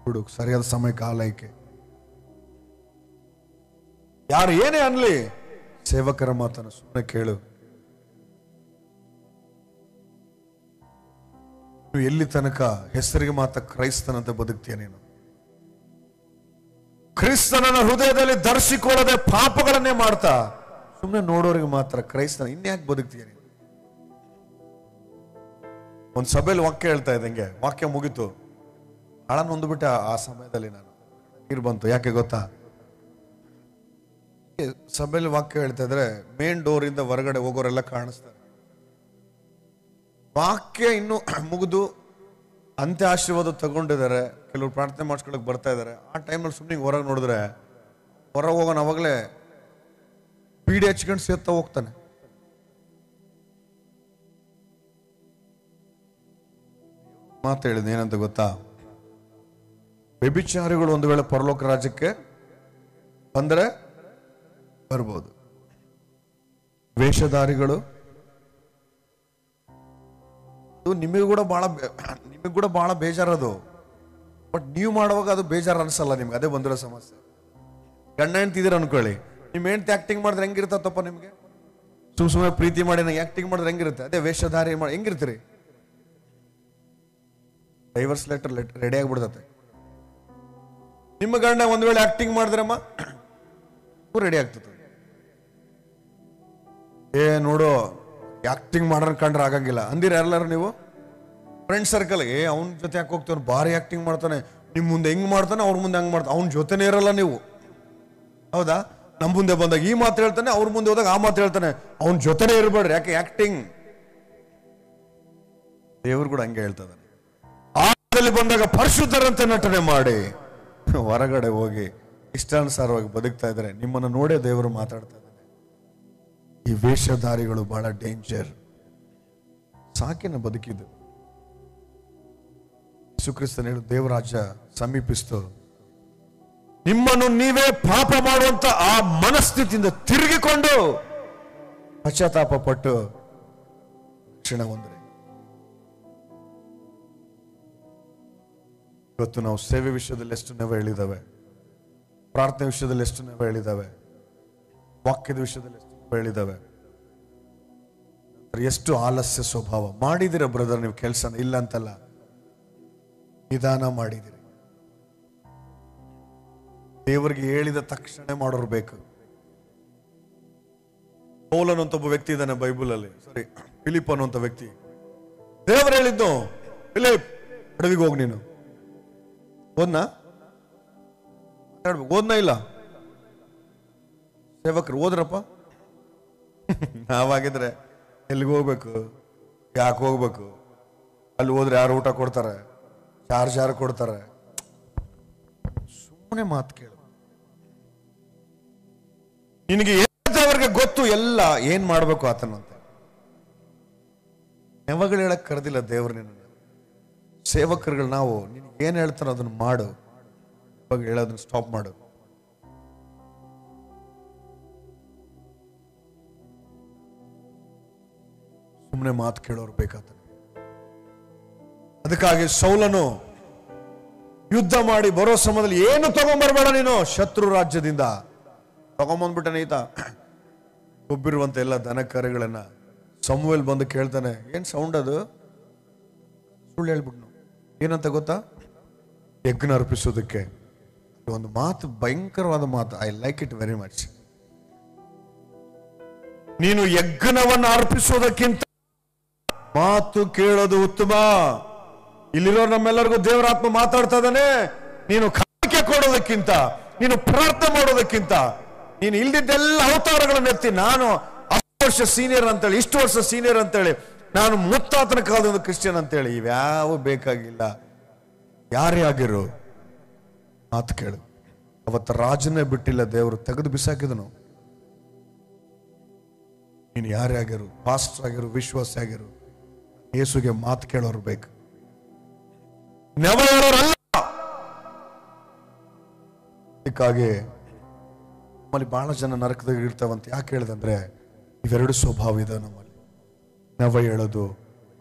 ಬಿಡು, ಸರಿಯಾದ ಸಮಯಕ್ಕೆ ಆಲೈಕೆ. ಯಾರು ಏನೇ ಅನ್ಲಿ ಸೇವಕರ ಮಾತನ್ನು ಸುಮ್ಮನೆ ಕೇಳು. ನೀವು ಎಲ್ಲಿ ತನಕ ಹೆಸರಿಗೆ ಮಾತ್ರ ಕ್ರೈಸ್ತನಂತೆ ಬದುಕ್ತೀಯ ನೀನು? ಕ್ರಿಸ್ತನನ್ನ ಹೃದಯದಲ್ಲಿ ಧರಿಸಿಕೊಳ್ಳದೆ ಪಾಪಗಳನ್ನೇ ಮಾಡ್ತಾ ಸುಮ್ಮನೆ ನೋಡೋರಿಗೆ ಮಾತ್ರ ಕ್ರೈಸ್ತನ ಇನ್ಯಾಕೆ ಬದುಕ್ತೀಯ ನೀನು? ಒಂದು ಸಭೆಯಲ್ಲಿ ವಾಕ್ಯ ಹೇಳ್ತಾ ಇದ್ದಂಗೆ ವಾಕ್ಯ ಮುಗಿತು, ಹಳ ನೊಂದ್ಬಿಟ್ಟೆ. ಆ ಸಮಯದಲ್ಲಿ ನಾನು ನೀರು ಬಂತು. ಯಾಕೆ ಗೊತ್ತಾ? ಸಭೆಯಲ್ಲಿ ವಾಕ್ಯ ಹೇಳ್ತಾ ಇದ್ರೆ ಮೇನ್ ಡೋರ್ ಇಂದ ಹೊರಗಡೆ ಹೋಗೋರೆಲ್ಲ ಕಾಣಿಸ್ತಾರೆ. ವಾಕ್ಯ ಇನ್ನು ಮುಗಿದು ಅಂತ್ಯ ಆಶೀರ್ವಾದ ತಗೊಂಡಿದ್ದಾರೆ, ಕೆಲವರು ಪ್ರಾರ್ಥನೆ ಮಾಡಿಸ್ಕೊಳಕ್ ಬರ್ತಾ ಇದ್ದಾರೆ. ಆ ಟೈಮಲ್ಲಿ ಸುಮ್ಮನೆ ಹೊರಗೆ ನೋಡಿದ್ರೆ ಹೊರಗೆ ಹೋಗೋಣ ಅವಾಗಲೇ ಬೀಡಿ ಹಚ್ಕೊಂಡು ಸೇರ್ತಾ ಹೋಗ್ತಾನೆ. ಮಾತು ಹೇಳಿದ ಏನಂತ ಗೊತ್ತಾ? ವ್ಯಭಿಚಾರಿಗಳು ಒಂದು ವೇಳೆ ಪರಲೋಕ ರಾಜ್ಯಕ್ಕೆ ಬಂದರೆ ಬರ್ಬೋದು, ವೇಷಧಾರಿಗಳು ನಿಮಗೆ ಕೂಡ ಬಹಳ ಬೇಜಾರದು. ಬಟ್ ನೀವು ಮಾಡುವಾಗ ಅದು ಬೇಜಾರು ಅನ್ಸಲ್ಲ ನಿಮ್ಗೆ, ಅದೇ ಬಂದಿರೋ ಸಮಸ್ಯೆ. ಗಂಡ ಹೆಂಡ್ತಿದ್ದೀರ ಅನ್ಕೊಳ್ಳಿ, ನಿಮ್ಮ ಹೆಂಡ್ತಿ ಆಕ್ಟಿಂಗ್ ಮಾಡಿದ್ರೆ ಹೆಂಗಿರ್ತಪ್ಪ ನಿಮ್ಗೆ? ಸುಮ್ಮನೆ ಪ್ರೀತಿ ಮಾಡಿ ನಂಗೆ ಆಕ್ಟಿಂಗ್ ಮಾಡಿದ್ರೆ ಹೆಂಗಿರುತ್ತೆ? ಅದೇ ವೇಷಧಾರಿ ಮಾಡಿ ಹೆಂಗಿರ್ತೀರಿ? ಡೈವರ್ಸ್ ಲೆಟರ್ ರೆಡಿ ಆಗ್ಬಿಡ್ತತೆ. ನಿಮ್ಮ ಗಂಡ ಒಂದ್ ವೇಳೆ ಆಕ್ಟಿಂಗ್ ಮಾಡಿದ್ರಮ್ಮ ರೆಡಿ ಆಗ್ತದೆ. ನೋಡು ಆಕ್ಟಿಂಗ್ ಮಾಡೋರ್ ಕಂಡ್ರೆ ಆಗಂಗಿಲ್ಲ ಅಂದಿರ ಯಾರಲ್ಲಾರು ನೀವು ಫ್ರೆಂಡ್ ಸರ್ಕಲ್? ಅವನ ಜೊತೆ ಯಾಕೆ ಹೋಗ್ತಾನೆ, ಭಾರಿ ಆಕ್ಟಿಂಗ್ ಮಾಡ್ತಾನೆ, ನಿಮ್ ಮುಂದೆ ಹೆಂಗ್ ಮಾಡ್ತಾನೆ ಅವ್ರ ಮುಂದೆ ಹಂಗ್ ಮಾಡ್ತಾನೆ, ಅವನ ಜೊತೆನೇ ಇರಲ್ಲ ನೀವು. ಹೌದಾ? ನಮ್ ಮುಂದೆ ಬಂದಾಗ ಈ ಮಾತು ಹೇಳ್ತಾನೆ, ಅವ್ರ ಮುಂದೆ ಹೋದಾಗ ಆ ಮಾತು ಹೇಳ್ತಾನೆ, ಅವನ ಜೊತೆನೇ ಇರಬೇಡ್ರಿ. ಯಾಕೆ? ಆಕ್ಟಿಂಗ್. ದೇವ್ರು ಕೂಡ ಹಂಗೆ ಹೇಳ್ತದ. ಆದಲ್ಲಿ ಬಂದಾಗ ಪರಿಶುದ್ಧರಂತೆ ನಟನೆ ಮಾಡಿ ಹೊರಗಡೆ ಹೋಗಿ ಇಷ್ಟಾನುಸಾರವಾಗಿ ಬದುಕ್ತಾ ಇದ್ದಾರೆ. ನಿಮ್ಮನ್ನು ನೋಡೇ ದೇವರು ಮಾತಾಡ್ತಾ ಇದ್ದಾರೆ. ಈ ವೇಷಧಾರಿಗಳು ಬಹಳ ಡೇಂಜರ್. ಸಾಕಿನ ಬದುಕಿದ್ದು. ಯೇಸುಕ್ರಿಸ್ತನು ಹೇಳು, ದೇವರಾಜ್ಯ ಸಮೀಪಿಸ್ತು, ನಿಮ್ಮನ್ನು ನೀವೇ ಪಾಪ ಮಾಡುವಂತ ಆ ಮನಸ್ಥಿತಿಯಿಂದ ತಿರುಗಿಕೊಂಡು ಪಶ್ಚಾತ್ತಾಪ ಪಟ್ಟು ರಕ್ಷಣೆ ಹೊಂದ್ರಿ. ಇವತ್ತು ನಾವು ಸೇವೆ ವಿಷಯದಲ್ಲಿ ಎಷ್ಟು ನೆವ ಹೇಳಿದಾವೆ, ಪ್ರಾರ್ಥನೆ ವಿಷಯದಲ್ಲಿ ಎಷ್ಟು ನೆವ ಹೇಳಿದಾವೆ, ವಾಕ್ಯದ ವಿಷಯದಲ್ಲಿ ಎಷ್ಟು ನೆವ ಹೇಳಿದಾವೆ. ಎಷ್ಟು ಆಲಸ್ಯ ಸ್ವಭಾವ. ಮಾಡಿದಿರ ಬ್ರದರ್ ನೀವು ಕೆಲಸನ, ಇಲ್ಲ ಅಂತಲ್ಲ, ನಿಧಾನ ಮಾಡಿದಿರಿ. ದೇವರಿಗೆ ಹೇಳಿದ ತಕ್ಷಣ ಮಾಡೋರು ಬೇಕು. ಪೌಲ್ ಅನ್ನುವಂತ ಒಬ್ಬ ವ್ಯಕ್ತಿ ಇದ್ದಾನೆ ಬೈಬಲ್ ಅಲ್ಲಿ, ಸಾರಿ ಫಿಲಿಪ್ ಅನ್ನುವಂತ ವ್ಯಕ್ತಿ. ದೇವರು ಹೇಳಿದ್ದು, ಫಿಲಿಪ್ ಅಡವಿಗೆ ಹೋಗಿ ನೀನು. ಓದ್ನಾ? ಓದ್ನಾ? ಇಲ್ಲ. ಸೇವಕರು ಓದ್ರಪ್ಪ. ನಾವಾಗಿದ್ರೆ ಎಲ್ಲಿಗೆ ಹೋಗ್ಬೇಕು, ಯಾಕೆ ಹೋಗ್ಬೇಕು, ಅಲ್ಲಿ ಹೋದ್ರೆ ಯಾರು ಊಟ ಕೊಡ್ತಾರೆ, ಚಾರ್ಜ್ ಯಾರು ಕೊಡ್ತಾರೆ, ಸುಮ್ಮನೆ ಮಾತು ಕೇಳು. ನಿನಗೆ ಅವ್ರಿಗೆ ಗೊತ್ತು ಎಲ್ಲ ಏನ್ ಮಾಡ್ಬೇಕು ಆತನಂತ. ನೆವಗಳು ಹೇಳಕ್ ಕರೆದಿಲ್ಲ ದೇವ್ರು ನಿನ್ನ. ಸೇವಕರುಗಳು ನಾವು ನಿನಗೆ ಏನ್ ಹೇಳ್ತಾರೋ ಅದನ್ನ ಮಾಡು, ಇವಾಗ ಹೇಳೋದನ್ನ ಸ್ಟಾಪ್ ಮಾಡು. ಸುಮ್ಮನೆ ಮಾತು ಕೇಳೋರು ಬೇಕಾತ. ಅದಕ್ಕಾಗಿ ಸೌಲನು ಯುದ್ಧ ಮಾಡಿ ಬರೋ ಸಮಯದಲ್ಲಿ ಏನು ತಗೊಂಡ್ಬರ್ಬೇಡ ನೀನು, ಶತ್ರು ರಾಜ್ಯದಿಂದ ತಗೊಂಬಂದ್ಬಿಟ್ಟನೆ ಈತ ಕೊಬ್ಬಿರುವಂತ ಎಲ್ಲ ದನ ಕರುಗಳನ್ನ. ಸಮುವೇಲ್ ಬಂದು ಕೇಳ್ತಾನೆ, ಏನ್ ಸೌಂಡ್ ಅದು? ಸುಳ್ಳು ಹೇಳ್ಬಿಟ್ನು. ಏನಂತ ಗೊತ್ತಾ? ಯಜ್ಞ ಅರ್ಪಿಸೋದಕ್ಕೆ. ಒಂದು ಮಾತು, ಭಯಂಕರವಾದ ಮಾತು. I like it very much. ನೀನು ಯಜ್ಞವನ್ನು ಅರ್ಪಿಸೋದಕ್ಕಿಂತ ಮಾತು ಕೇಳೋದು ಉತ್ತಮ. ಇಲ್ಲಿರೋ ನಮ್ಮೆಲ್ಲರಿಗೂ ದೇವರಾತ್ಮ ಮಾತಾಡ್ತಾ ಇದ್ದಾನೆ. ನೀನು ಕಾಣಿಕೆ ಕೊಡೋದಕ್ಕಿಂತ, ನೀನು ಪ್ರಾರ್ಥನೆ ಮಾಡೋದಕ್ಕಿಂತ, ನೀನು ಇಲ್ದಿದ್ದೆಲ್ಲ ಅವತಾರಗಳನ್ನು ಎತ್ತಿ, ನಾನು 10 ವರ್ಷ ಸೀನಿಯರ್ ಅಂತೇಳಿ, ಇಷ್ಟು ವರ್ಷ ಸೀನಿಯರ್ ಅಂತೇಳಿ, ನಾನು ಮುತ್ತಾತನ ಕಾಲದ ಕ್ರಿಶ್ಚಿಯನ್ ಅಂತೇಳಿ, ಇವ್ಯಾವ ಬೇಕಾಗಿಲ್ಲ. ಯಾರೇ ಆಗಿರು ಮಾತು ಕೇಳು. ಅವತ್ತು ರಾಜನೇ ಬಿಟ್ಟಿಲ್ಲ, ದೇವರು ತೆಗೆದು ಬಿಸಾಕಿದನು. ನೀನು ಯಾರೇ ಆಗಿರು, ಪಾಸ್ಟರ್ ಆಗಿರು, ವಿಶ್ವಾಸ ಆಗಿರು, ಯೇಸುಗೆ ಮಾತು ಕೇಳೋರು ಬೇಕು, ನೆವ ಹೇಳೋರಲ್ಲ. ಅದಕ್ಕಾಗಿ ನಮ್ಮಲ್ಲಿ ಬಹಳ ಜನ ನರಕದಾಗ ಇರ್ತಾವಂತ. ಯಾಕೆ ಹೇಳಿದಂದ್ರೆ ಇವೆರಡು ಸ್ವಭಾವ ಇದೆ ನಮ್ಮಲ್ಲಿ. ನೆವ ಹೇಳೋದು,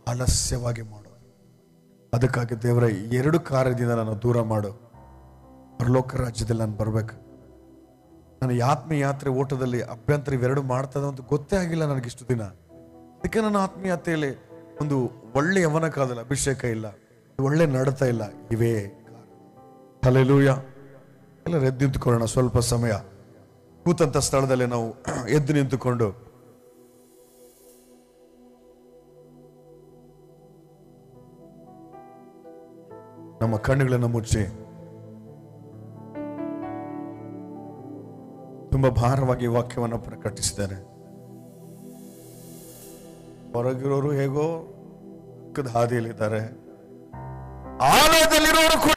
ಆಲಸ್ಯವಾಗಿ ಮಾಡೋದು. ಅದಕ್ಕಾಗಿ ದೇವರ ಈ 2 ಕಾರ್ಯದಿಂದ ನಾನು ದೂರ ಮಾಡು. ಪರಲೋಕ ರಾಜ್ಯದಲ್ಲಿ ನಾನು ಬರ್ಬೇಕು. ನನ್ನ ಆತ್ಮೀಯ ಯಾತ್ರೆ ಓಟದಲ್ಲಿ ಅಭ್ಯಂತರ ಇವೆರಡು ಮಾಡ್ತದ ಅಂತ ಗೊತ್ತೇ ಆಗಿಲ್ಲ ನನಗಿಷ್ಟು ದಿನ. ಅದಕ್ಕೆ ನನ್ನ ಆತ್ಮೀಯತೆಯಲ್ಲಿ ಒಂದು ಒಳ್ಳೆ ಯವನ ಕಾಲದಲ್ಲಿ ಅಭಿಷೇಕ ಇಲ್ಲ, ಒಳ್ಳೆ ನಡತಾ ಇಲ್ಲ. ಇವೇ ಹಲ್ಲೆಲೂಯಾ. ಎಲ್ಲರೂ ಎದ್ದು ನಿಂತುಕೊಳ್ಳೋಣ ಸ್ವಲ್ಪ ಸಮಯ. ಕೂತಂತ ಸ್ಥಳದಲ್ಲಿ ನಾವು ಎದ್ದು ನಿಂತುಕೊಂಡು ನಮ್ಮ ಕಣ್ಣುಗಳನ್ನು ಮುಚ್ಚಿ ತುಂಬಾ ಭಾರವಾಗಿ ವಾಕ್ಯವನ್ನು ಪ್ರಕಟಿಸಿದ್ದಾರೆ. ಹೊರಗಿರೋರು ಹೇಗೋ ಹಾದಿಯಲ್ಲಿದ್ದಾರೆ, ಆಲಯದಲ್ಲಿರೋರು ಕೂಡ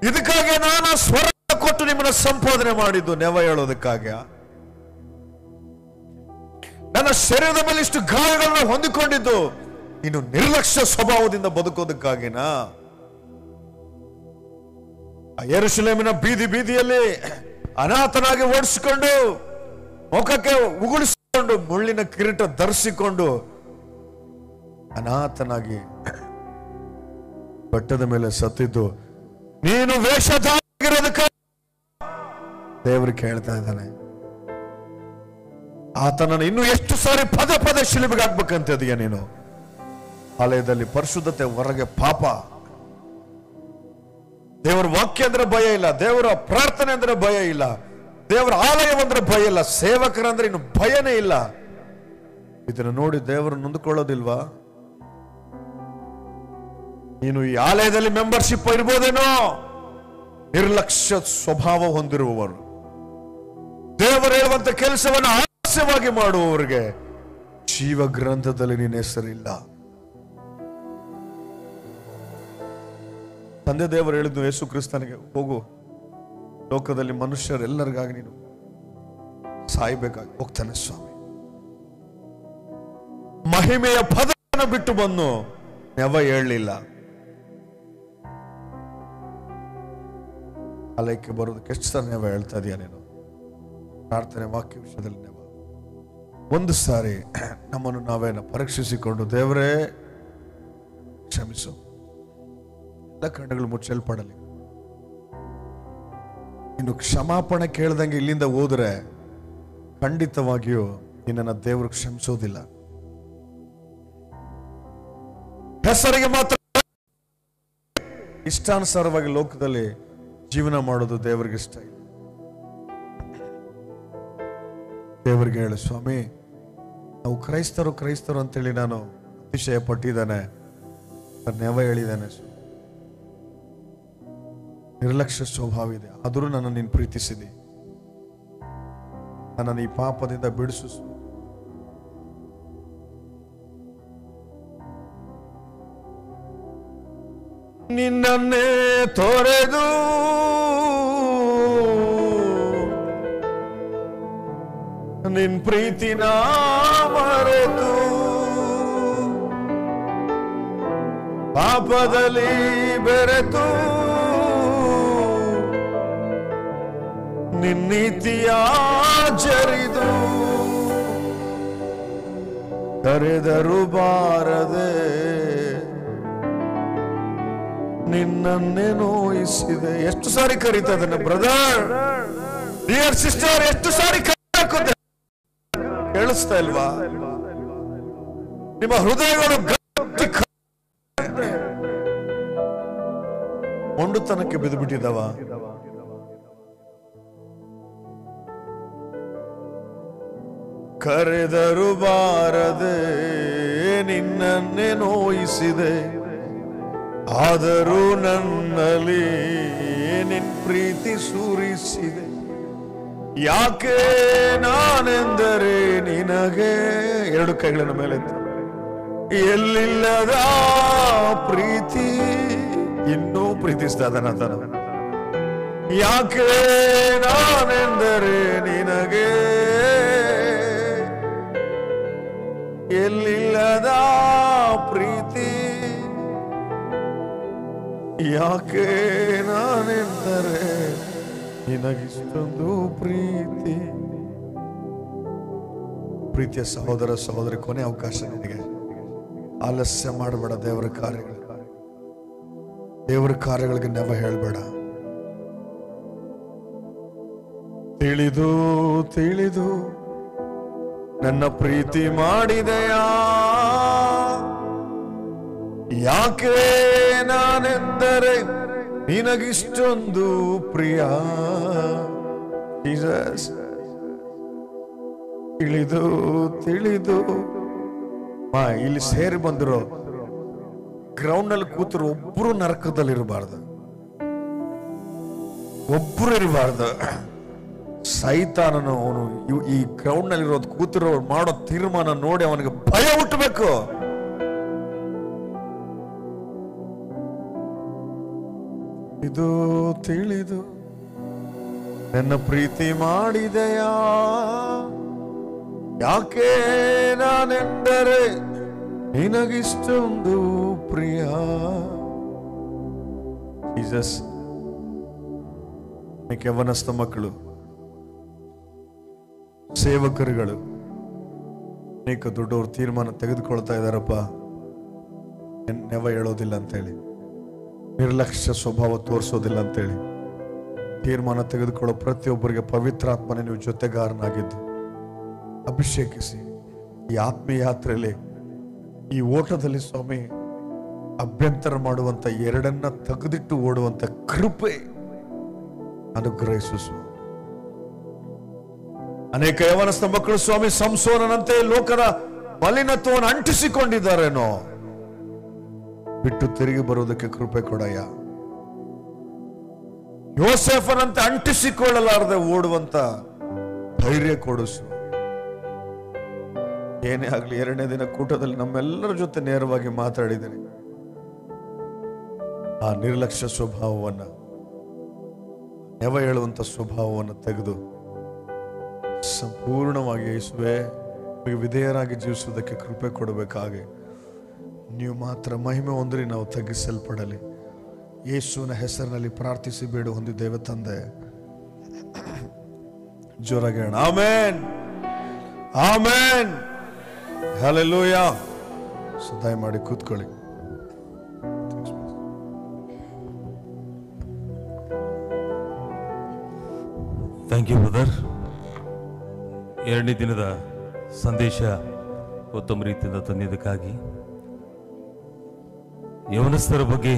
ಇದಕ್ಕಾಗಿ ನಾನು ಸ್ವರ ಕೊಟ್ಟು ನಿಮ್ಮನ್ನ ಸಂಬೋಧನೆ ಮಾಡಿದ್ದು, ನೆವ ಹೇಳೋದಕ್ಕಾಗಿ. ನನ್ನ ಶರೀರದ ಮೇಲೆ ಇಷ್ಟು ಗಾಯಗಳನ್ನು ಹೊಂದಿಕೊಂಡಿದ್ದು ಇನ್ನು ನಿರ್ಲಕ್ಷ್ಯ ಸ್ವಭಾವದಿಂದ ಬದುಕೋದಕ್ಕಾಗಿನಾ? ಯೆರೂಸಲೇಮಿನ ಬೀದಿ ಬೀದಿಯಲ್ಲಿ ಅನಾಥನಾಗಿ ಓಡಿಸಿಕೊಂಡು, ಮುಖಕ್ಕೆ ಉಗುಳಿಸಿಕೊಂಡು, ಮುಳ್ಳಿನ ಕಿರೀಟ ಧರಿಸಿಕೊಂಡು ಅನಾಥನಾಗಿ ಬೆಟ್ಟದ ಮೇಲೆ ಸತ್ತಿದ್ದು ನೀನು ವೇಷಧಾರಿಯಾಗಿರೋದಕ್ಕೆ ದೇವರು ಕೇಳ್ತಾ ಇದ್ದಾನೆ. ಆತನನ್ನು ಇನ್ನು ಎಷ್ಟು ಸಾರಿ ಪದೇ ಪದೇ ಶಿಲುಬೆಗೆ ಹಾಕ್ಬೇಕಂತ ಇದೀಯ ನೀನು? ಆಲಯದಲ್ಲಿ ಪರಿಶುದ್ಧತೆ, ಹೊರಗೆ ಪಾಪ. ದೇವರ ವಾಕ್ಯ ಅಂದ್ರೆ ಭಯ ಇಲ್ಲ, ದೇವರ ಪ್ರಾರ್ಥನೆ ಅಂದ್ರೆ ಭಯ ಇಲ್ಲ, ದೇವರ ಆಲಯವಂದ್ರೆ ಭಯ ಇಲ್ಲ, ಸೇವಕರಂದ್ರೆ ಇನ್ನು ಭಯನೇ ಇಲ್ಲ. ಇದನ್ನು ನೋಡಿ ದೇವರು ನೊಂದುಕೊಳ್ಳೋದಿಲ್ವಾ? ನೀನು ಈ ಆಲಯದಲ್ಲಿ ಮೆಂಬರ್ಶಿಪ್ ಇರ್ಬೋದೇನೋ, ನಿರ್ಲಕ್ಷ್ಯ ಸ್ವಭಾವ ಹೊಂದಿರುವವರು, ದೇವರು ಹೇಳುವಂತ ಕೆಲಸವನ್ನು ಆಲಸ್ಯವಾಗಿ ಮಾಡುವವರಿಗೆ ಜೀವ ಗ್ರಂಥದಲ್ಲಿ ನಿನ್ನ ಹೆಸರಿಲ್ಲ. ತಂದೆ ದೇವರು ಹೇಳಿದ್ದು ಯೇಸು ಕ್ರಿಸ್ತನಿಗೆ, ಹೋಗು, ಲೋಕದಲ್ಲಿ ಮನುಷ್ಯರೆಲ್ಲರಿಗಾಗಿ ನೀನು ಸಾಯ್ಬೇಕಾಗಿ ಹೋಗ್ತಾನೆ ಸ್ವಾಮಿ. ಮಹಿಮೆಯ ಪದವನ್ನು ಬಿಟ್ಟು ಬಂದು ನೆವ ಹೇಳಲಿಲ್ಲ. ಆಲಯಕ್ಕೆ ಬರೋದಕ್ಕೆ ಎಷ್ಟು ಸಲ ನೆವ ಹೇಳ್ತಾ ಇದೀಯ ನೀನು? ಪ್ರಾರ್ಥನೆ ವಾಕ್ಯ ವಿಷಯದಲ್ಲಿ ನೆವ. ಒಂದು ಸಾರಿ ನಮ್ಮನ್ನು ನಾವೇನ ಪರೀಕ್ಷಿಸಿಕೊಂಡು, ದೇವರೇ ಕ್ಷಮಿಸು, ಎಲ್ಲ ಕಣ್ಣುಗಳು ಮುಚ್ಚಲ್ಪಡಲಿ. ಇನ್ನು ಕ್ಷಮಾಪಣೆ ಕೇಳ್ದಂಗೆ ಇಲ್ಲಿಂದ ಹೋದ್ರೆ ಖಂಡಿತವಾಗಿಯೂ ನಿನ್ನನ್ನು ದೇವರು ಕ್ಷಮಿಸೋದಿಲ್ಲ. ಹೆಸರಿಗೆ ಮಾತ್ರ ಇಷ್ಟಾನುಸಾರವಾಗಿ ಲೋಕದಲ್ಲಿ ಜೀವನ ಮಾಡೋದು ದೇವರಿಗೆ ಇಷ್ಟ ಇಲ್ಲ. ದೇವರಿಗೆ ಹೇಳು, ಸ್ವಾಮಿ, ನಾವು ಕ್ರೈಸ್ತರು ಅಂತೇಳಿ ನಾನು ಅತಿಶಯ ಪಟ್ಟಿದ್ದಾನೆ, ನೆವ ಹೇಳಿದ್ದಾನೆ, ನಿರ್ಲಕ್ಷ್ಯ ಸ್ವಭಾವ ಇದೆ, ಆದರೂ ನನ್ನ ನೀನು ಪ್ರೀತಿಸಿದಿ, ನನ್ನನ್ನು ಈ ಪಾಪದಿಂದ ಬಿಡಿಸು. ನಿನ್ನನ್ನೇ ತೊರೆದು ನಿನ್ ಪ್ರೀತಿನ ಮರೆತು ಪಾಪದಲ್ಲಿ ಬೆರೆತು ನಿನ್ನೀತಿಯ ಜರಿದು ಕರೆದರು ಬಾರದೆ ನಿನ್ನನ್ನೇ ನೋಯಿಸಿದೆ. ಎಷ್ಟು ಸಾರಿ ಕರೀತದನ್ನ ಬ್ರದರ್, ಡಿಯರ್ ಸಿಸ್ಟರ್, ಎಷ್ಟು ಸಾರಿ ಕರೀ ಕೇಳಿಸ್ತಾ ಇಲ್ವಾ? ನಿಮ್ಮ ಹೃದಯಗಳು ಮೊಂಡುತನಕ್ಕೆ ಬಿದ್ದು ಬಿಟ್ಟಿದ್ದಾವ? ಕರೆದರು ಬಾರದೆ ನಿನ್ನನ್ನೇ ನೋಯಿಸಿದೆ, ಆದರೂ ನನ್ನಲ್ಲಿ ನಿನ್ ಪ್ರೀತಿ ಸುರಿಸಿದೆ. ಯಾಕೆ ನಾನೆಂದರೆ ನಿನಗೆ, ಎರಡು ಕೈಗಳನ್ನು ಮೇಲೆ ಎಲ್ಲಿಲ್ಲದ ಪ್ರೀತಿ ಇನ್ನೂ ಪ್ರೀತಿಸ್ತಾ ಇದ್ದಾನ. ಯಾಕೆ ನಾನೆಂದರೆ ನಿನಗೆ ಎಲ್ಲಿಲ್ಲದ ಪ್ರೀತಿ, ಯಾಕೆ ನಾನೆಂದರೆ ನಿನಗಿಷ್ಟೊಂದು ಪ್ರೀತಿ. ಪ್ರೀತಿಯ ಸಹೋದರ ಸಹೋದರಿ, ಕೊನೆ ಅವಕಾಶ ನಿನಗೆ. ಆಲಸ್ಯ ಮಾಡಬೇಡ. ದೇವರ ಕಾರ್ಯಗಳಿಗೆ ನೆವ ಹೇಳಬೇಡ. ತಿಳಿದು ತಿಳಿದು ನನ್ನ ಪ್ರೀತಿ ಮಾಡಿದೆಯಾ, ಯಾಕೆ ನಾನೆಂದರೆ ನಿನಗಿಷ್ಟೊಂದು ಪ್ರಿಯ. ಜೀಸಸ್, ತಿಳಿದು ತಿಳಿದು ಇಲ್ಲಿ ಸೇರಿ ಬಂದಿರೋ ಗ್ರೌಂಡ್ ಅಲ್ಲಿ ಕೂತರು ಒಬ್ರು ನರಕದಲ್ಲಿ ಇರಬಾರ್ದು, ಒಬ್ರು ಇರಬಾರ್ದು. ಸೈತಾನನು ಅವನು ಈ ಗ್ರೌಂಡ್ ನಲ್ಲಿ ಇರೋದು ಕೂತಿರೋ ಮಾಡೋ ತೀರ್ಮಾನ ನೋಡಿ ಅವನಿಗೆ ಭಯ ಹುಟ್ಟಬೇಕು. ಇದು ತಿಳಿದು ನನ್ನ ಪ್ರೀತಿ ಮಾಡಿದೆಯಾ, ಯಾಕೆ ನಾನೆಂದರೆ ನಿನಗಿಷ್ಟೊಂದು ಪ್ರಿಯ. ಜೀಸಸ್, ಯವನಸ್ಥ ಮಕ್ಕಳು, ಸೇವಕರುಗಳು, ಅನೇಕ ದೊಡ್ಡವರು ತೀರ್ಮಾನ ತೆಗೆದುಕೊಳ್ತಾ ಇದ್ದಾರಪ್ಪ, ನೆವ ಹೇಳೋದಿಲ್ಲ ಅಂತೇಳಿ, ನಿರ್ಲಕ್ಷ್ಯ ಸ್ವಭಾವ ತೋರಿಸೋದಿಲ್ಲ ಅಂತೇಳಿ. ತೀರ್ಮಾನ ತೆಗೆದುಕೊಳ್ಳೋ ಪ್ರತಿಯೊಬ್ಬರಿಗೆ ಪವಿತ್ರಾತ್ಮನೇ ನೀವು ಜೊತೆಗಾರನಾಗಿದ್ದು ಅಭಿಷೇಕಿಸಿ ಈ ಆತ್ಮೀಯ ಯಾತ್ರೆಯಲ್ಲಿ ಈ ಓಟದಲ್ಲಿ ಸ್ವಾಮಿ ಅಭ್ಯಂತರ ಮಾಡುವಂತ ಎರಡನ್ನ ತೆಗೆದಿಟ್ಟು ಓಡುವಂತ ಕೃಪೆ ಅನುಗ್ರಹಿಸು ಸ್ವಾಮಿ. ಅನೇಕ ಯವನಸ್ಥ ಮಕ್ಕಳು ಸ್ವಾಮಿ ಸಂಸೋನಂತೆ ಲೋಕದ ಮಲಿನತ್ವವನ್ನು ಅಂಟಿಸಿಕೊಂಡಿದ್ದಾರೇನೋ, ಬಿಟ್ಟು ತಿರುಗಿ ಬರುವುದಕ್ಕೆ ಕೃಪೆ ಕೊಡಯ್ಯ. ಯೋಸೇಫನಂತೆ ಅಂಟಿಸಿಕೊಳ್ಳಲಾರದೆ ಓಡುವಂತ ಧೈರ್ಯ ಕೊಡಿಸು. ಏನೇ ಆಗ್ಲಿ, 2ನೇ ದಿನ ಕೂಟದಲ್ಲಿ ನಮ್ಮೆಲ್ಲರ ಜೊತೆ ನೇರವಾಗಿ ಮಾತಾಡಿದ್ದೇನೆ. ಆ ನಿರ್ಲಕ್ಷ್ಯ ಸ್ವಭಾವವನ್ನ, ನೆವ ಹೇಳುವಂತ ಸ್ವಭಾವವನ್ನು ತೆಗೆದು ಸಂಪೂರ್ಣವಾಗಿ ಯೇಸುವೆ ವಿಧೇಯರಾಗಿ ಜೀವಿಸುವುದಕ್ಕೆ ಕೃಪೆ ಕೊಡಬೇಕಾಗಿ ನೀವು ಮಾತ್ರ ಮಹಿಮೆ ಹೊಂದಿ ನಾವು ತಗ್ಗಿಸಲ್ಪಡಲಿ. ಯೇಸುವಿನ ಹೆಸರಿನಲ್ಲಿ ಪ್ರಾರ್ಥಿಸಿ ಬೇಡು ಹೊಂದಿದ್ದೇವೆ ತಂದೆ. ಜೋರಾಗಿ ಹೇಳೋಣ, ಆಮೆನ್ ಆಮೆನ್ ಹಲ್ಲೆಲೂಯಾ. ಸದಾಯ ಮಾಡಿ ಕೂತ್ಕೊಳ್ಳಿ. Thank you brother. 2ನೇ ದಿನದ ಸಂದೇಶ ಉತ್ತಮ ರೀತಿಯಿಂದ ತಂದಿದ್ದಕ್ಕಾಗಿ. ಯವನಸ್ಥರ ಬಗ್ಗೆ